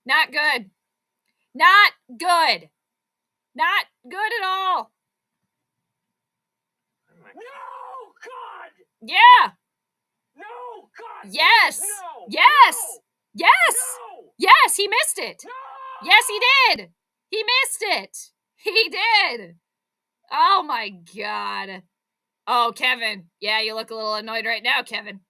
Not good. Not good. Not good at all. No, God! Yeah. No, God! Yes. No! Yes. No! Yes. No! Yes, he missed it. No! Yes, he did. He missed it. He did. Oh, my God. Oh, Kevin. Yeah, you look a little annoyed right now, Kevin.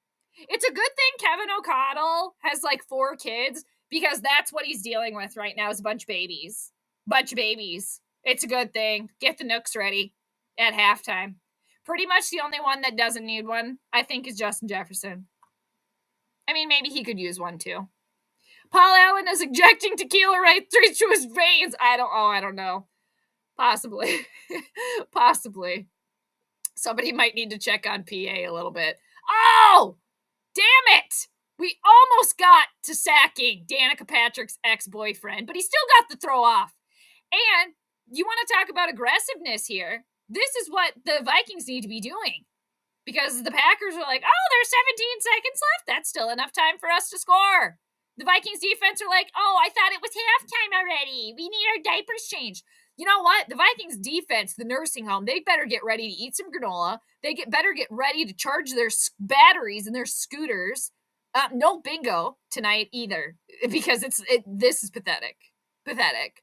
It's a good thing Kevin O'Connell has like 4 kids because that's what he's dealing with right now is a bunch of babies. Bunch of babies. It's a good thing. Get the nooks ready at halftime. Pretty much the only one that doesn't need one, I think, is Justin Jefferson. I mean, maybe he could use one too. Paul Allen is injecting tequila right through his veins. I don't know. Possibly. Possibly. Somebody might need to check on PA a little bit. Oh! Damn it! We almost got to sacking Danica Patrick's ex-boyfriend, but he still got the throw off. And you want to talk about aggressiveness here. This is what the Vikings need to be doing. Because the Packers are like, oh, there's 17 seconds left. That's still enough time for us to score. The Vikings defense are like, oh, I thought it was halftime already. We need our diapers changed. You know what? The Vikings defense, the nursing home, they better get ready to eat some granola. They better get ready to charge their batteries and their scooters. No bingo tonight either, because this is pathetic. Pathetic.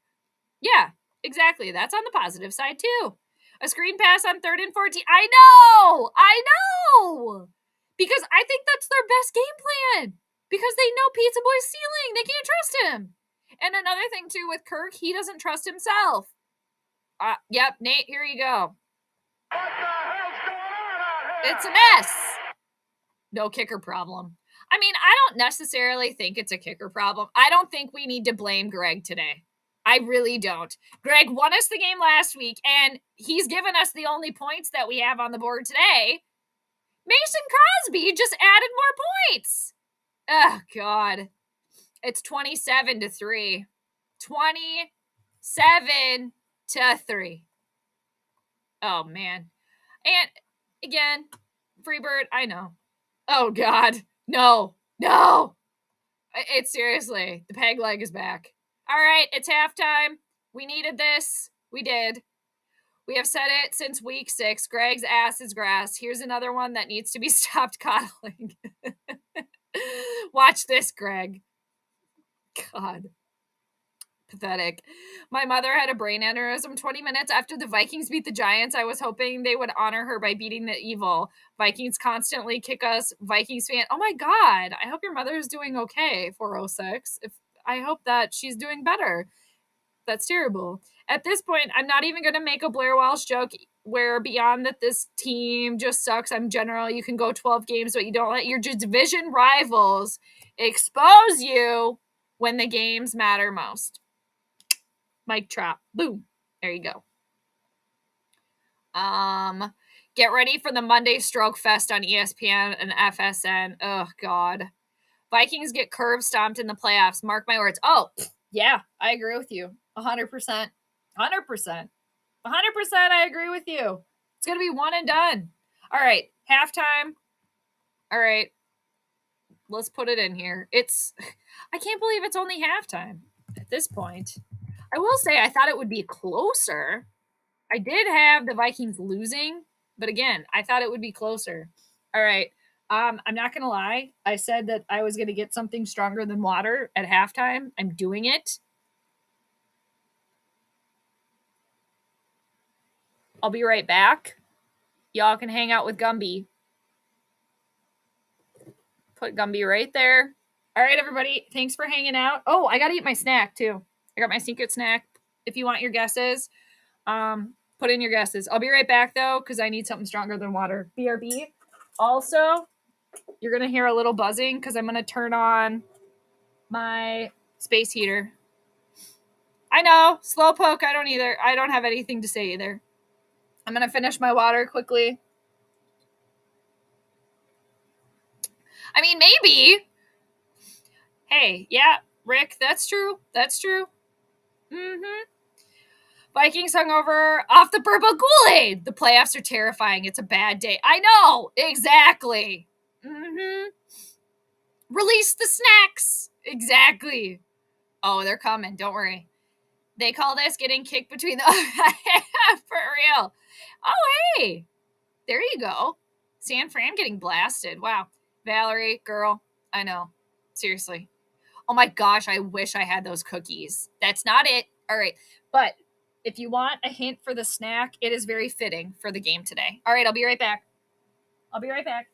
Yeah, exactly. That's on the positive side too. A screen pass on 3rd and 14. I know! Because I think that's their best game plan. Because they know Pizza Boy's ceiling. They can't trust him. And another thing too with Kirk, he doesn't trust himself. Yep, Nate, here you go. What the hell's going on out here? It's a mess. No kicker problem. I mean, I don't necessarily think it's a kicker problem. I don't think we need to blame Greg today. I really don't. Greg won us the game last week, and he's given us the only points that we have on the board today. Mason Crosby just added more points. Oh, God. It's 27-3. 27-3. Oh, man. And, again, Freebird, I know. Oh, God. No. It's seriously, the peg leg is back. All right, it's halftime. We needed this. We did. We have said it since week 6. Greg's ass is grass. Here's another one that needs to be stopped coddling. Watch this, Greg. God. Pathetic. My mother had a brain aneurysm 20 minutes after the Vikings beat the Giants. I was hoping they would honor her by beating the evil. Vikings constantly kick us. Vikings fan. Oh my God. I hope your mother is doing okay, 406. I hope that she's doing better. That's terrible. At this point, I'm not even going to make a Blair Walsh joke where beyond that this team just sucks. I'm general. You can go 12 games, but you don't let your division rivals expose you when the games matter most. Mic drop. Boom. There you go. Get ready for the Monday Stroke Fest on ESPN and FSN. Oh, God. Vikings get curb stomped in the playoffs. Mark my words. Oh, yeah, I agree with you. 100%. 100%. 100% I agree with you. It's going to be one and done. All right, halftime. All right, let's put it in here. I can't believe it's only halftime at this point. I will say I thought it would be closer. I did have the Vikings losing, but again, I thought it would be closer. All right. I'm not going to lie. I said that I was going to get something stronger than water at halftime. I'm doing it. I'll be right back. Y'all can hang out with Gumby. Put Gumby right there. All right, everybody. Thanks for hanging out. Oh, I got to eat my snack too. I got my secret snack. If you want your guesses, put in your guesses. I'll be right back though, because I need something stronger than water. BRB. Also, you're going to hear a little buzzing because I'm going to turn on my space heater. I know, slowpoke, I don't either. I don't have anything to say either. I'm going to finish my water quickly. I mean, maybe. Hey, yeah, Rick, that's true. That's true. Mm-hmm. Vikings hungover off the purple Kool-Aid. The playoffs are terrifying. It's a bad day. I know, exactly. Mm-hmm. Release the snacks. Exactly. Oh, they're coming. Don't worry. They call this getting kicked between the for real. Oh, hey. There you go. San Fran getting blasted. Wow. Valerie, girl, I know. Seriously. Oh my gosh, I wish I had those cookies. That's not it. All right. But if you want a hint for the snack, it is very fitting for the game today. All right, I'll be right back. I'll be right back.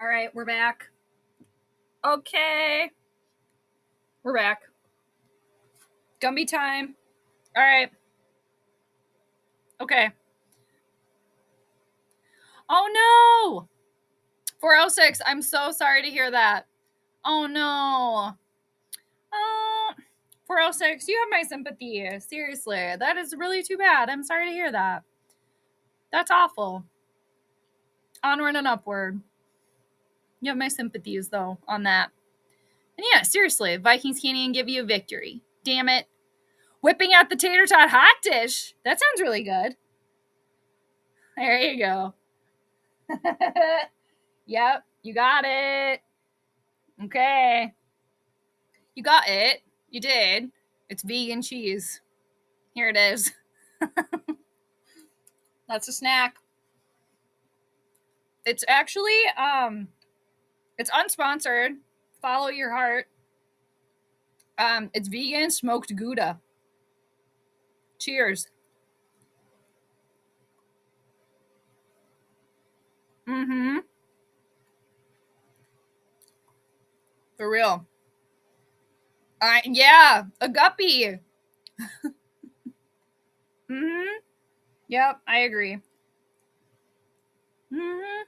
All right, we're back. Okay. We're back. Gumby time. All right. Okay. Oh no! 406. I'm so sorry to hear that. Oh no. Oh, 406. You have my sympathy. Seriously. That is really too bad. I'm sorry to hear that. That's awful. Onward and upward. You have my sympathies, though, on that. And yeah, seriously, Vikings can't even give you a victory. Damn it. Whipping out the tater tot hot dish. That sounds really good. There you go. Yep, you got it. Okay. You got it. You did. It's vegan cheese. Here it is. That's a snack. It's actually it's unsponsored. Follow your heart. It's vegan smoked Gouda. Cheers. Mm-hmm. For real. Yeah, a guppy. Mm-hmm. Yep, I agree. Mm-hmm.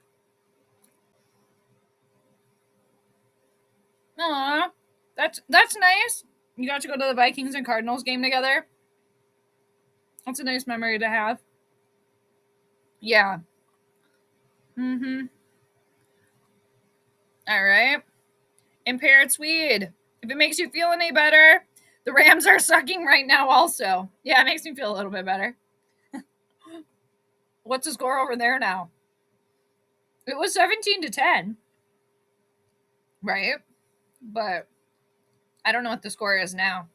Aw, that's nice. You got to go to the Vikings and Cardinals game together. That's a nice memory to have. Yeah. Mm-hmm. All right. Impaired Swede. If it makes you feel any better, the Rams are sucking right now also. Yeah, it makes me feel a little bit better. What's the score over there now? It was 17-10. Right? But I don't know what the score is now.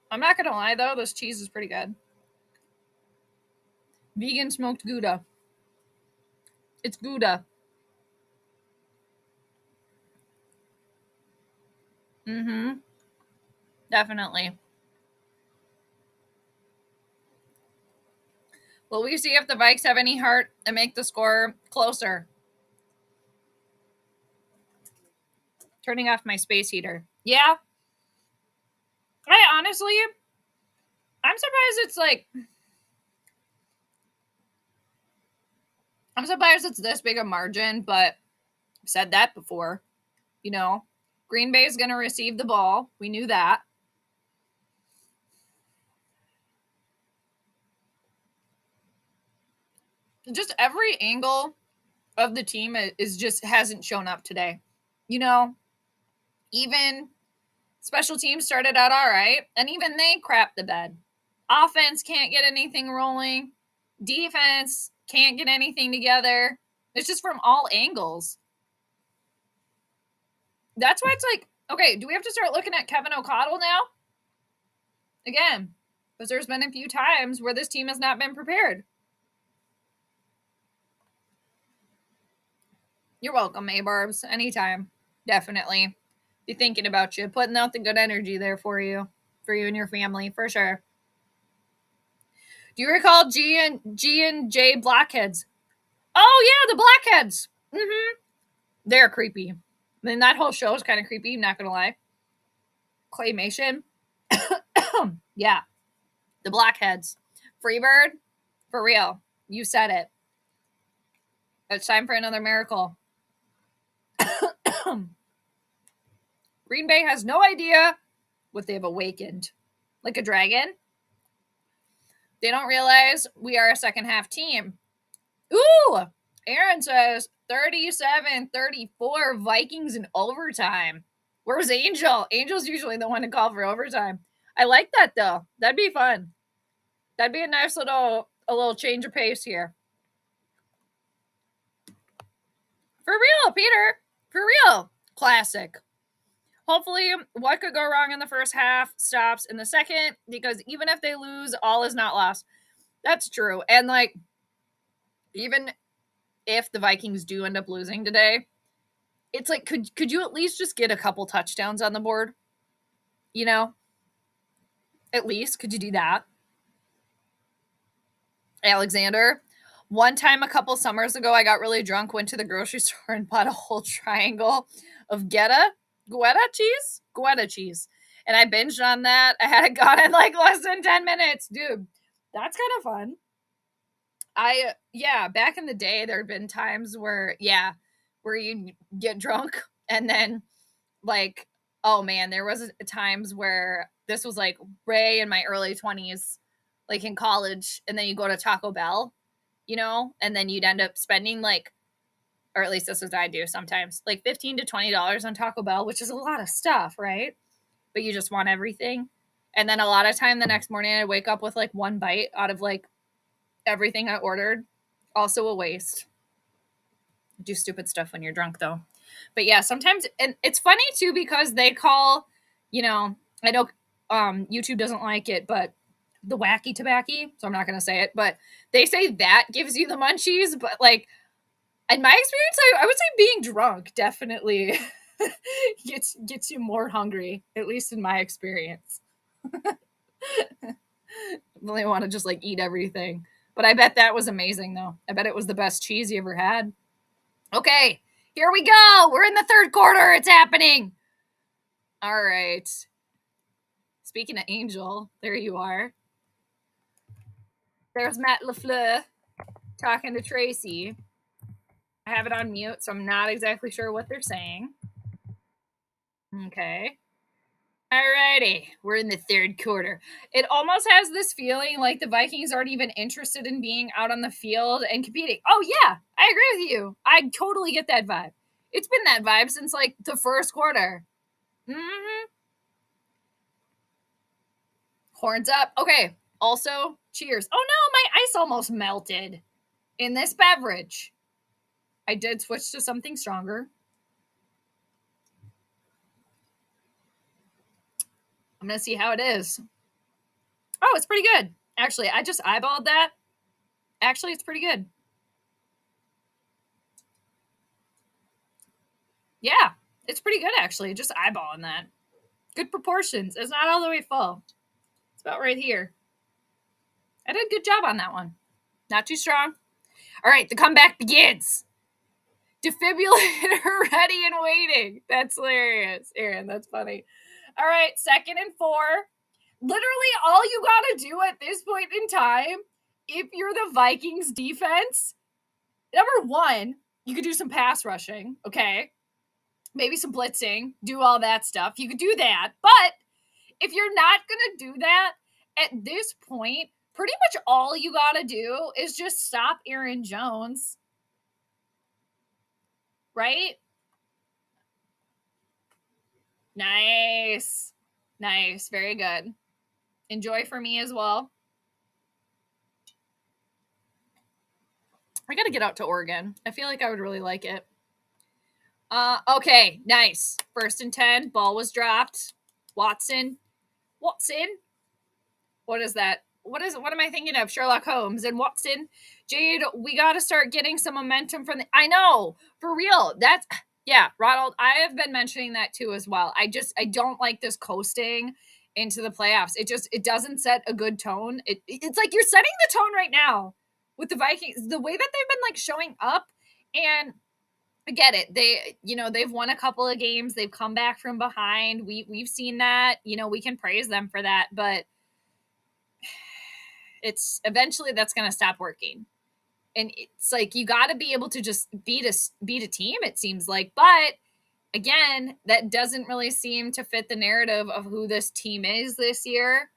I'm not gonna lie though, this cheese is pretty good. Vegan smoked Gouda. It's Gouda. Mm-hmm. Definitely. Will we see if the Vikes have any heart and make the score closer? Turning off my space heater. Yeah. I'm surprised it's like I'm surprised it's this big a margin, but I've said that before. You know, Green Bay is going to receive the ball. We knew that. Just every angle of the team is just hasn't shown up today. You know, even special teams started out all right, and even they crapped the bed. Offense can't get anything rolling. Defense can't get anything together. It's just from all angles. That's why it's like, okay, do we have to start looking at Kevin O'Connell now? Again, because there's been a few times where this team has not been prepared. You're welcome, A-Barbs. Anytime. Definitely. Be thinking about you. Putting out the good energy there for you and your family, for sure. Do you recall G and J Blackheads? Oh, yeah, the Blackheads. Mm-hmm. They're creepy. I mean, that whole show is kind of creepy, not going to lie. Claymation. Yeah. The Blackheads. Freebird. For real. You said it. It's time for another miracle. Green Bay has no idea what they've awakened. Like a dragon. They don't realize we are a second half team. Ooh! Aaron says 37-34 Vikings in overtime. Where was Angel? Angel's usually the one to call for overtime. I like that though. That'd be fun. That'd be a nice little change of pace here. For real, Peter. For real. Classic. Hopefully, what could go wrong in the first half stops in the second, because even if they lose, all is not lost. That's true. And like, even if the Vikings do end up losing today, it's like, could you at least just get a couple touchdowns on the board? You know? At least, could you do that? Alexander. One time a couple summers ago, I got really drunk, went to the grocery store and bought a whole triangle of Gouda cheese. And I binged on that. I had it gone in like less than 10 minutes. Dude, that's kind of fun. Back in the day, there had been times where you get drunk and then like, oh man, there was times where this was like way in my early 20s, like in college, and then you go to Taco Bell, and then you'd end up spending like, or at least this is what I do sometimes, like $15 to $20 on Taco Bell, which is a lot of stuff, right? But you just want everything. And then a lot of time the next morning I wake up with like one bite out of like everything I ordered. Also a waste. Do stupid stuff when you're drunk though. But yeah, sometimes, and it's funny too because they call, I know YouTube doesn't like it, but the wacky tobacco, so I'm not going to say it, but they say that gives you the munchies, but like in my experience, I would say being drunk definitely gets you more hungry, at least in my experience. I really want to just like eat everything. But I bet that was amazing though. I bet it was the best cheese you ever had. Okay, here we go. We're in the third quarter. It's happening. All right. Speaking of Angel, there you are. There's Matt LaFleur talking to Tracy. I have it on mute, so I'm not exactly sure what they're saying. Okay. Alrighty, we're in the third quarter. It almost has this feeling like the Vikings aren't even interested in being out on the field and competing. Oh yeah, I agree with you. I totally get that vibe. It's been that vibe since like the first quarter. Horns up. Okay. Also, cheers. Oh no, my ice almost melted in this beverage. I did switch to something stronger. I'm going to see how it is. Oh, it's pretty good. Actually, I just eyeballed that. Actually, it's pretty good. Yeah, it's pretty good, actually. Just eyeballing that. Good proportions. It's not all the way full. It's about right here. I did a good job on that one. Not too strong. All right, the comeback begins. Defibrillator ready and waiting. That's hilarious. Aaron, that's funny. All right, 2nd and 4. Literally all you got to do at this point in time, if you're the Vikings defense, number one, you could do some pass rushing, okay? Maybe some blitzing, do all that stuff. You could do that. But if you're not going to do that, at this point, pretty much all you got to do is just stop Aaron Jones. Right? Nice. Nice. Very good. Enjoy for me as well. I got to get out to Oregon. I feel like I would really like it. Okay. Nice. 1st and 10. Ball was dropped. Watson. What is that? What am I thinking of? Sherlock Holmes and Watson. Jade, we got to start getting some momentum from I know. For real. Yeah, Ronald, I have been mentioning that too as well. I don't like this coasting into the playoffs. It doesn't set a good tone. It's like you're setting the tone right now with the Vikings, the way that they've been like showing up, and I get it. They've won a couple of games. They've come back from behind. We've seen that. We can praise them for that, but it's eventually that's going to stop working. And it's like you got to be able to just beat a team, it seems like. But again, that doesn't really seem to fit the narrative of who this team is this year.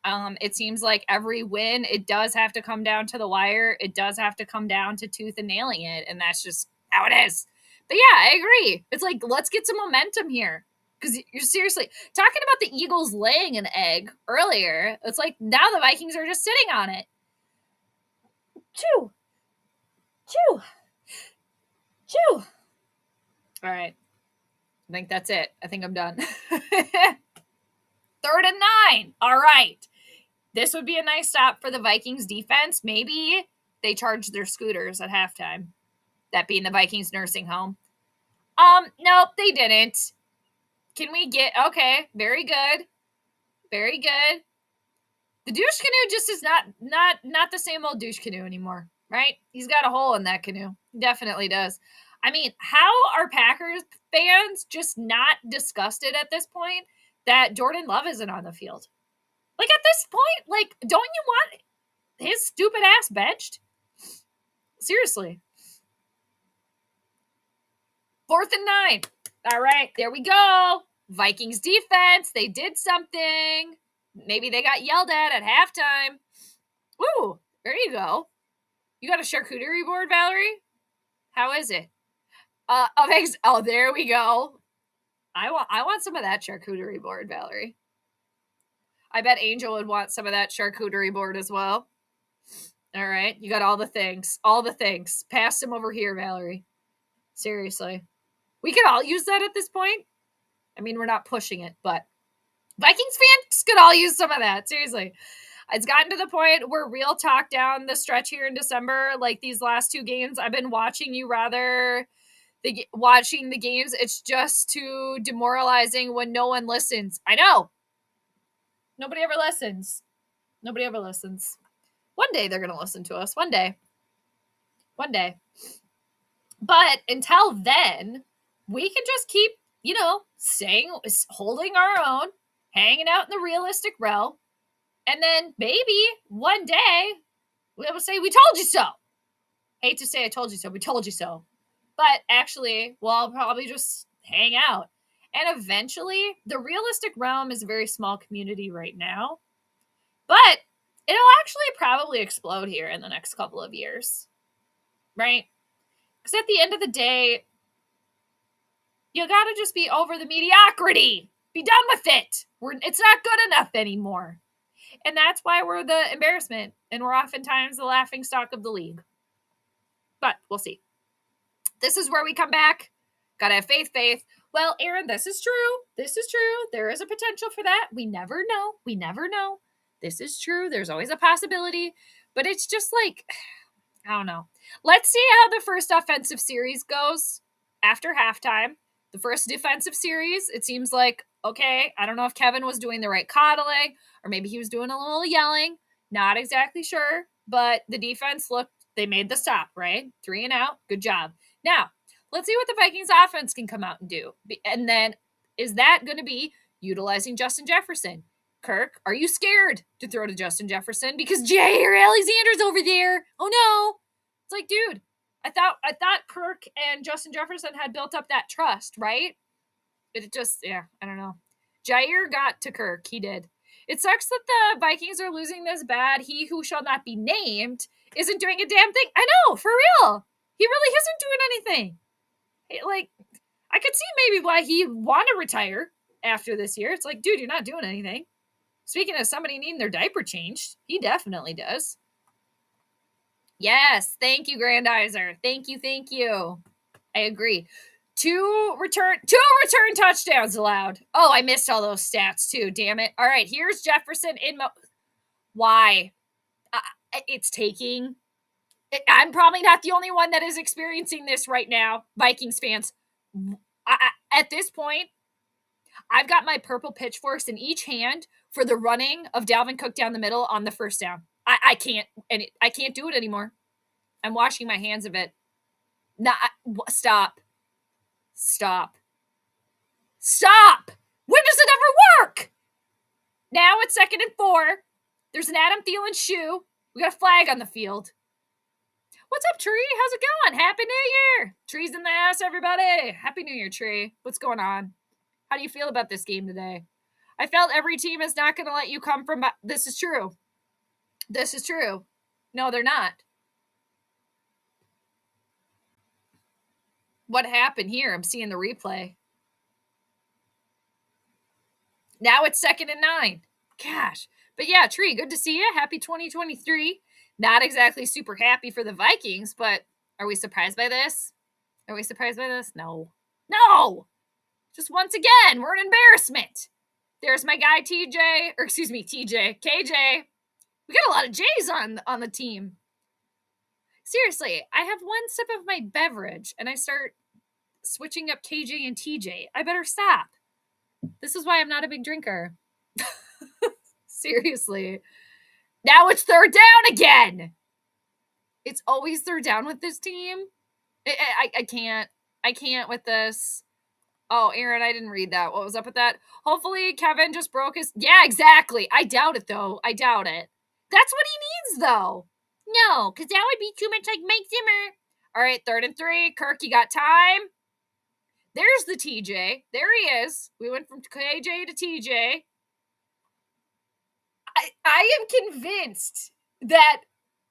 It seems like every win, it does have to come down to the wire. It does have to come down to tooth and nailing it. And that's just how it is. But yeah, I agree. It's like, let's get some momentum here. Because you're seriously talking about the Eagles laying an egg earlier. It's like now the Vikings are just sitting on it. Chew. All right. I think that's it. I think I'm done. 3rd and 9. All right. This would be a nice stop for the Vikings defense. Maybe they charge their scooters at halftime. That being the Vikings nursing home. Nope, they didn't. Can we get okay? Very good. Very good. The douche canoe just is not the same old douche canoe anymore. right? He's got a hole in that canoe. He definitely does. I mean, how are Packers fans just not disgusted at this point that Jordan Love isn't on the field? Like, at this point, like, don't you want his stupid ass benched? Seriously. 4th and 9. All right, there we go. Vikings defense, they did something. Maybe they got yelled at halftime. Ooh, there you go. You got a charcuterie board, Valerie? How is it? Oh, there we go. I want some of that charcuterie board, Valerie. I bet Angel would want some of that charcuterie board as well. All right, you got all the things. All the things. Pass them over here, Valerie. Seriously. We could all use that at this point. I mean, we're not pushing it, but Vikings fans could all use some of that. Seriously. It's gotten to the point where real talk down the stretch here in December, like these last 2 games, I've been watching you rather watching the games. It's just too demoralizing when no one listens. I know. Nobody ever listens. Nobody ever listens. One day they're going to listen to us. One day. One day. But until then, we can just keep, holding our own, hanging out in the realistic realm. And then maybe one day we'll say, we told you so. Hate to say I told you so. We told you so. But actually, I'll probably just hang out. And eventually, the realistic realm is a very small community right now. But it'll actually probably explode here in the next couple of years. Right? Because at the end of the day, you gotta just be over the mediocrity. Be done with it. It's not good enough anymore. And that's why we're the embarrassment. And we're oftentimes the laughing stock of the league. But we'll see. This is where we come back. Gotta have faith. Well, Aaron, this is true. There is a potential for that. We never know. This is true. There's always a possibility. But it's just like, I don't know. Let's see how the first offensive series goes after halftime. The first defensive series, it seems like, okay, I don't know if Kevin was doing the right coddling or maybe he was doing a little yelling. Not exactly sure. But the defense they made the stop, right? 3 and out. Good job. Now, let's see what the Vikings offense can come out and do. And then, is that going to be utilizing Justin Jefferson? Kirk, are you scared to throw to Justin Jefferson? Because Jair Alexander's over there. Oh, no. It's like, dude, I thought Kirk and Justin Jefferson had built up that trust, right? But it just, I don't know. Jair got to Kirk. He did. It sucks that the Vikings are losing this bad. He who shall not be named isn't doing a damn thing. I know, for real. He really isn't doing anything. I could see maybe why he want to retire after this year. It's like, dude, you're not doing anything. Speaking of somebody needing their diaper changed, he definitely does. Yes, thank you, Grandizer. Thank you. I agree. 2 return touchdowns allowed. Oh, I missed all those stats too. Damn it. All right, here's Jefferson why? It's taking. I'm probably not the only one that is experiencing this right now, Vikings fans. At this point, I've got my purple pitchforks in each hand for the running of Dalvin Cook down the middle on the first down. I can't do it anymore. I'm washing my hands of it. Stop. When does it ever work? Now it's 2nd and 4. There's an Adam Thielen shoe. We got a flag on the field. What's up, Tree? How's it going? Happy New Year. Tree's in the house, everybody. Happy New Year, Tree. What's going on? How do you feel about this game today? I felt every team is not going to let you come from... This is true. No, they're not. What happened here? I'm seeing the replay. Now it's 2nd and 9. Gosh. But yeah, Tree, good to see you. Happy 2023. Not exactly super happy for the Vikings, but are we surprised by this? No. Just once again, we're an embarrassment. There's my guy KJ. We got a lot of J's on the team. Seriously, I have one sip of my beverage and I start switching up KJ and TJ. I better stop. This is why I'm not a big drinker. Seriously. Now it's 3rd down again. It's always third down with this team. I can't. I can't with this. Oh, Aaron, I didn't read that. What was up with that? Hopefully Kevin just broke his... Yeah, exactly. I doubt it, though. I doubt it. That's what he needs, though. No, because that would be too much like Mike Zimmer. All right, 3rd and 3. Kirk, you got time? There's the TJ. There he is. We went from KJ to TJ. I am convinced that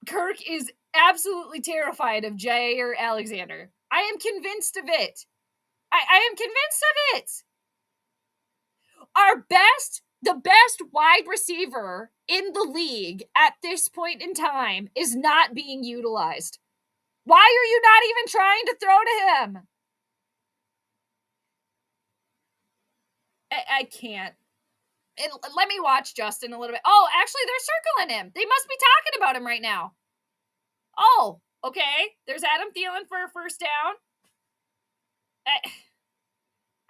Kirk is absolutely terrified of Jair Alexander. I am convinced of it. I am convinced of it. The best wide receiver in the league at this point in time is not being utilized. Why are you not even trying to throw to him? I can't. And let me watch Justin a little bit. Oh, actually, they're circling him. They must be talking about him right now. Oh, okay. There's Adam Thielen for a first down.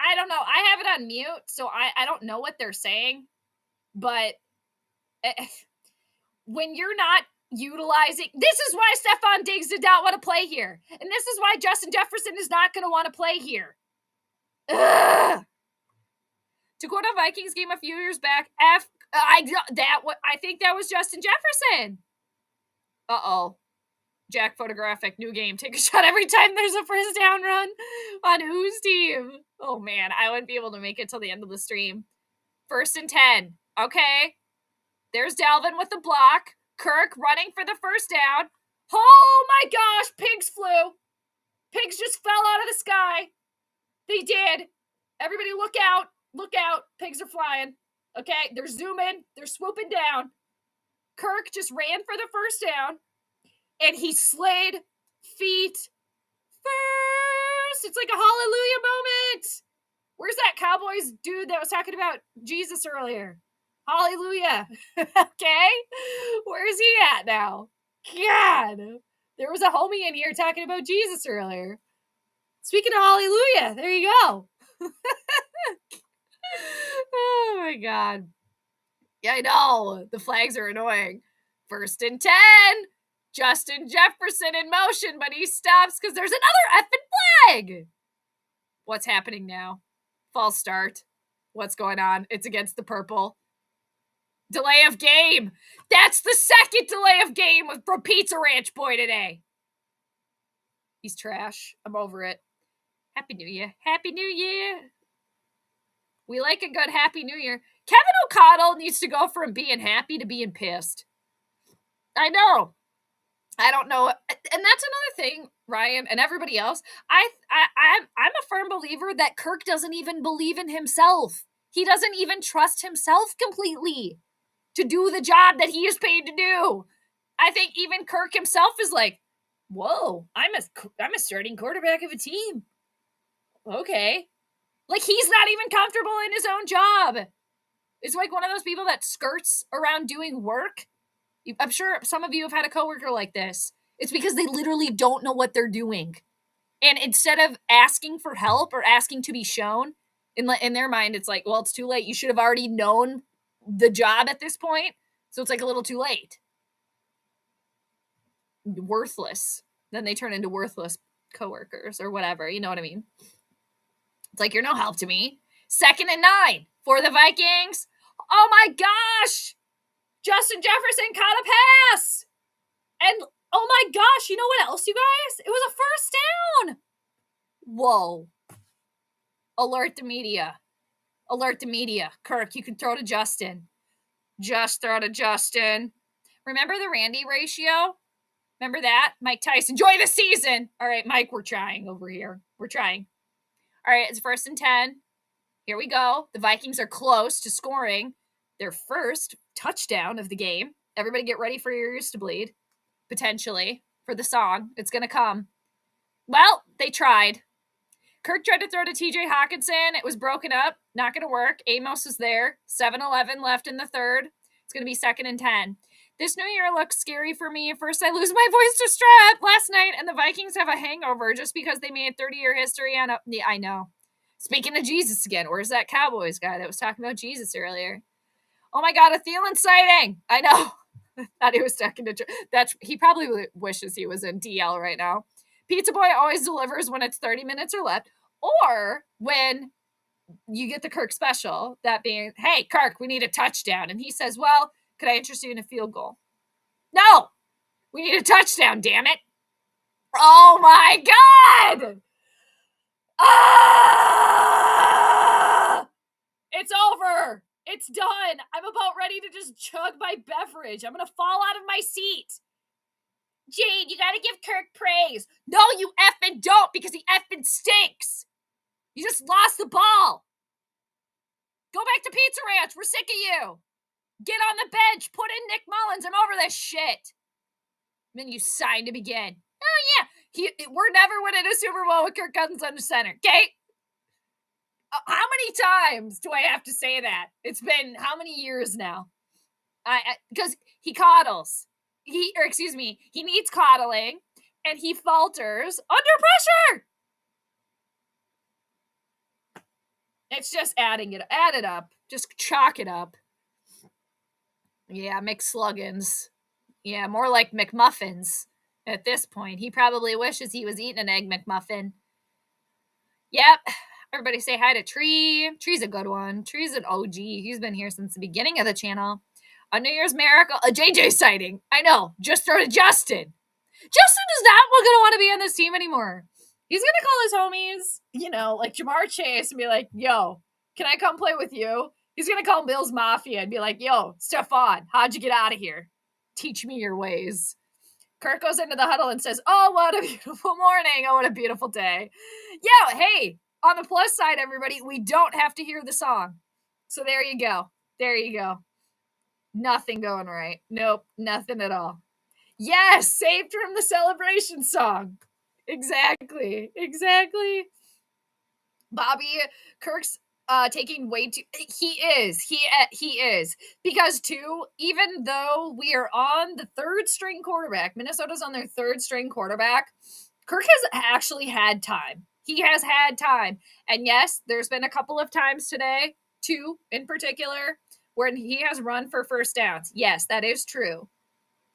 I don't know. I have it on mute, so I don't know what they're saying. But when you're not utilizing... This is why Stephon Diggs did not want to play here. And this is why Justin Jefferson is not going to want to play here. Ugh. To quote a Vikings game a few years back, I think that was Justin Jefferson. Uh-oh. Jack Photographic, new game. Take a shot every time there's a first down run on whose team? Oh, man. I wouldn't be able to make it till the end of the stream. 1st and 10. Okay. There's Dalvin with the block. Kirk running for the first down. Oh, my gosh. Pigs flew. Pigs just fell out of the sky. They did. Everybody look out. Look out. Pigs are flying. Okay. They're zooming. They're swooping down. Kirk just ran for the first down. And he slid feet first. It's like a hallelujah moment. Where's that Cowboys dude that was talking about Jesus earlier? Hallelujah. Okay? Where is he at now? God. There was a homie in here talking about Jesus earlier. Speaking of hallelujah, there you go. Oh my God. Yeah, I know. The flags are annoying. 1st and 10. Justin Jefferson in motion, but he stops because there's another effing flag. What's happening now? False start. What's going on? It's against the purple. Delay of game. That's the second delay of game from Pizza Ranch Boy today. He's trash. I'm over it. Happy New Year. Happy New Year. We like a good Happy New Year. Kevin O'Connell needs to go from being happy to being pissed. I know. I don't know. And that's another thing, Ryan, and everybody else. I'm a firm believer that Kirk doesn't even believe in himself. He doesn't even trust himself completely to do the job that he is paid to do. I think even Kirk himself is like, whoa, I'm a starting quarterback of a team. Okay. Like, he's not even comfortable in his own job. It's like one of those people that skirts around doing work. I'm sure some of you have had a coworker like this. It's because they literally don't know what they're doing. And instead of asking for help or asking to be shown, in their mind, it's like, well, it's too late. You should have already known the job at this point. So it's like a little too late. Worthless. Then they turn into worthless coworkers or whatever. You know what I mean? It's like, you're no help to me. 2nd and 9 for the Vikings. Oh my gosh! Justin Jefferson caught a pass. And oh my gosh, you know what else, you guys? It was a first down. Whoa. Alert the media. Alert the media. Kirk, you can throw to Justin. Just throw to Justin. Remember the Randy ratio? Remember that? Mike Tyson. Enjoy the season. All right, Mike, we're trying over here. We're trying. All right, it's 1st and 10. Here we go. The Vikings are close to scoring their first touchdown of the game. Everybody get ready for your ears to bleed. Potentially. For the song. It's going to come. Well, they tried. Kirk tried to throw to TJ Hawkinson. It was broken up. Not going to work. Amos is there. 7-11 left in the 3rd. It's going to be 2nd and 10. This new year looks scary for me. First, I lose my voice to strep last night, and the Vikings have a hangover just because they made 30-year history on a... Yeah, I know. Speaking of Jesus again, where's that Cowboys guy that was talking about Jesus earlier? Oh my God, a Thielen sighting. I know. Thought he was stuck in Detroit. He probably wishes he was in DL right now. Pizza Boy always delivers when it's 30 minutes or left, or when you get the Kirk special, that being, hey, Kirk, we need a touchdown. And he says, well, could I interest you in a field goal? No, we need a touchdown, damn it. Oh my God. Ah! It's over. It's done. I'm about ready to just chug my beverage. I'm going to fall out of my seat. Jade, you got to give Kirk praise. No, you effing don't, because he effing stinks. You just lost the ball. Go back to Pizza Ranch. We're sick of you. Get on the bench. Put in Nick Mullins. I'm over this shit. And then you signed him again. Oh, yeah. We're never winning a Super Bowl with Kirk Cousins under center, okay? How many times do I have to say that? It's been how many years now? Because he coddles. He needs coddling, and he falters under pressure. It's just add it up. Just chalk it up. Yeah, McSluggins. Yeah, more like McMuffins at this point. He probably wishes he was eating an Egg McMuffin. Yep. Everybody say hi to Tree. Tree's a good one. Tree's an OG. He's been here since the beginning of the channel. A New Year's miracle. A JJ sighting. I know. Just started Justin. Justin is not going to want to be on this team anymore. He's going to call his homies, like Jamar Chase, and be like, yo, can I come play with you? He's going to call Bills Mafia and be like, yo, Stephon, how'd you get out of here? Teach me your ways. Kirk goes into the huddle and says, oh, what a beautiful morning. Oh, what a beautiful day. Yeah, hey, on the plus side, everybody, we don't have to hear the song. So there you go. There you go. Nothing going right. Nope, nothing at all. Yes, saved from the celebration song. Exactly. Bobby, Kirk's taking way too. He is because too. Even though we are on the third string quarterback, Minnesota's on their third string quarterback. Kirk has actually had time. He has had time, and yes, there's been a couple of times today, 2 in particular, where he has run for first downs. Yes, that is true.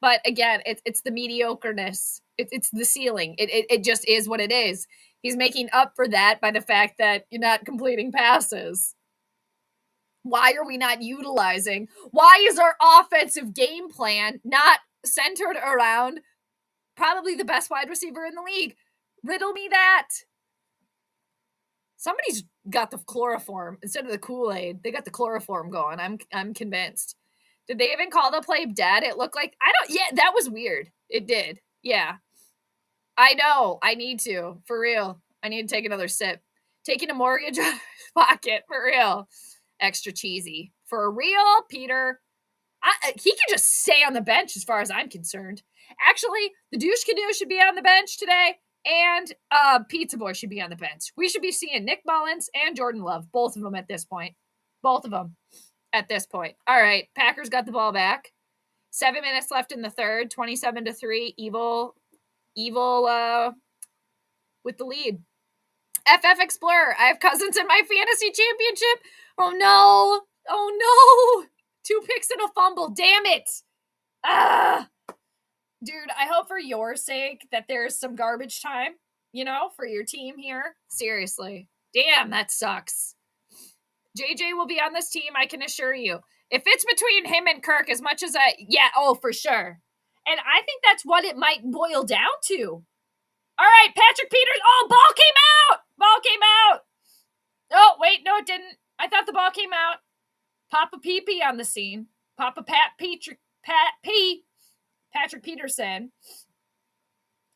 But again, it's the mediocreness. It's the ceiling. It just is what it is. He's making up for that by the fact that you're not completing passes. Why are we not utilizing? Why is our offensive game plan not centered around probably the best wide receiver in the league? Riddle me that. Somebody's got the chloroform instead of the Kool-Aid. They got the chloroform going. I'm convinced. Did they even call the play dead? It looked like that was weird. It did. Yeah. I know. I need to. For real. I need to take another sip. Taking a mortgage out of his pocket. For real. Extra cheesy. For real, Peter. He can just stay on the bench as far as I'm concerned. Actually, the douche canoe should be on the bench today, and Pizza Boy should be on the bench. We should be seeing Nick Mullins and Jordan Love. Both of them at this point. Both of them at this point. All right. Packers got the ball back. 7 minutes left in the third. 27-3. Evil with the lead. FF Explorer. I have Cousins in my fantasy championship. Oh no. 2 picks and a fumble. Damn it. Dude, I hope for your sake that there's some garbage time, for your team here. Seriously. Damn, that sucks. JJ will be on this team, I can assure you. If it's between him and Kirk, as much as for sure. And I think that's what it might boil down to. All right, Patrick Peters. Oh, ball came out. Oh, wait, no, it didn't. I thought the ball came out. Papa PP on the scene. Papa Patrick Peterson.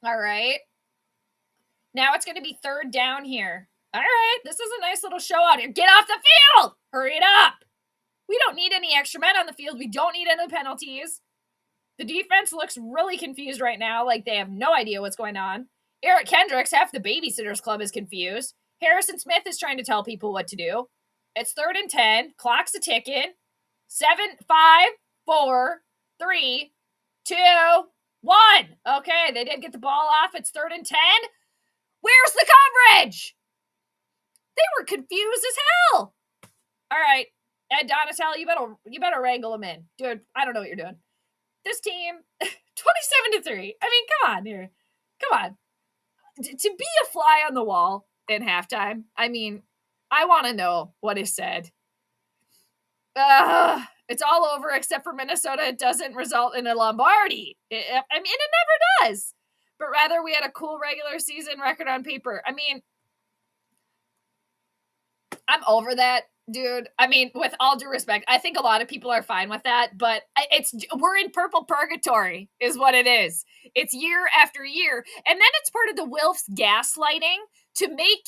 All right. Now it's going to be third down here. All right, this is a nice little show out here. Get off the field! Hurry it up! We don't need any extra men on the field. We don't need any penalties. The defense looks really confused right now, like they have no idea what's going on. Eric Kendricks, half the Babysitters Club, is confused. Harrison Smith is trying to tell people what to do. It's 3rd and 10. Clock's a ticking. 7, 5, 4, 3, 2, 1. Okay, they did get the ball off. It's 3rd and 10. Where's the coverage? They were confused as hell. All right, Ed Donatello, you better wrangle them in. Dude, I don't know what you're doing. this team 27-3. I mean, come on here. Come on. To be a fly on the wall in halftime, I mean, I want to know what is said. It's all over except for Minnesota. It doesn't result in a Lombardi. It never does. But rather, we had a cool regular season record on paper. I mean, I'm over that, dude. I mean, with all due respect, I think a lot of people are fine with that, but we're in purple purgatory is what it is. It's year after year. And then it's part of the Wilf's gaslighting to make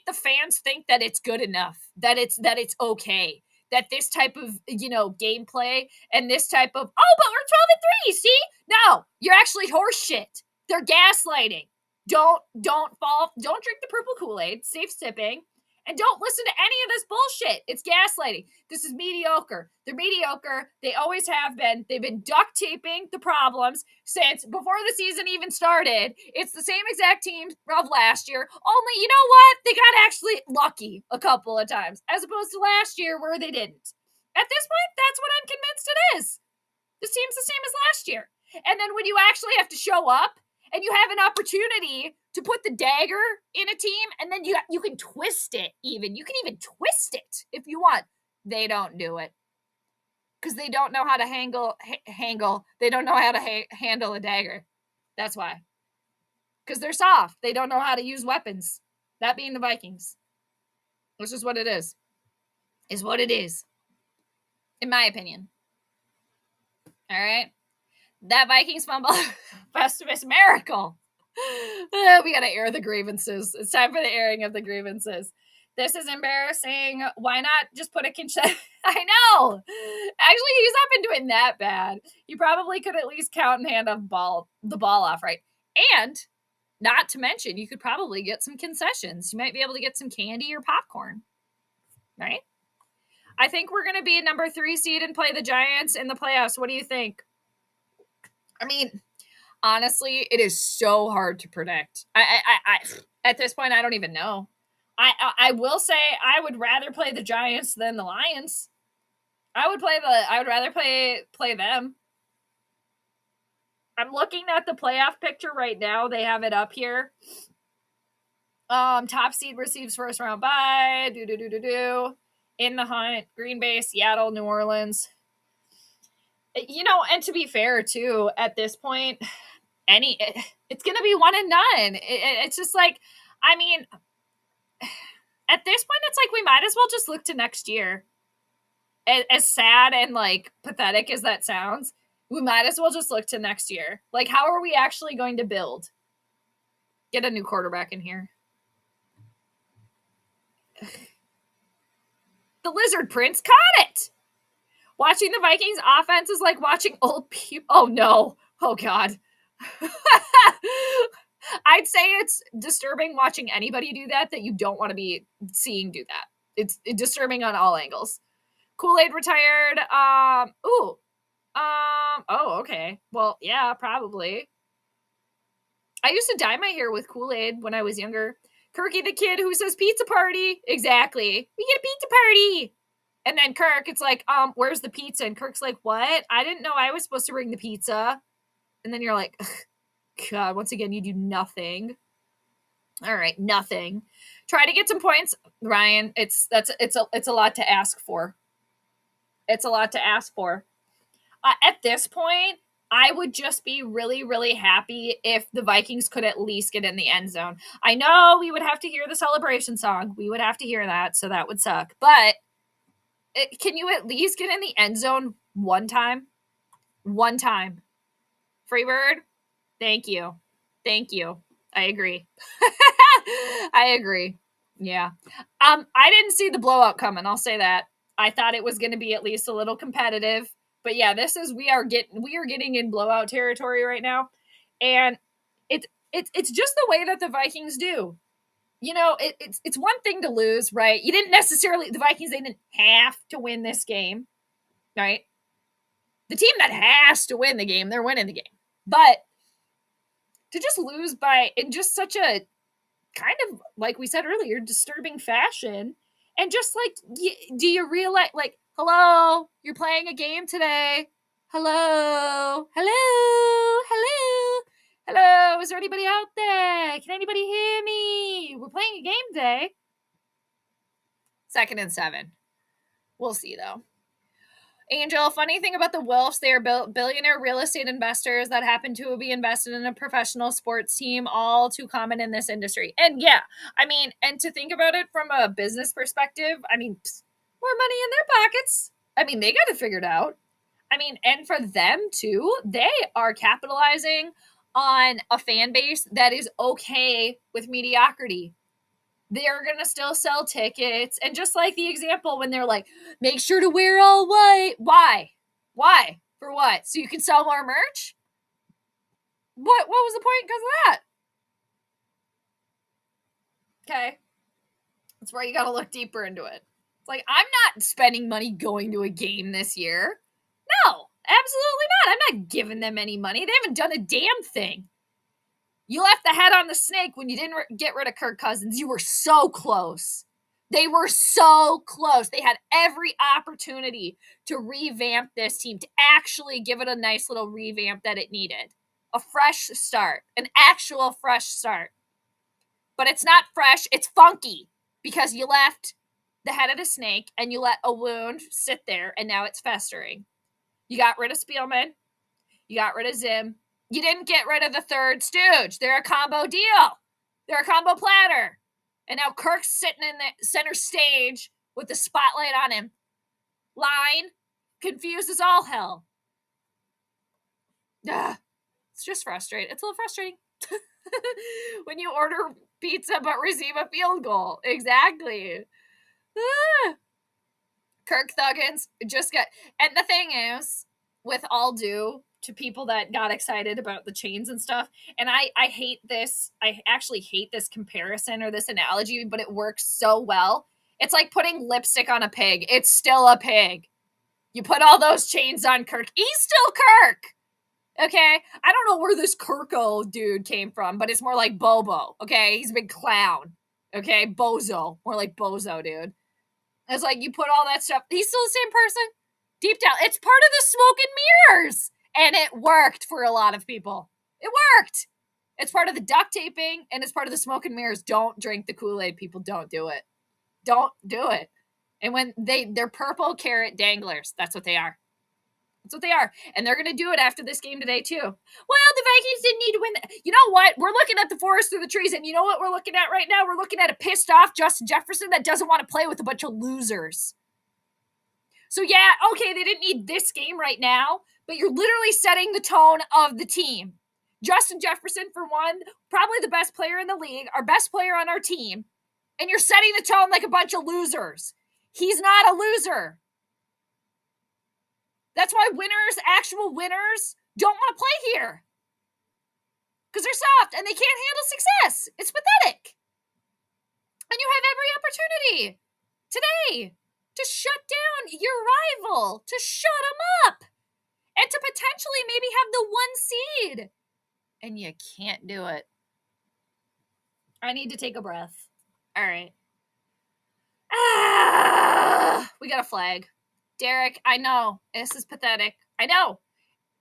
the fans think that it's good enough, that it's okay, that this type of, gameplay and this type of, but we're 12-3, see? No, you're actually horse shit. They're gaslighting. Don't drink the purple Kool-Aid, safe sipping. And don't listen to any of this bullshit. It's gaslighting. This is mediocre. They're mediocre. They always have been. They've been duct taping the problems since before the season even started. It's the same exact team of last year. Only, you know what? They got actually lucky a couple of times, as opposed to last year where they didn't. At this point, that's what I'm convinced it is. This team's the same as last year. And then when you actually have to show up and you have an opportunity to put the dagger in a team, and then you can twist it even. You can even twist it if you want. They don't do it. Because they don't know how to They don't know how to handle a dagger. That's why. Because they're soft. They don't know how to use weapons. That being the Vikings. Which is what it is. Is what it is. In my opinion. All right? That Vikings fumble. Festivus miracle. We gotta air the grievances. It's time for the airing of the grievances. This is embarrassing. Why not just put a consent? I know. Actually, he's not been doing that bad. You probably could at least count and hand the ball off, right? And not to mention, you could probably get some concessions. You might be able to get some candy or popcorn, right? I think we're going to be a number 3 seed and play the Giants in the playoffs. What do you think? I mean, honestly, it is so hard to predict. I at this point, I don't even know. I will say I would rather play the Giants than the Lions. I would rather play them. I'm looking at the playoff picture right now. They have it up here. Top seed receives first round bye. In the hunt, Green Bay, Seattle, New Orleans. And to be fair too, at this point, it's gonna be 1-9. It's just like, I mean, at this point, it's like we might as well just look to next year. As sad and like pathetic as that sounds, we might as well just look to next year. Like, how are we actually going to build? Get a new quarterback in here. The Lizard Prince caught it. Watching the Vikings offense is like watching old people. Oh no. Oh God. I'd say it's disturbing watching anybody do that you don't want to be seeing do that. It's disturbing on all angles. Kool-Aid retired. Oh, okay. Well, yeah, probably. I used to dye my hair with Kool-Aid when I was younger. Kirky the kid who says pizza party. Exactly. We get a pizza party. And then Kirk, it's like, where's the pizza? And Kirk's like, what? I didn't know I was supposed to bring the pizza. And then you're like, God, once again, you do nothing. All right, nothing. Try to get some points, Ryan. It's a lot to ask for. It's a lot to ask for. At this point, I would just be really, really happy if the Vikings could at least get in the end zone. I know we would have to hear the celebration song. We would have to hear that, so that would suck. But can you at least get in the end zone one time? One time. Freebird, thank you. Thank you. I agree. I agree. Yeah. I didn't see the blowout coming. I'll say that. I thought it was going to be at least a little competitive. But yeah, we are getting in blowout territory right now. And it's just the way that the Vikings do. It's one thing to lose, right? The Vikings, they didn't have to win this game, right? The team that has to win the game, they're winning the game. But to just lose in just such a kind of, like we said earlier, disturbing fashion, and just like, do you realize, like, hello, you're playing a game today. Hello? Hello? Hello? Hello? Is there anybody out there? Can anybody hear me? We're playing a game today. 2nd and 7. We'll see, though. Angel, funny thing about the Wilfs, they are billionaire real estate investors that happen to be invested in a professional sports team, all too common in this industry. And yeah, I mean, and to think about it from a business perspective, I mean, more money in their pockets. I mean, they got it figured out. I mean, and for them too, they are capitalizing on a fan base that is okay with mediocrity. They're going to still sell tickets. And just like the example when they're like, make sure to wear all white. Why? Why? For what? So you can sell more merch? What was the point because of that? Okay. That's where you got to look deeper into it. It's like, I'm not spending money going to a game this year. No, absolutely not. I'm not giving them any money. They haven't done a damn thing. You left the head on the snake when you didn't get rid of Kirk Cousins. You were so close. They were so close. They had every opportunity to revamp this team, to actually give it a nice little revamp that it needed. A fresh start, an actual fresh start. But it's not fresh, it's funky because you left the head of the snake and you let a wound sit there and now it's festering. You got rid of Spielman. You got rid of Zim. You didn't get rid of the third stooge. They're a combo deal. They're a combo platter. And now Kirk's sitting in the center stage with the spotlight on him. Line confused as all hell. Ugh. It's just frustrating. It's a little frustrating. When you order pizza but receive a field goal. Exactly. Kirk Thuggins just got... And the thing is, with all due to people that got excited about the chains and stuff, and I hate this. I actually hate this comparison or this analogy, but it works so well. It's like putting lipstick on a pig. It's still a pig. You put all those chains on Kirk. He's still Kirk. Okay? I don't know where this Kirko dude came from, but it's more like Bobo. Okay? He's a big clown. Okay? Bozo. More like Bozo, dude. It's like you put all that stuff. He's still the same person. Deep down. It's part of the smoke and mirrors. And it worked for a lot of people. It worked. It's part of the duct taping and it's part of the smoke and mirrors. Don't drink the Kool-Aid, people. Don't do it. Don't do it. And when they're purple carrot danglers, that's what they are. That's what they are. And they're going to do it after this game today, too. Well, the Vikings didn't need to win. You know what? We're looking at the forest through the trees. And you know what we're looking at right now? We're looking at a pissed off Justin Jefferson that doesn't want to play with a bunch of losers. So, yeah, okay, they didn't need this game right now, but you're literally setting the tone of the team. Justin Jefferson, for one, probably the best player in the league, our best player on our team, and you're setting the tone like a bunch of losers. He's not a loser. That's why winners, actual winners, don't want to play here. Because they're soft and they can't handle success. It's pathetic. And you have every opportunity today to shut down your rival, to shut him up, and to potentially maybe have the 1 seed. And you can't do it. I need to take a breath. All right. We got a flag. Derek, I know. This is pathetic. I know.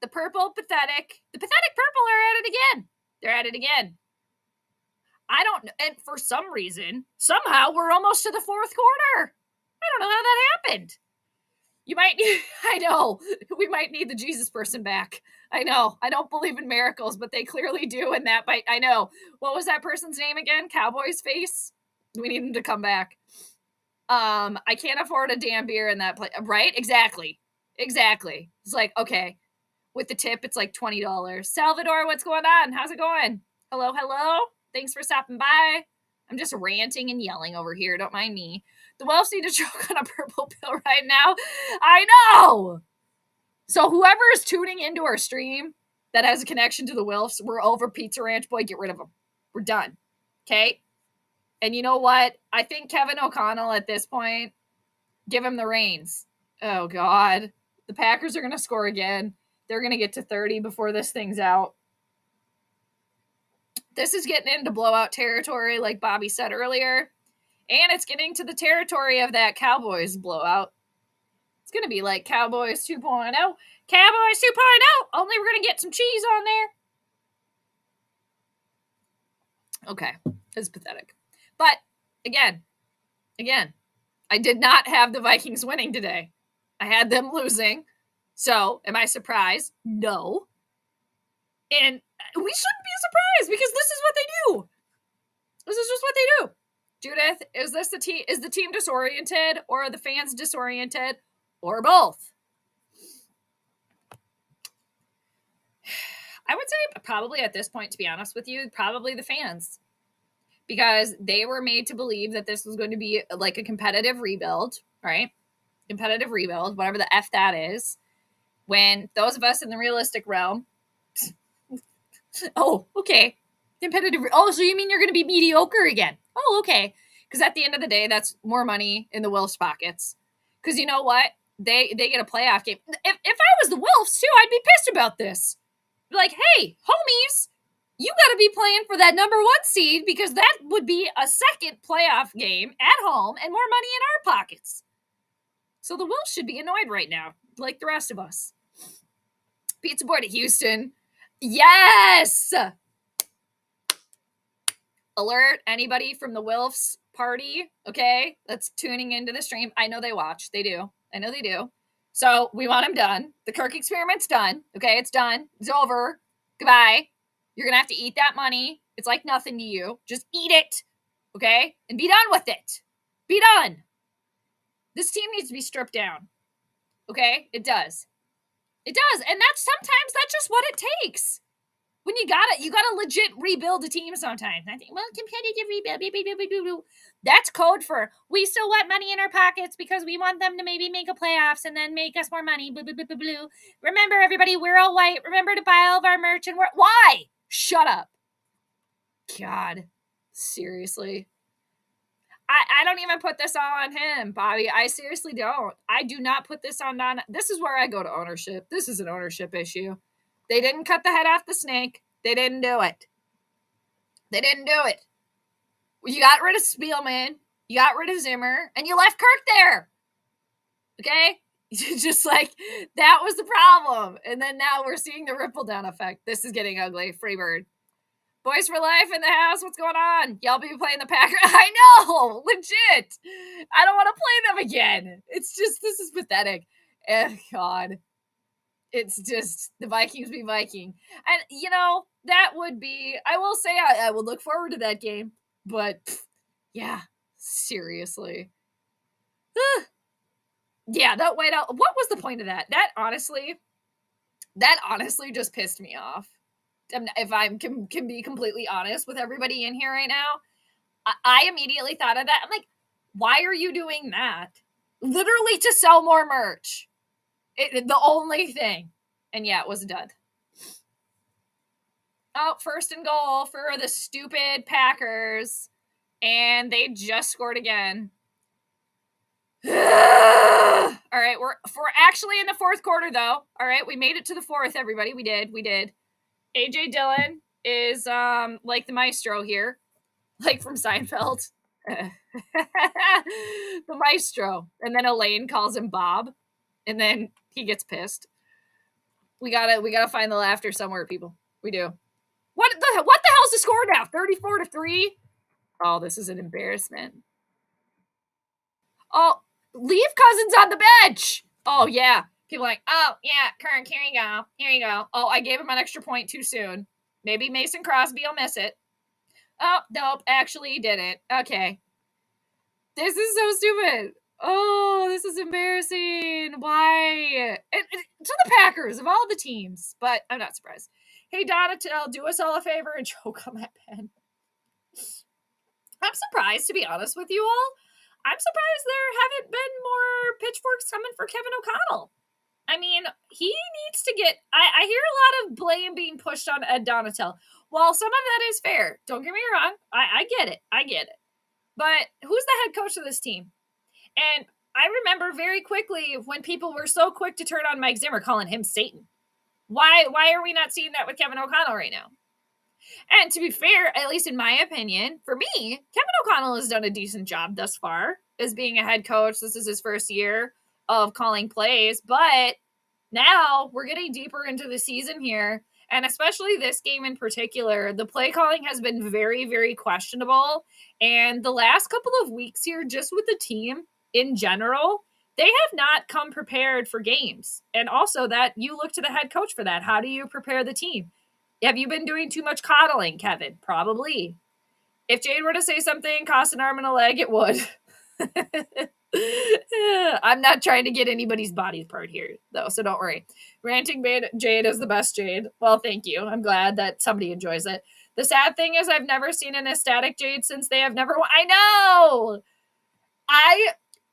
The purple, pathetic. The pathetic purple are at it again. They're at it again. I don't know. And for some reason, somehow we're almost to the fourth quarter. I don't know how that happened. You might need, I know, we might need the Jesus person back. I know. I don't believe in miracles, but they clearly do. And that might, I know. What was that person's name again? Cowboy's face? We need him to come back. I can't afford a damn beer in that place. Right? Exactly. It's like, okay. With the tip, it's like $20. Salvador, what's going on? How's it going? Hello? Thanks for stopping by. I'm just ranting and yelling over here. Don't mind me. The Wolves need to choke on a purple pill right now. I know! So whoever is tuning into our stream that has a connection to the Wolves, we're over Pizza Ranch. Boy, get rid of them. We're done. Okay? And you know what? I think Kevin O'Connell at this point, give him the reins. Oh, God. The Packers are going to score again. They're going to get to 30 before this thing's out. This is getting into blowout territory, like Bobby said earlier. And it's getting to the territory of that Cowboys blowout. It's going to be like Cowboys 2.0. Cowboys 2.0. Only we're going to get some cheese on there. Okay. It's pathetic. But again, I did not have the Vikings winning today. I had them losing. So, am I surprised? No. And we shouldn't be surprised because this is what they do. This is just what they do. Judith, is the team disoriented, or are the fans disoriented, or both? I would say probably at this point, to be honest with you, probably the fans. Because they were made to believe that this was going to be like a competitive rebuild, right? Competitive rebuild, whatever the F that is. When those of us in the realistic realm, oh, okay. Competitive. Oh, so you mean you're going to be mediocre again? Oh, okay. Because at the end of the day, that's more money in the Wolves' pockets. Because you know what? They get a playoff game. If I was the Wolves, too, I'd be pissed about this. Like, hey, homies, you got to be playing for that number 1 seed because that would be a second playoff game at home and more money in our pockets. So the Wolves should be annoyed right now, like the rest of us. Pizza Boy to Houston. Yes! Alert, anybody from the Wilfs party, okay, that's tuning into the stream. I know they watch. They do. I know they do. So we want them done. The Kirk experiment's done. Okay, it's done. It's over. Goodbye. You're going to have to eat that money. It's like nothing to you. Just eat it, okay, and be done with it. Be done. This team needs to be stripped down, okay? It does. It does, and sometimes that's just what it takes. When you gotta legit rebuild a team sometimes. I think, well, competitive rebuild. That's code for we still want money in our pockets because we want them to maybe make a playoffs and then make us more money. Blue. Remember, everybody, we're all white. Remember to buy all of our merch and why? Shut up. God, seriously. I don't even put this all on him, Bobby. I seriously don't. I do not put this on Donna. This is where I go to ownership. This is an ownership issue. They didn't cut the head off the snake. They didn't do it. They didn't do it. You got rid of Spielman. You got rid of Zimmer. And you left Kirk there. Okay? Just like, that was the problem. And then now we're seeing the ripple down effect. This is getting ugly. Freebird. Boys for life in the house. What's going on? Y'all be playing the Packers. I know. Legit. I don't want to play them again. It's just, this is pathetic. God. It's just the Vikings be Viking. And, you know, that would be, I will say I would look forward to that game. But, yeah, seriously. Yeah, that whiteout. What was the point of that? That honestly just pissed me off. If I can be completely honest with everybody in here right now, I immediately thought of that. I'm like, why are you doing that? Literally to sell more merch. The only thing. And yeah, it was a dud. Oh, 1st and goal for the stupid Packers. And they just scored again. All right, we're actually in the 4th quarter, though. All right, we made it to the 4th, everybody. We did. AJ Dillon is like the maestro here. Like from Seinfeld. The maestro. And then Elaine calls him Bob. And then he gets pissed. We gotta find the laughter somewhere, people. We do. What the hell's the score now? 34-3? Oh, this is an embarrassment. Oh, leave Cousins on the bench. Oh, yeah. People are like, oh, yeah, Kirk, here you go. Oh, I gave him an extra point too soon. Maybe Mason Crosby will miss it. Oh, nope, actually he didn't. Okay. This is so stupid. Oh, this is embarrassing. Why? To the Packers of all the teams, but I'm not surprised. Hey, Donatel, do us all a favor and choke on that pen. I'm surprised, to be honest with you all. I'm surprised there haven't been more pitchforks coming for Kevin O'Connell. I mean, he needs to get... I hear a lot of blame being pushed on Ed Donatel. While some of that is fair, don't get me wrong. I get it. But who's the head coach of this team? And I remember very quickly when people were so quick to turn on Mike Zimmer, calling him Satan. Why are we not seeing that with Kevin O'Connell right now? And to be fair, at least in my opinion, for me, Kevin O'Connell has done a decent job thus far as being a head coach. This is his first year. of calling plays, but now we're getting deeper into the season here. And especially this game in particular, the play calling has been very, very questionable. And the last couple of weeks here, just with the team in general, they have not come prepared for games. And also that you look to the head coach for that. How do you prepare the team? Have you been doing too much coddling, Kevin? Probably. If Jade were to say something, cost an arm and a leg, it would. I'm not trying to get anybody's body part here, though, so don't worry. Ranting Jade is the best Jade. Well, thank you. I'm glad that somebody enjoys it. The sad thing is I've never seen an ecstatic Jade since they have never won. I know!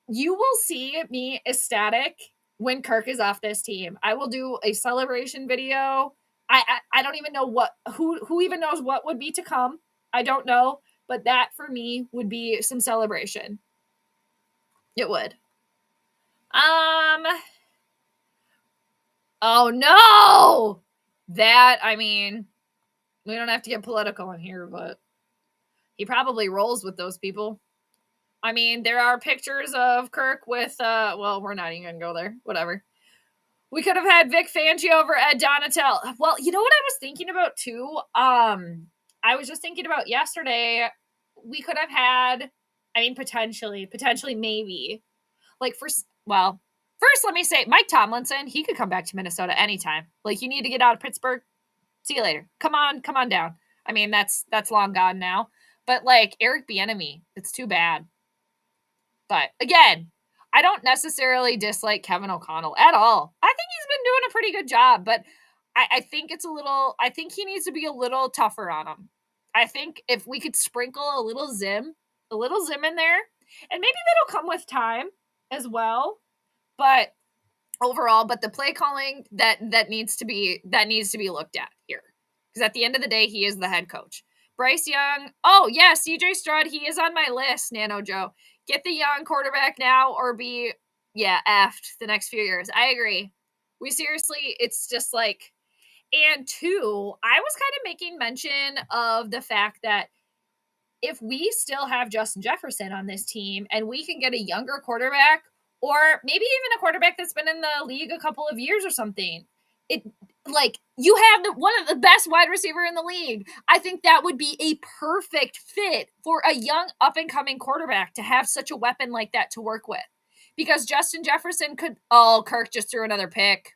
You will see me ecstatic when Kirk is off this team. I will do a celebration video. I don't even know who even knows what would be to come. I don't know, but that for me would be some celebration. It would. Oh no! That, I mean, we don't have to get political in here, but he probably rolls with those people. I mean, there are pictures of Kirk with, well, we're not even going to go there. Whatever. We could have had Vic Fangio over Ed Donatel. Well, you know what I was thinking about too? I was just thinking about yesterday. We could have had, I mean, potentially, maybe. Like, first, let me say, Mike Tomlinson, he could come back to Minnesota anytime. Like, you need to get out of Pittsburgh. See you later. Come on down. I mean, that's long gone now. But, like, Eric Bieniemy, it's too bad. But, again, I don't necessarily dislike Kevin O'Connell at all. I think he's been doing a pretty good job, but I think I think he needs to be a little tougher on him. I think if we could sprinkle a little zim in there, and maybe that'll come with time as well. But overall, the play calling that needs to be looked at here. Because at the end of the day, he is the head coach. Bryce Young. Oh, yeah, CJ Stroud, he is on my list, Nano Joe. Get the young quarterback now or be, effed the next few years. I agree. We seriously, it's just like, and two, I was kind of making mention of the fact that if we still have Justin Jefferson on this team and we can get a younger quarterback or maybe even a quarterback that's been in the league a couple of years or something, you have one of the best wide receiver in the league. I think that would be a perfect fit for a young up-and-coming quarterback to have such a weapon like that to work with. Because Justin Jefferson could... Oh, Kirk just threw another pick.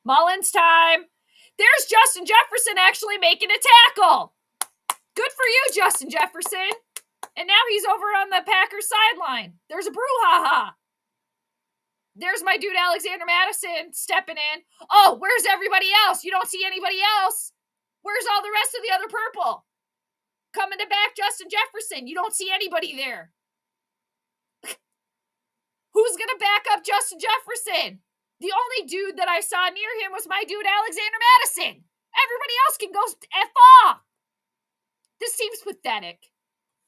Mullins time. There's Justin Jefferson actually making a tackle. Good for you, Justin Jefferson. And now he's over on the Packers sideline. There's a brouhaha. There's my dude Alexander Madison stepping in. Oh, where's everybody else? You don't see anybody else. Where's all the rest of the other purple? Coming to back Justin Jefferson. You don't see anybody there. Who's going to back up Justin Jefferson? The only dude that I saw near him was my dude Alexander Madison. Everybody else can go F off. This team's pathetic.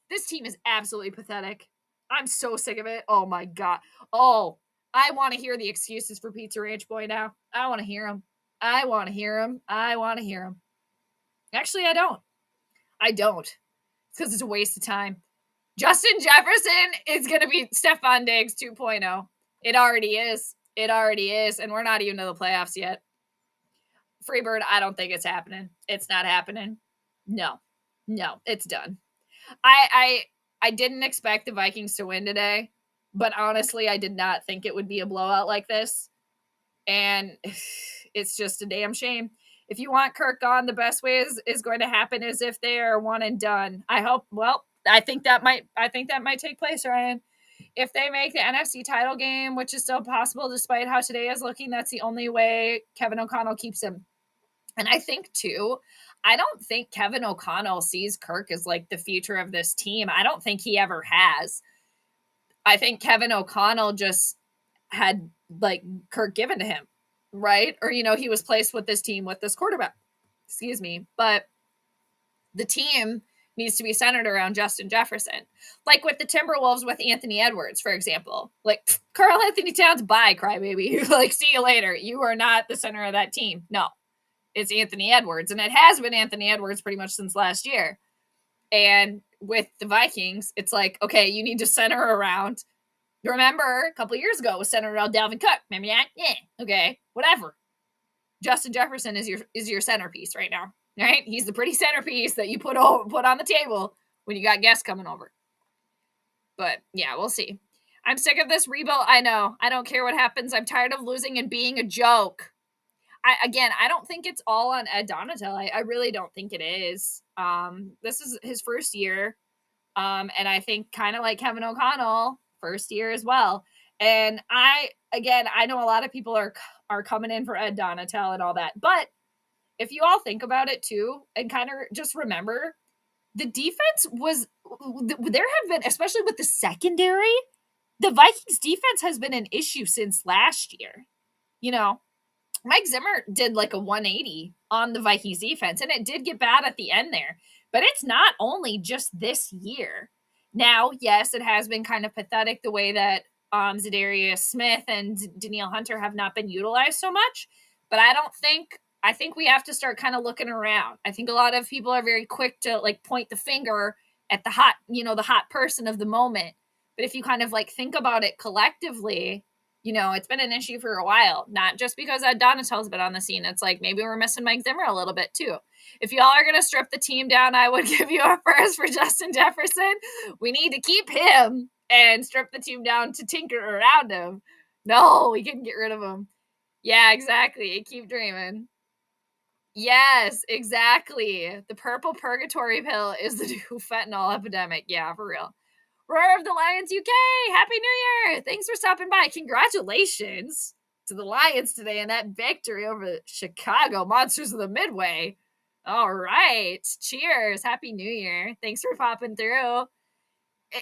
This team is absolutely pathetic. I'm so sick of it. Oh, my God. Oh, I want to hear the excuses for Pizza Ranch Boy now. I want to hear them. Actually, I don't. It's because it's a waste of time. Justin Jefferson is going to be Stephon Diggs 2.0. It already is. And we're not even to the playoffs yet. Freebird, I don't think it's happening. It's not happening. No, it's done. I didn't expect the Vikings to win today. But honestly, I did not think it would be a blowout like this. And it's just a damn shame. If you want Kirk gone, the best way is going to happen is if they are one and done. I think that might take place, Ryan. If they make the NFC title game, which is still possible despite how today is looking, that's the only way Kevin O'Connell keeps him. And I think, too, I don't think Kevin O'Connell sees Kirk as like the future of this team. I don't think he ever has. I think Kevin O'Connell just had like Kirk given to him, right? Or, he was placed with this team with this quarterback. Excuse me. But the team needs to be centered around Justin Jefferson. Like with the Timberwolves with Anthony Edwards, for example. Like, Karl Anthony Towns, bye, crybaby. Like, see you later. You are not the center of that team. No. It's Anthony Edwards. And it has been Anthony Edwards pretty much since last year. And with the Vikings, it's like, okay, you need to center around. Remember, a couple years ago, it was centered around Dalvin Cook. Remember that? Yeah. Okay. Whatever. Justin Jefferson is your centerpiece right now. Right? He's the pretty centerpiece that you put on the table when you got guests coming over. But yeah, we'll see. I'm sick of this rebuild. I know. I don't care what happens. I'm tired of losing and being a joke. I don't think it's all on Ed Donatel. I really don't think it is. This is his first year. And I think kind of like Kevin O'Connell, first year as well. And I know a lot of people are coming in for Ed Donatel and all that. But if you all think about it too, and kind of just remember, the defense was, there have been, especially with the secondary, the Vikings defense has been an issue since last year. You know, Mike Zimmer did like a 180 on the Vikings defense, and it did get bad at the end there. But it's not only just this year. Now, yes, it has been kind of pathetic the way that Zadarius Smith and Danielle Hunter have not been utilized so much. But I think we have to start kind of looking around. I think a lot of people are very quick to like point the finger at the hot person of the moment. But if you kind of like think about it collectively, you know, it's been an issue for a while, not just because Donatel's been on the scene. It's like maybe we're missing Mike Zimmer a little bit too. If y'all are going to strip the team down, I would give you a first for Justin Jefferson. We need to keep him and strip the team down to tinker around him. No, we can get rid of him. Yeah, exactly. Keep dreaming. Yes, exactly. The purple purgatory pill is the new fentanyl epidemic. Yeah, for real. Roar of the Lions UK, Happy New Year! Thanks for stopping by. Congratulations to the Lions today and that victory over the Chicago Monsters of the Midway. All right. Cheers. Happy New Year. Thanks for popping through.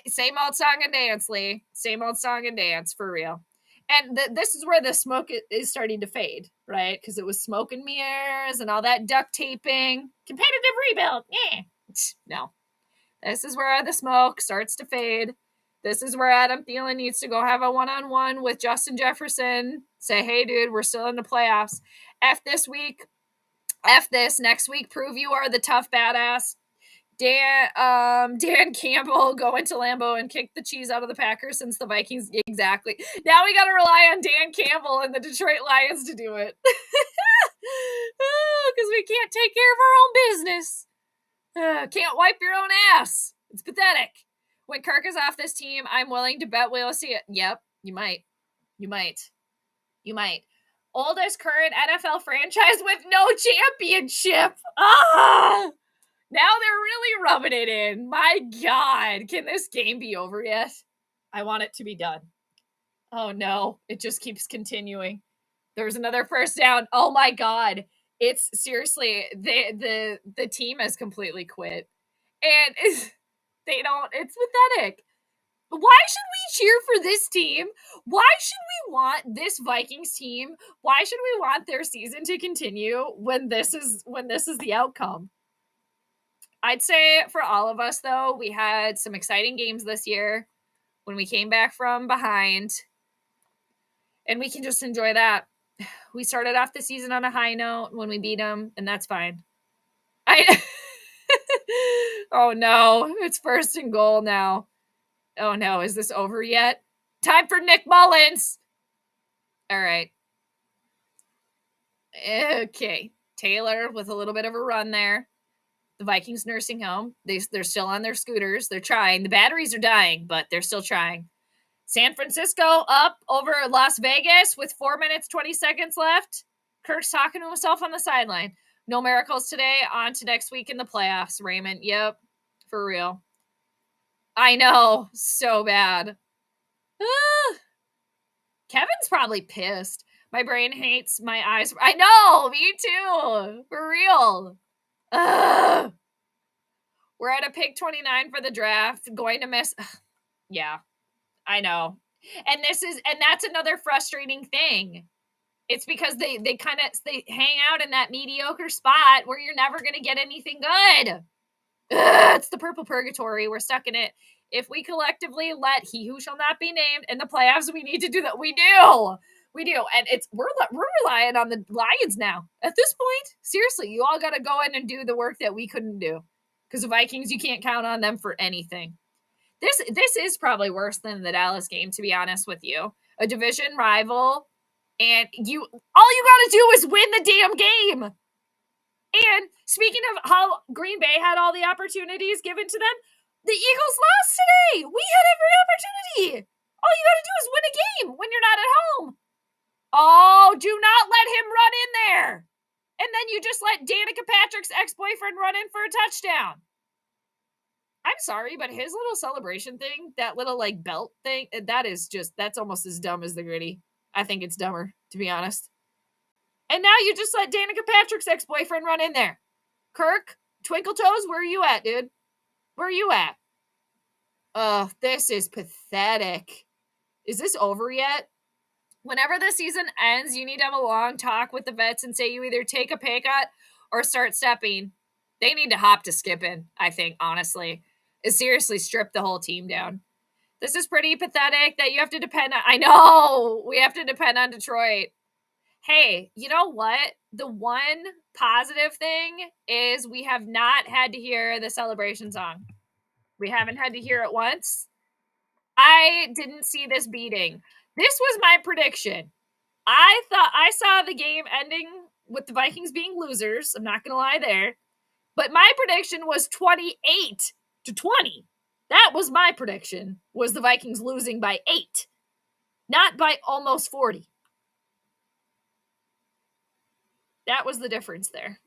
Same old song and dance, Lee. Same old song and dance, for real. And this is where the smoke is starting to fade, right? Because it was smoke and mirrors and all that duct taping. Competitive rebuild. Yeah. No. This is where the smoke starts to fade. This is where Adam Thielen needs to go have a one-on-one with Justin Jefferson. Say, hey, dude, we're still in the playoffs. F this week. F this. Next week, prove you are the tough badass. Dan Campbell go into Lambeau and kick the cheese out of the Packers since the Vikings. Exactly. Now we got to rely on Dan Campbell and the Detroit Lions to do it. Because we can't take care of our own business. Can't wipe your own ass. It's pathetic. When Kirk is off this team, I'm willing to bet we'll see it. Yep, you might. You might. Oldest current NFL franchise with no championship. Ah! Now they're really rubbing it in. My God. Can this game be over yet? I want it to be done. Oh no. It just keeps continuing. There's another first down. Oh my God. It's seriously, the team has completely quit. And it's pathetic. Why should we cheer for this team? Why should we want this Vikings team? Why should we want their season to continue when this is the outcome? I'd say for all of us, though, we had some exciting games this year when we came back from behind. And we can just enjoy that. We started off the season on a high note when we beat them, and that's fine. Oh, no. It's 1st and goal now. Oh, no. Is this over yet? Time for Nick Mullins. All right. Okay. Taylor with a little bit of a run there. The Vikings nursing home. They're still on their scooters. They're trying. The batteries are dying, but they're still trying. San Francisco up over Las Vegas with 4 minutes, 20 seconds left. Kirk's talking to himself on the sideline. No miracles today. On to next week in the playoffs, Raymond. Yep. For real. I know. So bad. Kevin's probably pissed. My brain hates my eyes. I know. Me too. For real. We're at a pick 29 for the draft. Going to miss. Yeah, I know. And that's another frustrating thing. It's because they hang out in that mediocre spot where you're never going to get anything good. It's the purple purgatory. We're stuck in it. If we collectively let he who shall not be named in the playoffs, we need to do that. We do. And we're relying on the Lions now. At this point, seriously, you all got to go in and do the work that we couldn't do. because the Vikings, you can't count on them for anything. This is probably worse than the Dallas game, to be honest with you. A division rival, and all you gotta do is win the damn game. And speaking of how Green Bay had all the opportunities given to them, the Eagles lost today. We had every opportunity. All you gotta do is win a game when you're not at home. Oh, do not let him run in there. And then you just let Danica Patrick's ex-boyfriend run in for a touchdown. I'm sorry, but his little celebration thing, that little like belt thing, that's almost as dumb as the gritty. I think it's dumber, to be honest. And now you just let Danica Patrick's ex-boyfriend run in there. Kirk, Twinkle Toes, where are you at, dude? Where are you at? Oh, this is pathetic. Is this over yet? Whenever the season ends, you need to have a long talk with the vets and say you either take a pay cut or start stepping. They need to hop to skipping, I think, honestly. Seriously, strip the whole team down. This is pretty pathetic that you have to depend on. I know we have to depend on Detroit. Hey, you know what? The one positive thing is we have not had to hear the celebration song. We haven't had to hear it once. I didn't see this beating. This was my prediction. I thought I saw the game ending with the Vikings being losers. I'm not going to lie there. But my prediction was 28-20. That was my prediction, was the Vikings losing by 8, not by almost 40. That was the difference there.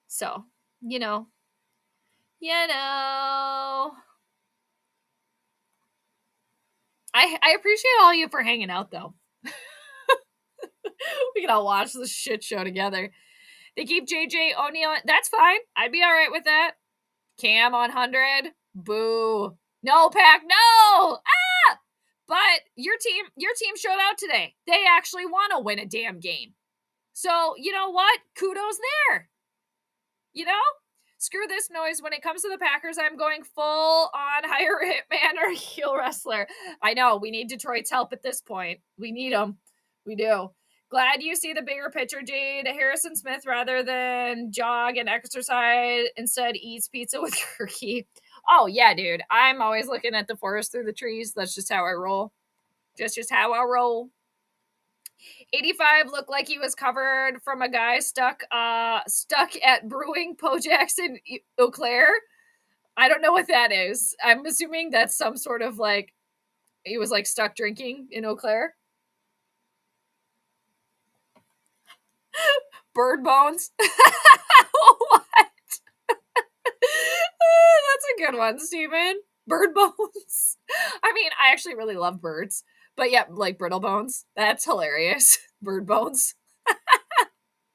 So, you know. I appreciate all of you for hanging out, though. We can all watch this shit show together. They keep JJ O'Neal. That's fine. I'd be all right with that. Cam 100. Boo. No, Pack. No. Ah! But your team showed out today. They actually want to win a damn game. So, you know what? Kudos there. You know? Screw this noise. When it comes to the Packers, I'm going full on hire hitman or heel wrestler. I know. We need Detroit's help at this point. We need them. We do. Glad you see the bigger picture, Jade. Harrison Smith, rather than jog and exercise, instead eats pizza with turkey. Oh, yeah, dude. I'm always looking at the forest through the trees. That's just how I roll. Just how I roll. 85 looked like he was covered from a guy stuck at Brewing Poe Jackson Eau Claire. I don't know what that is. I'm assuming that's some sort of like, he was like stuck drinking in Eau Claire. Bird bones. What? That's a good one, Steven. Bird bones. I mean, I actually really love birds. But yeah, like brittle bones. That's hilarious. Bird bones.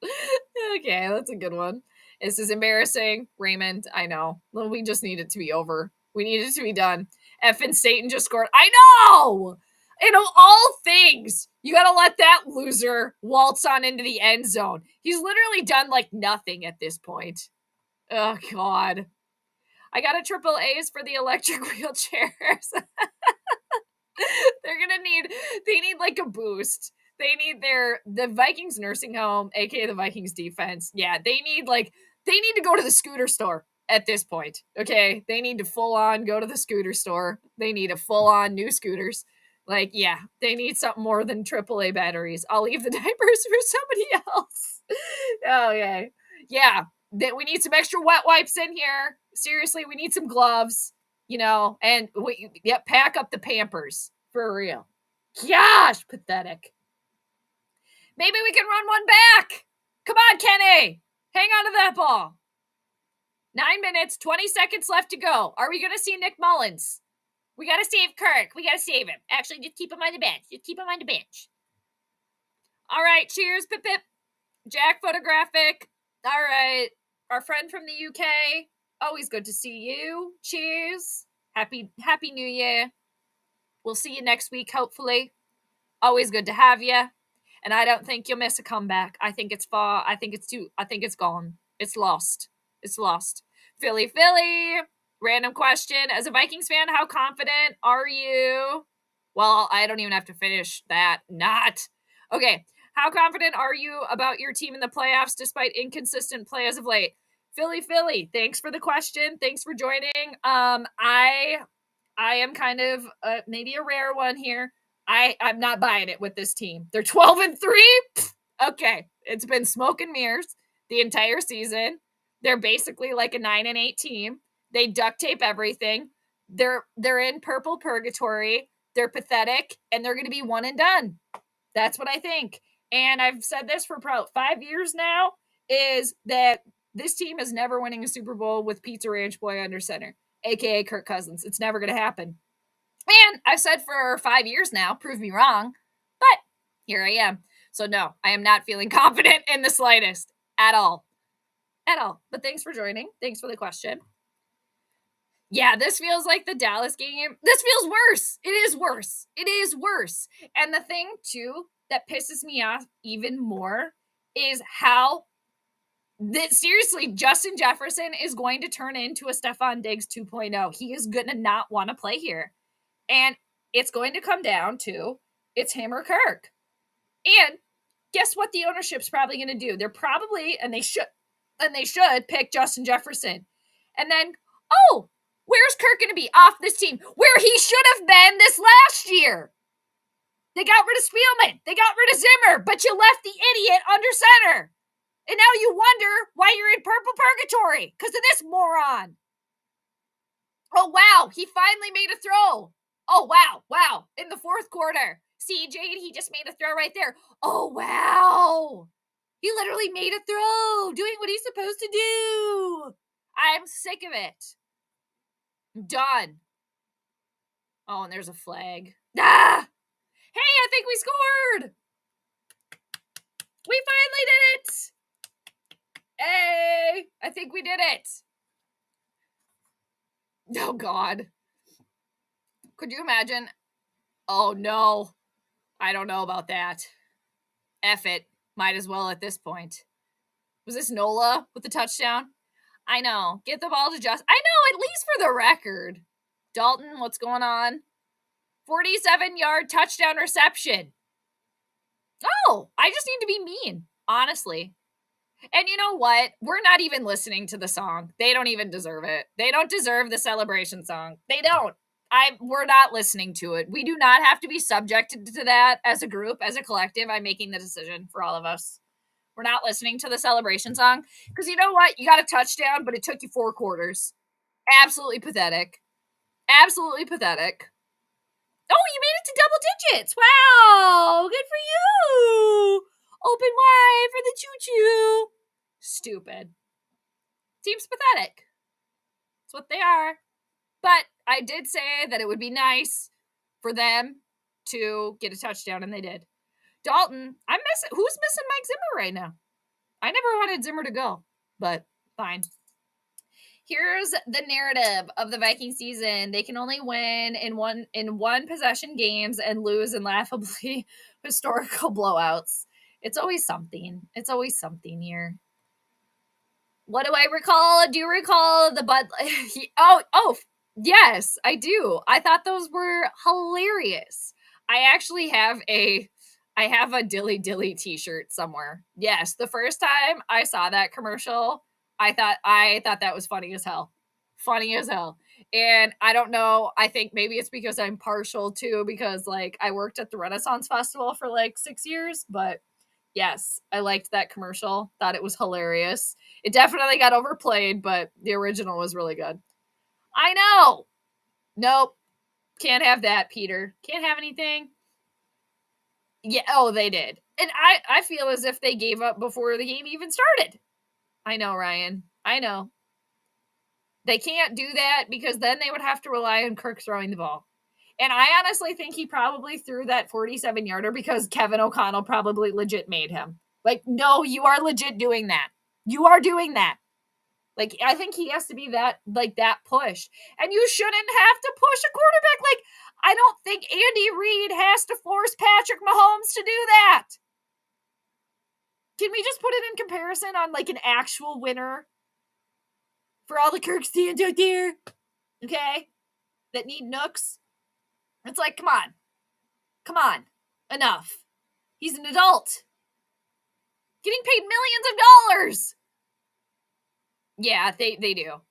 Okay, that's a good one. This is embarrassing. Raymond, I know. Well, we just need it to be over. We need it to be done. Effing Satan just scored. I know! And of all things, you gotta let that loser waltz on into the end zone. He's literally done like nothing at this point. Oh, God. I got a triple A's for the electric wheelchairs. They need like a boost. They need the Vikings nursing home, aka the Vikings defense. Yeah, they need to go to the scooter store at this point. Okay, they need to full on go to the scooter store. They need a full on new scooters. Like, yeah, they need something more than AAA batteries. I'll leave the diapers for somebody else. Okay, yeah, we need some extra wet wipes in here. Seriously, we need some gloves. You know, and pack up the Pampers for real. Gosh, pathetic. Maybe we can run one back. Come on, Kenny. Hang on to that ball. 9 minutes, 20 seconds left to go. Are we going to see Nick Mullins? We got to save Kirk. We got to save him. Actually, just keep him on the bench. All right, cheers, pip, pip. Jack Photographic. All right, our friend from the UK. Always good to see you. Cheers. Happy New Year. We'll see you next week, hopefully. Always good to have you. And I don't think you'll miss a comeback. I think it's far. I think it's gone. It's lost. Philly. Random question. As a Vikings fan, how confident are you? Well, I don't even have to finish that. Not. Okay. How confident are you about your team in the playoffs despite inconsistent play as of late? Philly, thanks for the question. Thanks for joining. I am kind of maybe a rare one here. I'm not buying it with this team. They're 12-3. Okay, it's been smoke and mirrors the entire season. They're basically like a 9-8 team. They duct tape everything. They're in purple purgatory. They're pathetic, and they're going to be one and done. That's what I think. And I've said this for probably 5 years now, is that this team is never winning a Super Bowl with Pizza Ranch Boy under center, a.k.a. Kirk Cousins. It's never going to happen. And I've said for 5 years now, prove me wrong, but here I am. So no, I am not feeling confident in the slightest at all. At all. But thanks for joining. Thanks for the question. Yeah, this feels like the Dallas game. This feels worse. It is worse. It is worse. And the thing, too, that pisses me off even more is how seriously, Justin Jefferson is going to turn into a Stephon Diggs 2.0. He is going to not want to play here. And it's going to come down to it's him or Kirk. And guess what the ownership's probably going to do? They're probably, and they should pick Justin Jefferson. And then, oh, where's Kirk going to be off this team? Where he should have been this last year. They got rid of Spielman. They got rid of Zimmer, but you left the idiot under center. And now you wonder why you're in purple purgatory because of this moron. Oh, wow. He finally made a throw. Oh, wow. In the fourth quarter. See, Jade, he just made a throw right there. Oh, wow. He literally made a throw, doing what he's supposed to do. I'm sick of it. I'm done. Oh, and there's a flag. Ah! Hey, I think we scored. We finally did it. Hey, I think we did it. Oh, God. Could you imagine? Oh, no. I don't know about that. F it. Might as well at this point. Was this Nola with the touchdown? I know. Get the ball to Justin. I know, at least for the record. Dalton, what's going on? 47-yard touchdown reception. Oh, I just need to be mean, honestly. And you know what? We're not even listening to the song. They don't even deserve it. They don't deserve the celebration song. They don't. We're not listening to it. We do not have to be subjected to that as a group, as a collective. I'm making the decision for all of us. We're not listening to the celebration song because you know what? You got a touchdown, but it took you 4 quarters. Absolutely pathetic. Absolutely pathetic. Oh, you made it to double digits. Wow. Good for you. Open wide for the choo-choo. Stupid. Seems pathetic. That's what they are. But I did say that it would be nice for them to get a touchdown, and they did. Dalton, who's missing Mike Zimmer right now? I never wanted Zimmer to go, but fine. Here's the narrative of the Viking season. They can only win in one possession games and lose in laughably historical blowouts. It's always something. It's always something here. What do I recall? Do you recall the Bud? Oh, yes, I do. I thought those were hilarious. I actually have a Dilly Dilly t-shirt somewhere. Yes, the first time I saw that commercial, I thought that was funny as hell. Funny as hell. And I don't know, I think maybe it's because I'm partial too, because like I worked at the Renaissance Festival for like 6 years, but yes, I liked that commercial. Thought it was hilarious. It definitely got overplayed, but the original was really good. I know. Nope. Can't have that, Peter. Can't have anything. Yeah, oh, they did. And I feel as if they gave up before the game even started. I know, Ryan. I know. They can't do that because then they would have to rely on Kirk throwing the ball. And I honestly think he probably threw that 47-yarder because Kevin O'Connell probably legit made him. Like, no, you are legit doing that. You are doing that. Like, I think he has to be that push. And you shouldn't have to push a quarterback. Like, I don't think Andy Reid has to force Patrick Mahomes to do that. Can we just put it in comparison on, like, an actual winner? For all the Kirk stands out there, okay, that need nooks. It's like, come on, enough. He's an adult. Getting paid millions of dollars. Yeah, they do.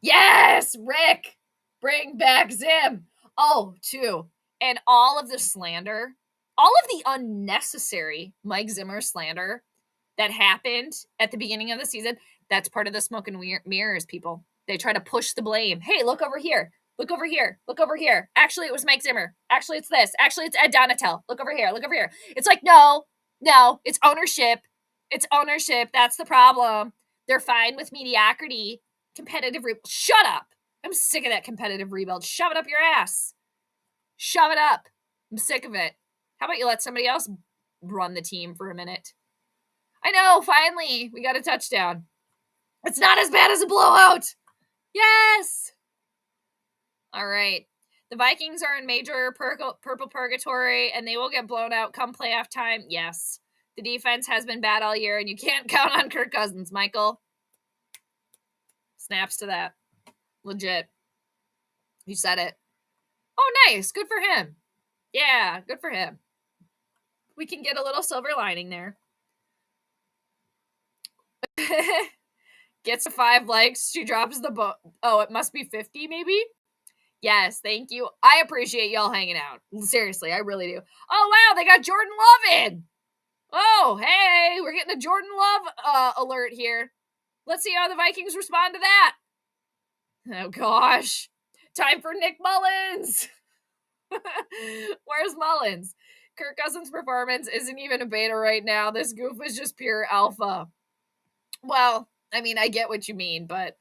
Yes, Rick! Bring back Zim! Oh, too. And all of the slander, all of the unnecessary Mike Zimmer slander that happened at the beginning of the season, that's part of the smoke and mirrors, people. They try to push the blame. Hey, look over here. Look over here. Look over here. Actually, it was Mike Zimmer. Actually, it's this. Actually, it's Ed Donatel. Look over here. Look over here. It's like, no, it's ownership. It's ownership. That's the problem. They're fine with mediocrity. Competitive shut up. I'm sick of that competitive rebuild. Shove it up your ass. Shove it up. I'm sick of it. How about you let somebody else run the team for a minute? I know, finally, we got a touchdown. It's not as bad as a blowout. Yes. All right. The Vikings are in major purple purgatory, and they will get blown out come playoff time. Yes. The defense has been bad all year, and you can't count on Kirk Cousins, Michael. Snaps to that. Legit. You said it. Oh, nice. Good for him. Yeah, good for him. We can get a little silver lining there. Gets to 5 likes. She drops the book. Oh, it must be 50 maybe? Yes, thank you. I appreciate y'all hanging out. Seriously, I really do. Oh, wow, they got Jordan Love in. Oh, hey, we're getting a Jordan Love alert here. Let's see how the Vikings respond to that. Oh, gosh. Time for Nick Mullins. Where's Mullins? Kirk Cousins' performance isn't even a beta right now. This goof is just pure alpha. Well, I mean, I get what you mean, but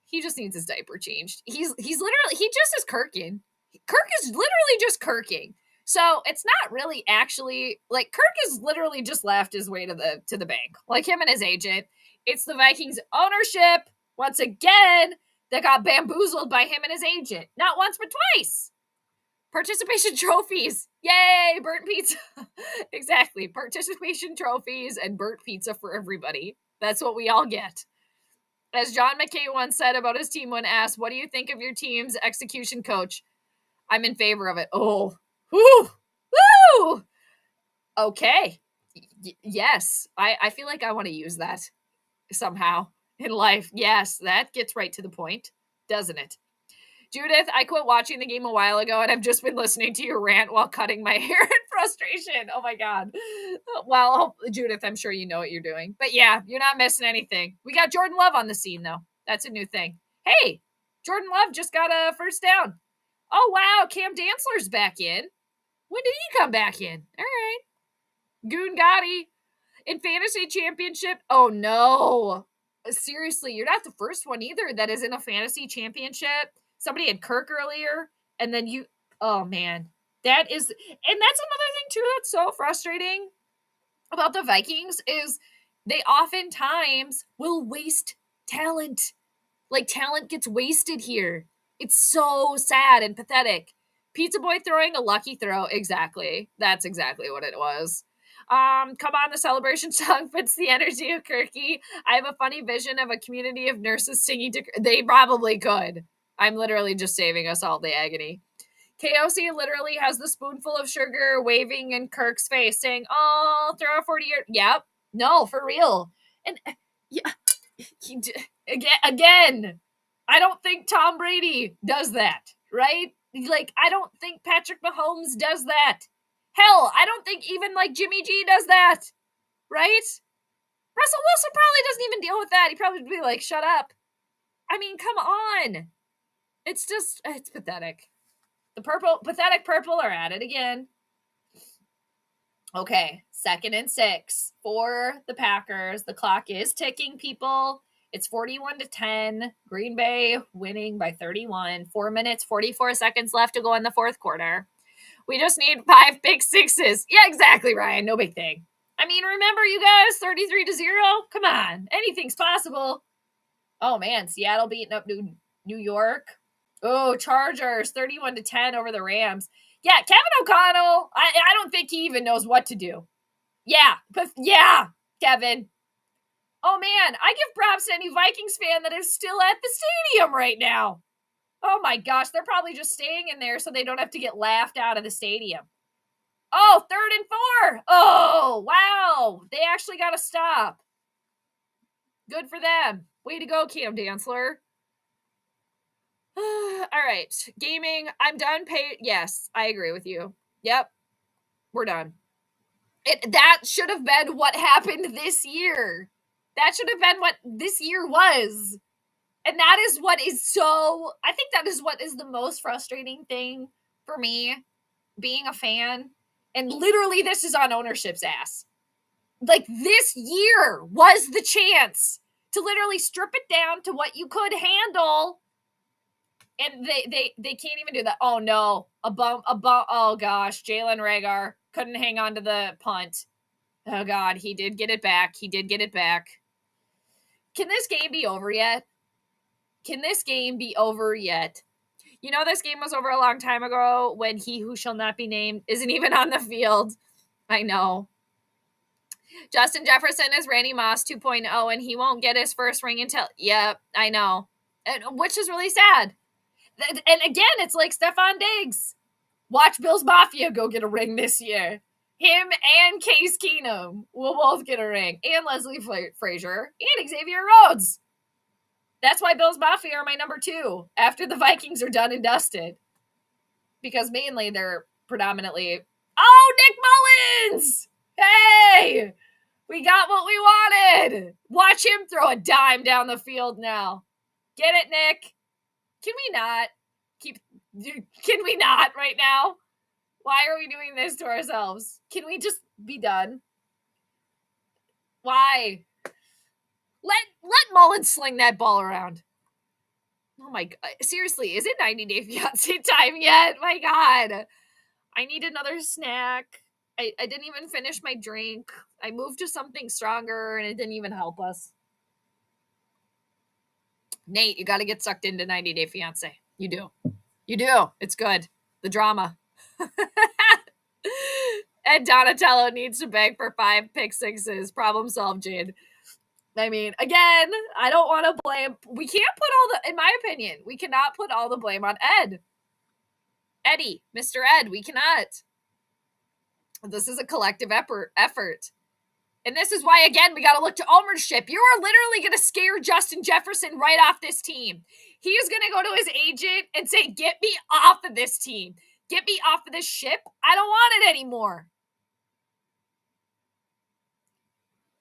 he just needs his diaper changed. He's literally, he just is Kirking. Kirk is literally just Kirking. So it's not really actually, like, Kirk is literally just left his way to the bank. Like him and his agent. It's the Vikings ownership, once again, that got bamboozled by him and his agent. Not once, but twice. Participation trophies. Yay, burnt pizza. Exactly. Participation trophies and burnt pizza for everybody. That's what we all get. As John McKay once said about his team when asked, what do you think of your team's execution coach? I'm in favor of it. Oh, whoo, woo. Okay. Yes. I feel like I want to use that somehow in life. Yes, that gets right to the point, doesn't it? Judith, I quit watching the game a while ago, and I've just been listening to your rant while cutting my hair in frustration. Oh, my God. Well, Judith, I'm sure you know what you're doing. But, yeah, you're not missing anything. We got Jordan Love on the scene, though. That's a new thing. Hey, Jordan Love just got a first down. Oh, wow, Cam Dantzler's back in. When did he come back in? All right. Goon Gotti. In Fantasy Championship, oh, no. Seriously, you're not the first one either that is in a Fantasy Championship. Somebody had Kirk earlier, and then you, oh man, that is, and that's another thing too that's so frustrating about the Vikings is they oftentimes will waste talent. Like talent gets wasted here. It's so sad and pathetic. Pizza Boy throwing a lucky throw. Exactly. That's exactly what it was. Come on, the celebration song fits the energy of Kirky. I have a funny vision of a community of nurses singing to, they probably could. I'm literally just saving us all the agony. KOC literally has the spoonful of sugar waving in Kirk's face saying, oh, throw a 40-year. Yep. No, for real. And yeah, again, I don't think Tom Brady does that, right? Like, I don't think Patrick Mahomes does that. Hell, I don't think even like Jimmy G does that, right? Russell Wilson probably doesn't even deal with that. He probably would be like, shut up. I mean, come on. It's just, it's pathetic. The pathetic purple are at it again. Okay, 2nd and 6 for the Packers. The clock is ticking, people. It's 41-10. Green Bay winning by 31. 4 minutes, 44 seconds left to go in the fourth quarter. We just need 5 big sixes. Yeah, exactly, Ryan. No big thing. I mean, remember, you guys, 33-0? Come on. Anything's possible. Oh, man. Seattle beating up New York. Oh, Chargers, 31-10 over the Rams. Yeah, Kevin O'Connell, I don't think he even knows what to do. Yeah, but yeah, Kevin. Oh, man, I give props to any Vikings fan that is still at the stadium right now. Oh, my gosh, they're probably just staying in there so they don't have to get laughed out of the stadium. Oh, 3rd and 4. Oh, wow. They actually got to stop. Good for them. Way to go, Cam Dantzler. All right. Gaming, I'm done. Yes, I agree with you. Yep. We're done. That should have been what happened this year. That should have been what this year was. And that is what is I think that is what is the most frustrating thing for me being a fan. And literally, this is on ownership's ass. Like, this year was the chance to literally strip it down to what you could handle. And they can't even do that. Oh, no. Oh, gosh. Jalen Reagor couldn't hang on to the punt. Oh, God. He did get it back. Can this game be over yet? You know, this game was over a long time ago when he who shall not be named isn't even on the field. I know. Justin Jefferson is Randy Moss 2.0, and he won't get his first ring until... Yep, I know. Which is really sad. And again, it's like Stephon Diggs. Watch Bills Mafia go get a ring this year. Him and Case Keenum will both get a ring. And Leslie Frazier and Xavier Rhodes. That's why Bills Mafia are my number 2 after the Vikings are done and dusted. Because mainly they're predominantly... Oh, Nick Mullins! Hey! We got what we wanted! Watch him throw a dime down the field now. Get it, Nick? Can we not right now? Why are we doing this to ourselves? Can we just be done? Why? Let Mullins sling that ball around. Oh my God. Seriously, is it 90 Day Fiance time yet? My God. I need another snack. I didn't even finish my drink. I moved to something stronger and it didn't even help us. Nate, you got to get sucked into 90 Day Fiance. You do. It's good. The drama. And Donatello needs to beg for 5 pick sixes. Problem solved, Jade. I mean, again, I don't want to blame. We can't put in my opinion, we cannot put all the blame on Ed. Eddie, Mr. Ed, we cannot. This is a collective effort. And this is why, again, we got to look to ownership. You are literally going to scare Justin Jefferson right off this team. He is going to go to his agent and say, get me off of this team. Get me off of this ship. I don't want it anymore.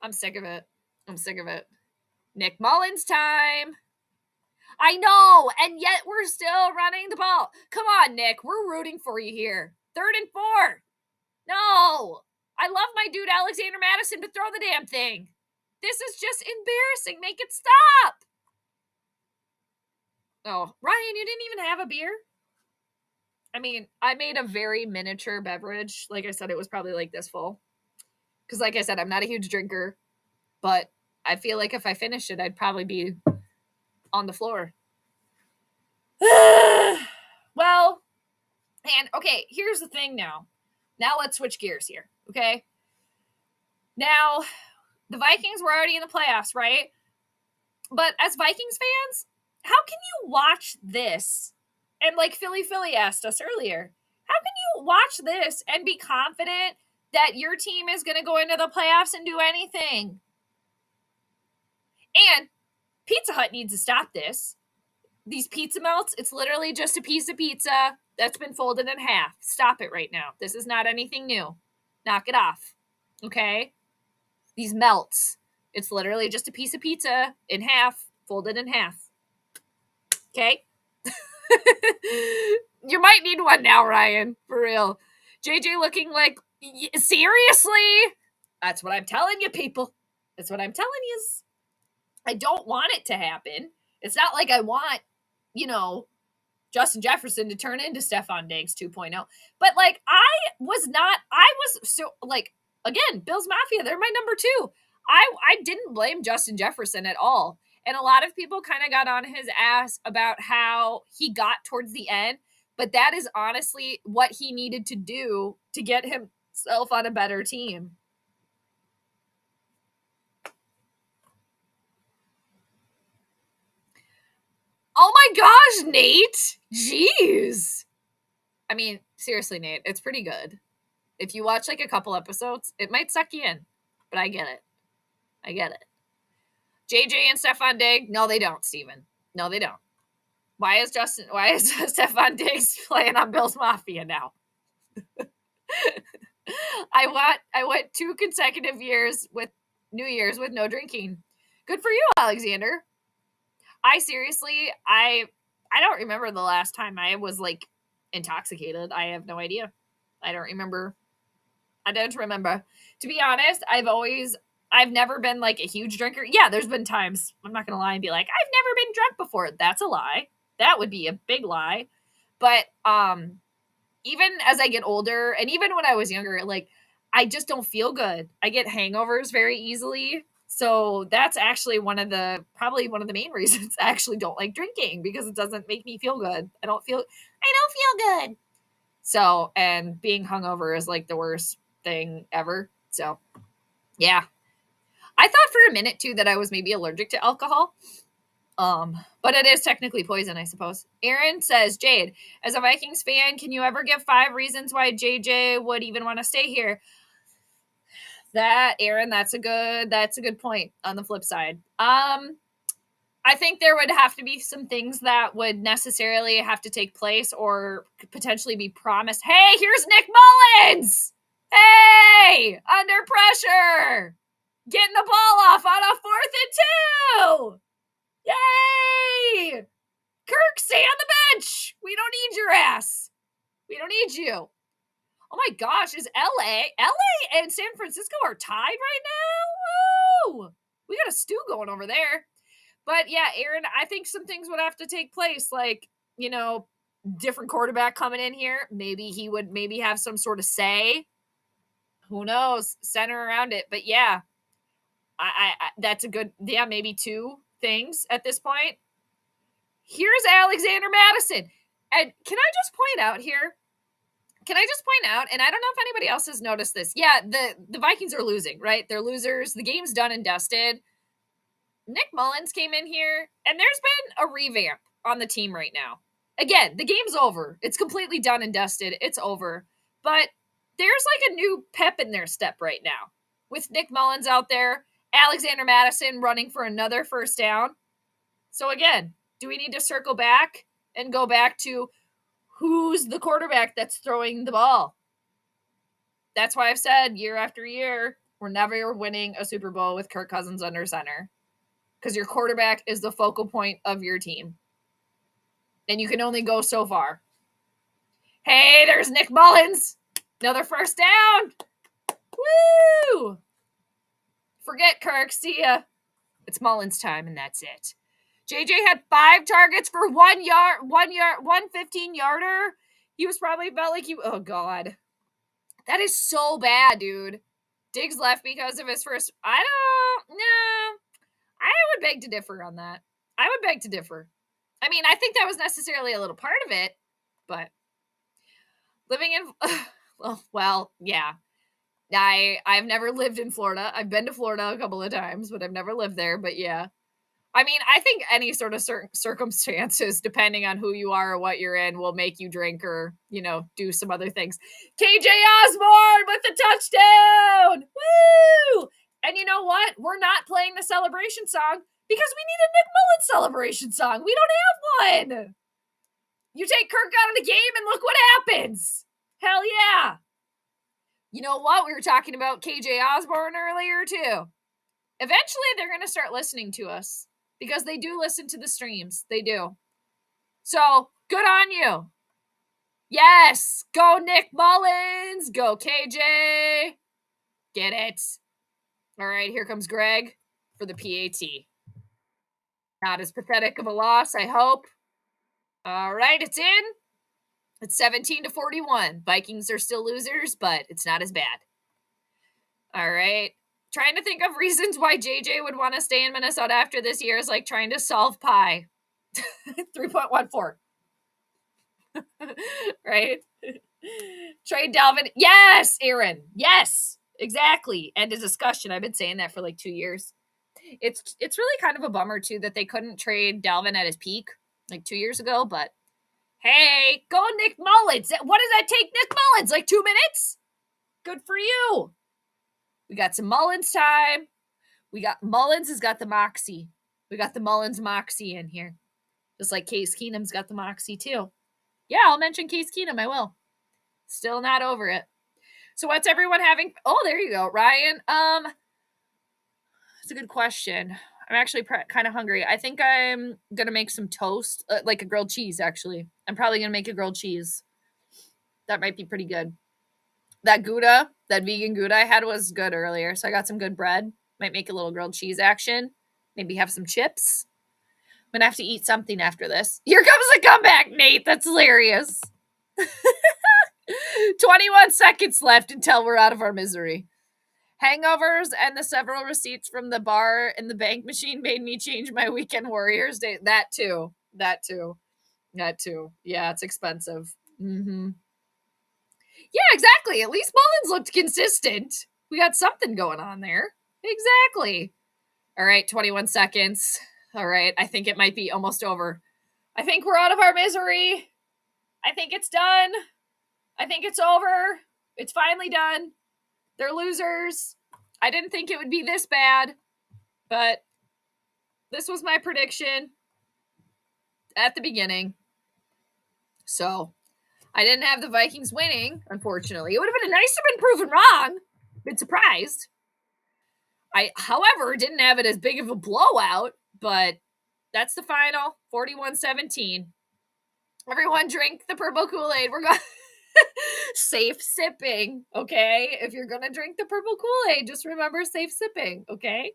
I'm sick of it. Nick Mullins time. I know, and yet we're still running the ball. Come on, Nick. We're rooting for you here. 3rd and 4. No. I love my dude Alexander Madison, but throw the damn thing. This is just embarrassing. Make it stop. Oh, Ryan, you didn't even have a beer? I mean, I made a very miniature beverage. Like I said, it was probably like this full. Because like I said, I'm not a huge drinker. But I feel like if I finished it, I'd probably be on the floor. Well, and okay, here's the thing now. Now let's switch gears here, okay? Now, the Vikings were already in the playoffs, right? But as Vikings fans, how can you watch this? And like Philly asked us earlier, how can you watch this and be confident that your team is going to go into the playoffs and do anything? And Pizza Hut needs to stop this. These pizza melts, it's literally just a piece of pizza that's been folded in half. Stop it right now. This is not anything new. Knock it off. Okay? These melts, it's literally just a piece of pizza in half, folded in half. Okay? You might need one now, Ryan. For real. JJ looking like, seriously? That's what I'm telling you, people. That's what I'm telling you. I don't want it to happen. It's not like I want, Justin Jefferson to turn into Stephon Diggs 2.0. But, again, Bills Mafia, they're my number 2. I didn't blame Justin Jefferson at all. And a lot of people kind of got on his ass about how he got towards the end. But that is honestly what he needed to do to get himself on a better team. Oh my gosh, Nate! Jeez! I mean, seriously, Nate, it's pretty good. If you watch, a couple episodes, it might suck you in. But I get it. JJ and Stefan Diggs? No, they don't, Steven. No, they don't. Why is Stefan Diggs playing on Bills Mafia now? I went 2 consecutive years with New Year's with no drinking. Good for you, Alexander. I don't remember the last time I was like intoxicated. I have no idea. I don't remember. To be honest, I've never been like a huge drinker. Yeah, there's been times, I'm not going to lie and be like, I've never been drunk before. That's a lie. That would be a big lie. But even as I get older, and even when I was younger, like, I just don't feel good. I get hangovers very easily. So that's actually probably one of the main reasons I actually don't like drinking, because it doesn't make me feel good. I don't feel good. So, and being hungover is like the worst thing ever. So, yeah. I thought for a minute too that I was maybe allergic to alcohol. But it is technically poison, I suppose. Aaron says, Jade, as a Vikings fan, can you ever give 5 reasons why JJ would even want to stay here? Aaron, that's a good point on the flip side. I think there would have to be some things that would necessarily have to take place or potentially be promised. Hey, here's Nick Mullins! Hey! Under pressure! Getting the ball off on a 4th and 2! Yay! Kirk, stay on the bench! We don't need your ass. We don't need you. Oh my gosh, is LA and San Francisco are tied right now? Woo! We got a stew going over there. But yeah, Aaron, I think some things would have to take place, like, different quarterback coming in here. Maybe he would have some sort of say. Who knows? Center around it. But yeah, I that's a good, maybe 2 things at this point. Here's Alexander Madison. And can I just point out, and I don't know if anybody else has noticed this. Yeah, the Vikings are losing, right? They're losers. The game's done and dusted. Nick Mullins came in here, and there's been a revamp on the team right now. Again, the game's over. It's completely done and dusted. It's over. But there's like a new pep in their step right now. With Nick Mullins out there, Alexander Madison running for another first down. So again, do we need to circle back and go back to who's the quarterback that's throwing the ball? That's why I've said year after year, we're never winning a Super Bowl with Kirk Cousins under center. Because your quarterback is the focal point of your team. And you can only go so far. Hey, there's Nick Mullins. Another first down. Woo! Forget Kirk. See ya. It's Mullins time, and that's it. JJ had 5 targets for 1 15-yarder. He was probably felt like oh God. That is so bad, dude. Diggs left because of his first. I would beg to differ on that. I mean, I think that was necessarily a little part of it, but living in, well, yeah. I've never lived in Florida. I've been to Florida a couple of times, but I've never lived there, but yeah. I mean, I think any sort of circumstances, depending on who you are or what you're in, will make you drink or, do some other things. KJ Osborne with the touchdown! Woo! And you know what? We're not playing the celebration song because we need a Nick Mullins celebration song. We don't have one. You take Kirk out of the game and look what happens. Hell yeah. You know what? We were talking about KJ Osborne earlier too. Eventually, they're going to start listening to us because they do listen to the streams. They do. So, good on you. Yes. Go Nick Mullins. Go KJ. Get it. All right, here comes Greg for the PAT. Not as pathetic of a loss, I hope. All right, it's in. It's 17-41. Vikings are still losers, but it's not as bad. All right. Trying to think of reasons why JJ would want to stay in Minnesota after this year is like trying to solve pi. 3.14. Right? Trade Dalvin. Yes, Aaron. Yes, exactly. End of discussion. I've been saying that for like 2 years. It's really kind of a bummer too that they couldn't trade Dalvin at his peak like 2 years ago, but hey, go Nick Mullins. What does that take Nick Mullins? Like 2 minutes? Good for you. We got some Mullins time. Mullins has got the moxie. We got the Mullins moxie in here. Just like Case Keenum's got the moxie too. Yeah, I'll mention Case Keenum. I will. Still not over it. So what's everyone having? Oh, there you go, Ryan. It's a good question. I'm actually kind of hungry. I think I'm gonna make some toast, like a grilled cheese. Actually, I'm probably gonna make a grilled cheese. That might be pretty good. That Gouda, that vegan Gouda I had was good earlier, so I got some good bread. Might make a little grilled cheese action. Maybe have some chips. I'm gonna have to eat something after this. Here comes the comeback, Nate. That's hilarious. 21 seconds left until we're out of our misery. Hangovers and the several receipts from the bar and the bank machine made me change my weekend Warriors day. That too. Yeah, it's expensive. Mm-hmm. Yeah, exactly. At least Mullins looked consistent. We got something going on there. Exactly. All right, 21 seconds. All right, I think it might be almost over. I think we're out of our misery. I think it's done. I think it's over. It's finally done. They're losers. I didn't think it would be this bad, but this was my prediction at the beginning. So I didn't have the Vikings winning, unfortunately. It would have been nice to have been proven wrong. Been surprised. I, however, didn't have it as big of a blowout, but that's the final, 41-17. Everyone drink the purple Kool-Aid. We're going safe sipping, okay? If you're going to drink the purple Kool-Aid, just remember safe sipping, okay?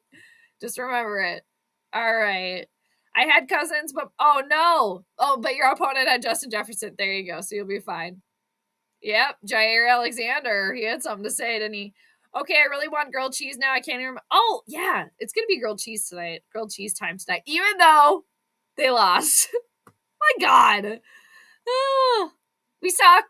Just remember it. All right. I had Cousins, but oh no. Oh, but your opponent had Justin Jefferson. There you go. So you'll be fine. Yep. Jair Alexander. He had something to say, didn't he? Okay, I really want grilled cheese now. I can't even remember. Oh, yeah. It's going to be grilled cheese tonight. Grilled cheese time tonight. Even though they lost. My God. Oh, we suck.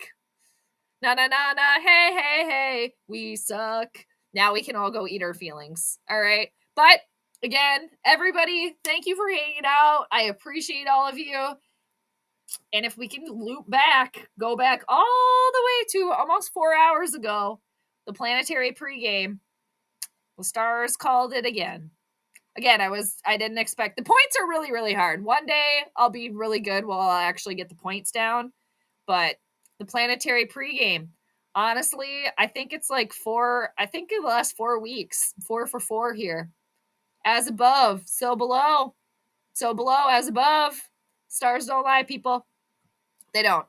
Na na na na. Hey, hey, hey. We suck. Now we can all go eat our feelings. All right. But again, everybody, thank you for hanging out. I appreciate all of you. And if we can loop back, go back all the way to almost 4 hours ago, the planetary pregame, the Stars called it again. Again, I didn't expect, the points are really, really hard. One day I'll be really good while I actually get the points down. But the planetary pregame, honestly, I think it's like the last 4 weeks, 4 for 4 here. As above, so below. So below, as above. Stars don't lie, people. They don't.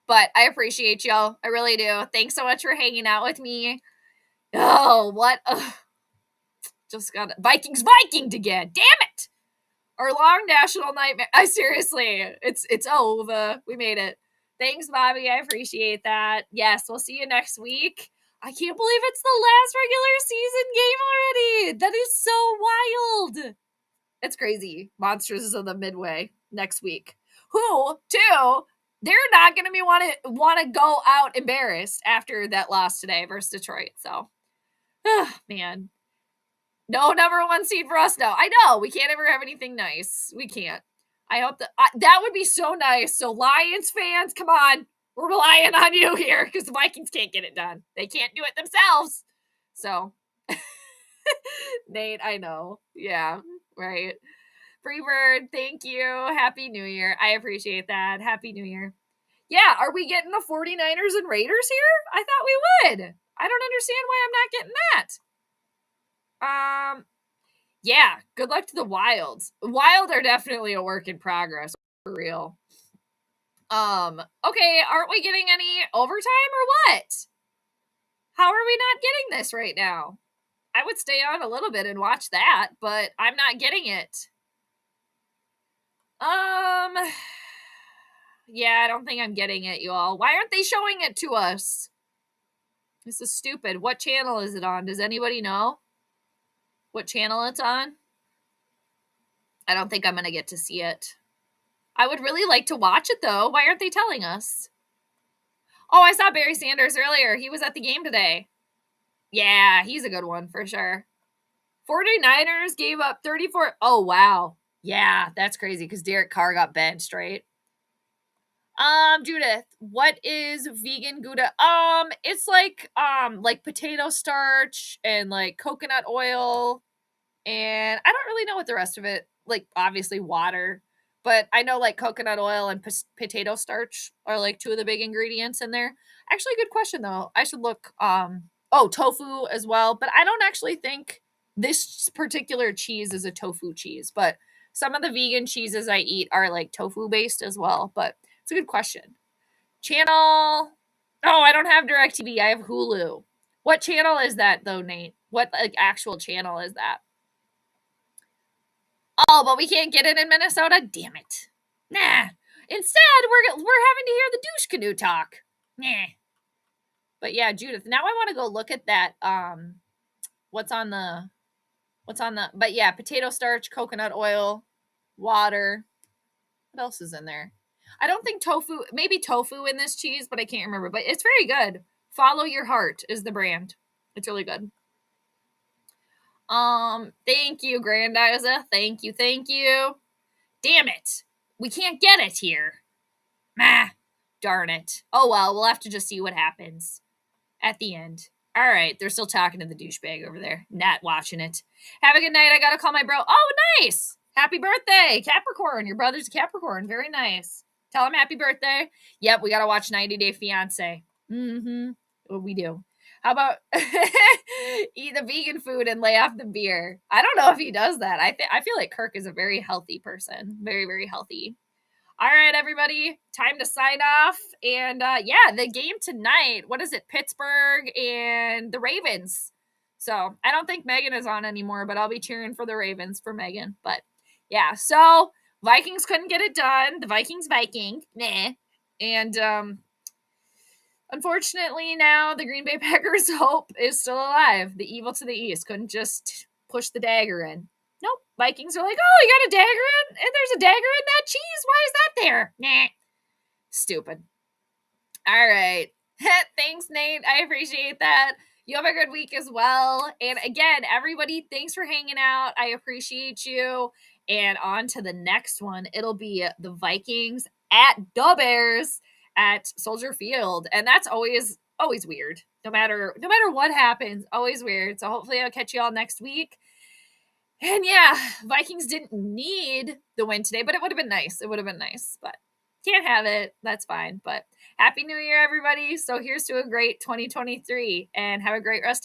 But I appreciate y'all. I really do. Thanks so much for hanging out with me. Oh, what? Just got Viking'd again. Damn it! Our long national nightmare. I seriously, it's over. We made it. Thanks, Bobby. I appreciate that. Yes, we'll see you next week. I can't believe it's the last regular season game already. That is so wild. It's crazy. Monsters of the Midway next week. Who, too, they're not going to be want to go out embarrassed after that loss today versus Detroit. So, man. No number 1 seed for us. No, I know. We can't ever have anything nice. We can't. I hope that would be so nice. So, Lions fans, come on. We're relying on you here because the Vikings can't get it done. They can't do it themselves. So, Nate, I know. Yeah, right. Freebird, thank you. Happy New Year. I appreciate that. Happy New Year. Yeah, are we getting the 49ers and Raiders here? I thought we would. I don't understand why I'm not getting that. Yeah, good luck to the Wilds. Wild are definitely a work in progress, for real. Okay, aren't we getting any overtime or what? How are we not getting this right now? I would stay on a little bit and watch that, but I'm not getting it. Yeah, I don't think I'm getting it, you all. Why aren't they showing it to us? This is stupid. What channel is it on? Does anybody know what channel it's on? I don't think I'm going to get to see it. I would really like to watch it, though. Why aren't they telling us? Oh, I saw Barry Sanders earlier. He was at the game today. Yeah, he's a good one for sure. 49ers gave up 34. Oh, wow. Yeah, that's crazy because Derek Carr got benched, right? Judith, what is vegan Gouda? It's like potato starch and like coconut oil And I don't really know what the rest of it, like obviously water, but I know like coconut oil and potato starch are like two of the big ingredients in there. Actually, good question though. I should look. Tofu as well, but I don't actually think this particular cheese is a tofu cheese. But some of the vegan cheeses I eat are like tofu based as well. But it's a good question. Channel. Oh, I don't have DirecTV. I have Hulu. What channel is that though, Nate? What like actual channel is that? Oh, but we can't get it in Minnesota? Damn it. Nah. Instead, we're having to hear the douche canoe talk. Nah. But yeah, Judith, now I want to go look at that. But yeah, potato starch, coconut oil, water. What else is in there? I don't think maybe tofu in this cheese, but I can't remember. But it's very good. Follow Your Heart is the brand. It's really good. Thank you, Grandiza. Thank you. Damn it. We can't get it here. Darn it. Oh well, we'll have to just see what happens at the end. All right, they're still talking to the douchebag over there. Not watching it. Have a good night. I gotta call my bro. Oh, nice. Happy birthday, Capricorn. Your brother's a Capricorn. Very nice. Tell him happy birthday. Yep, we gotta watch 90 Day Fiance. What we do. How about eat the vegan food and lay off the beer? I don't know if he does that. I feel like Kirk is a very healthy person. Very, very healthy. All right, everybody, time to sign off. And yeah, the game tonight, what is it? Pittsburgh and the Ravens. So I don't think Megan is on anymore, but I'll be cheering for the Ravens for Megan. But yeah, so Vikings couldn't get it done. The Viking. Nah. And unfortunately now the Green Bay Packers' hope is still alive. The evil to the east couldn't just push the dagger in. Nope. Vikings are like, oh, you got a dagger in? And there's a dagger in that cheese? Why is that there? Nah. Stupid. All right. Thanks, Nate. I appreciate that. You have a good week as well. And again, everybody, thanks for hanging out. I appreciate you. And on to the next one. It'll be the Vikings at the Bears at Soldier Field. And that's always weird. No matter what happens, always weird. So hopefully I'll catch you all next week. And yeah, Vikings didn't need the win today, but it would have been nice. But can't have it. That's fine. But Happy New Year, everybody. So here's to a great 2023 and have a great rest of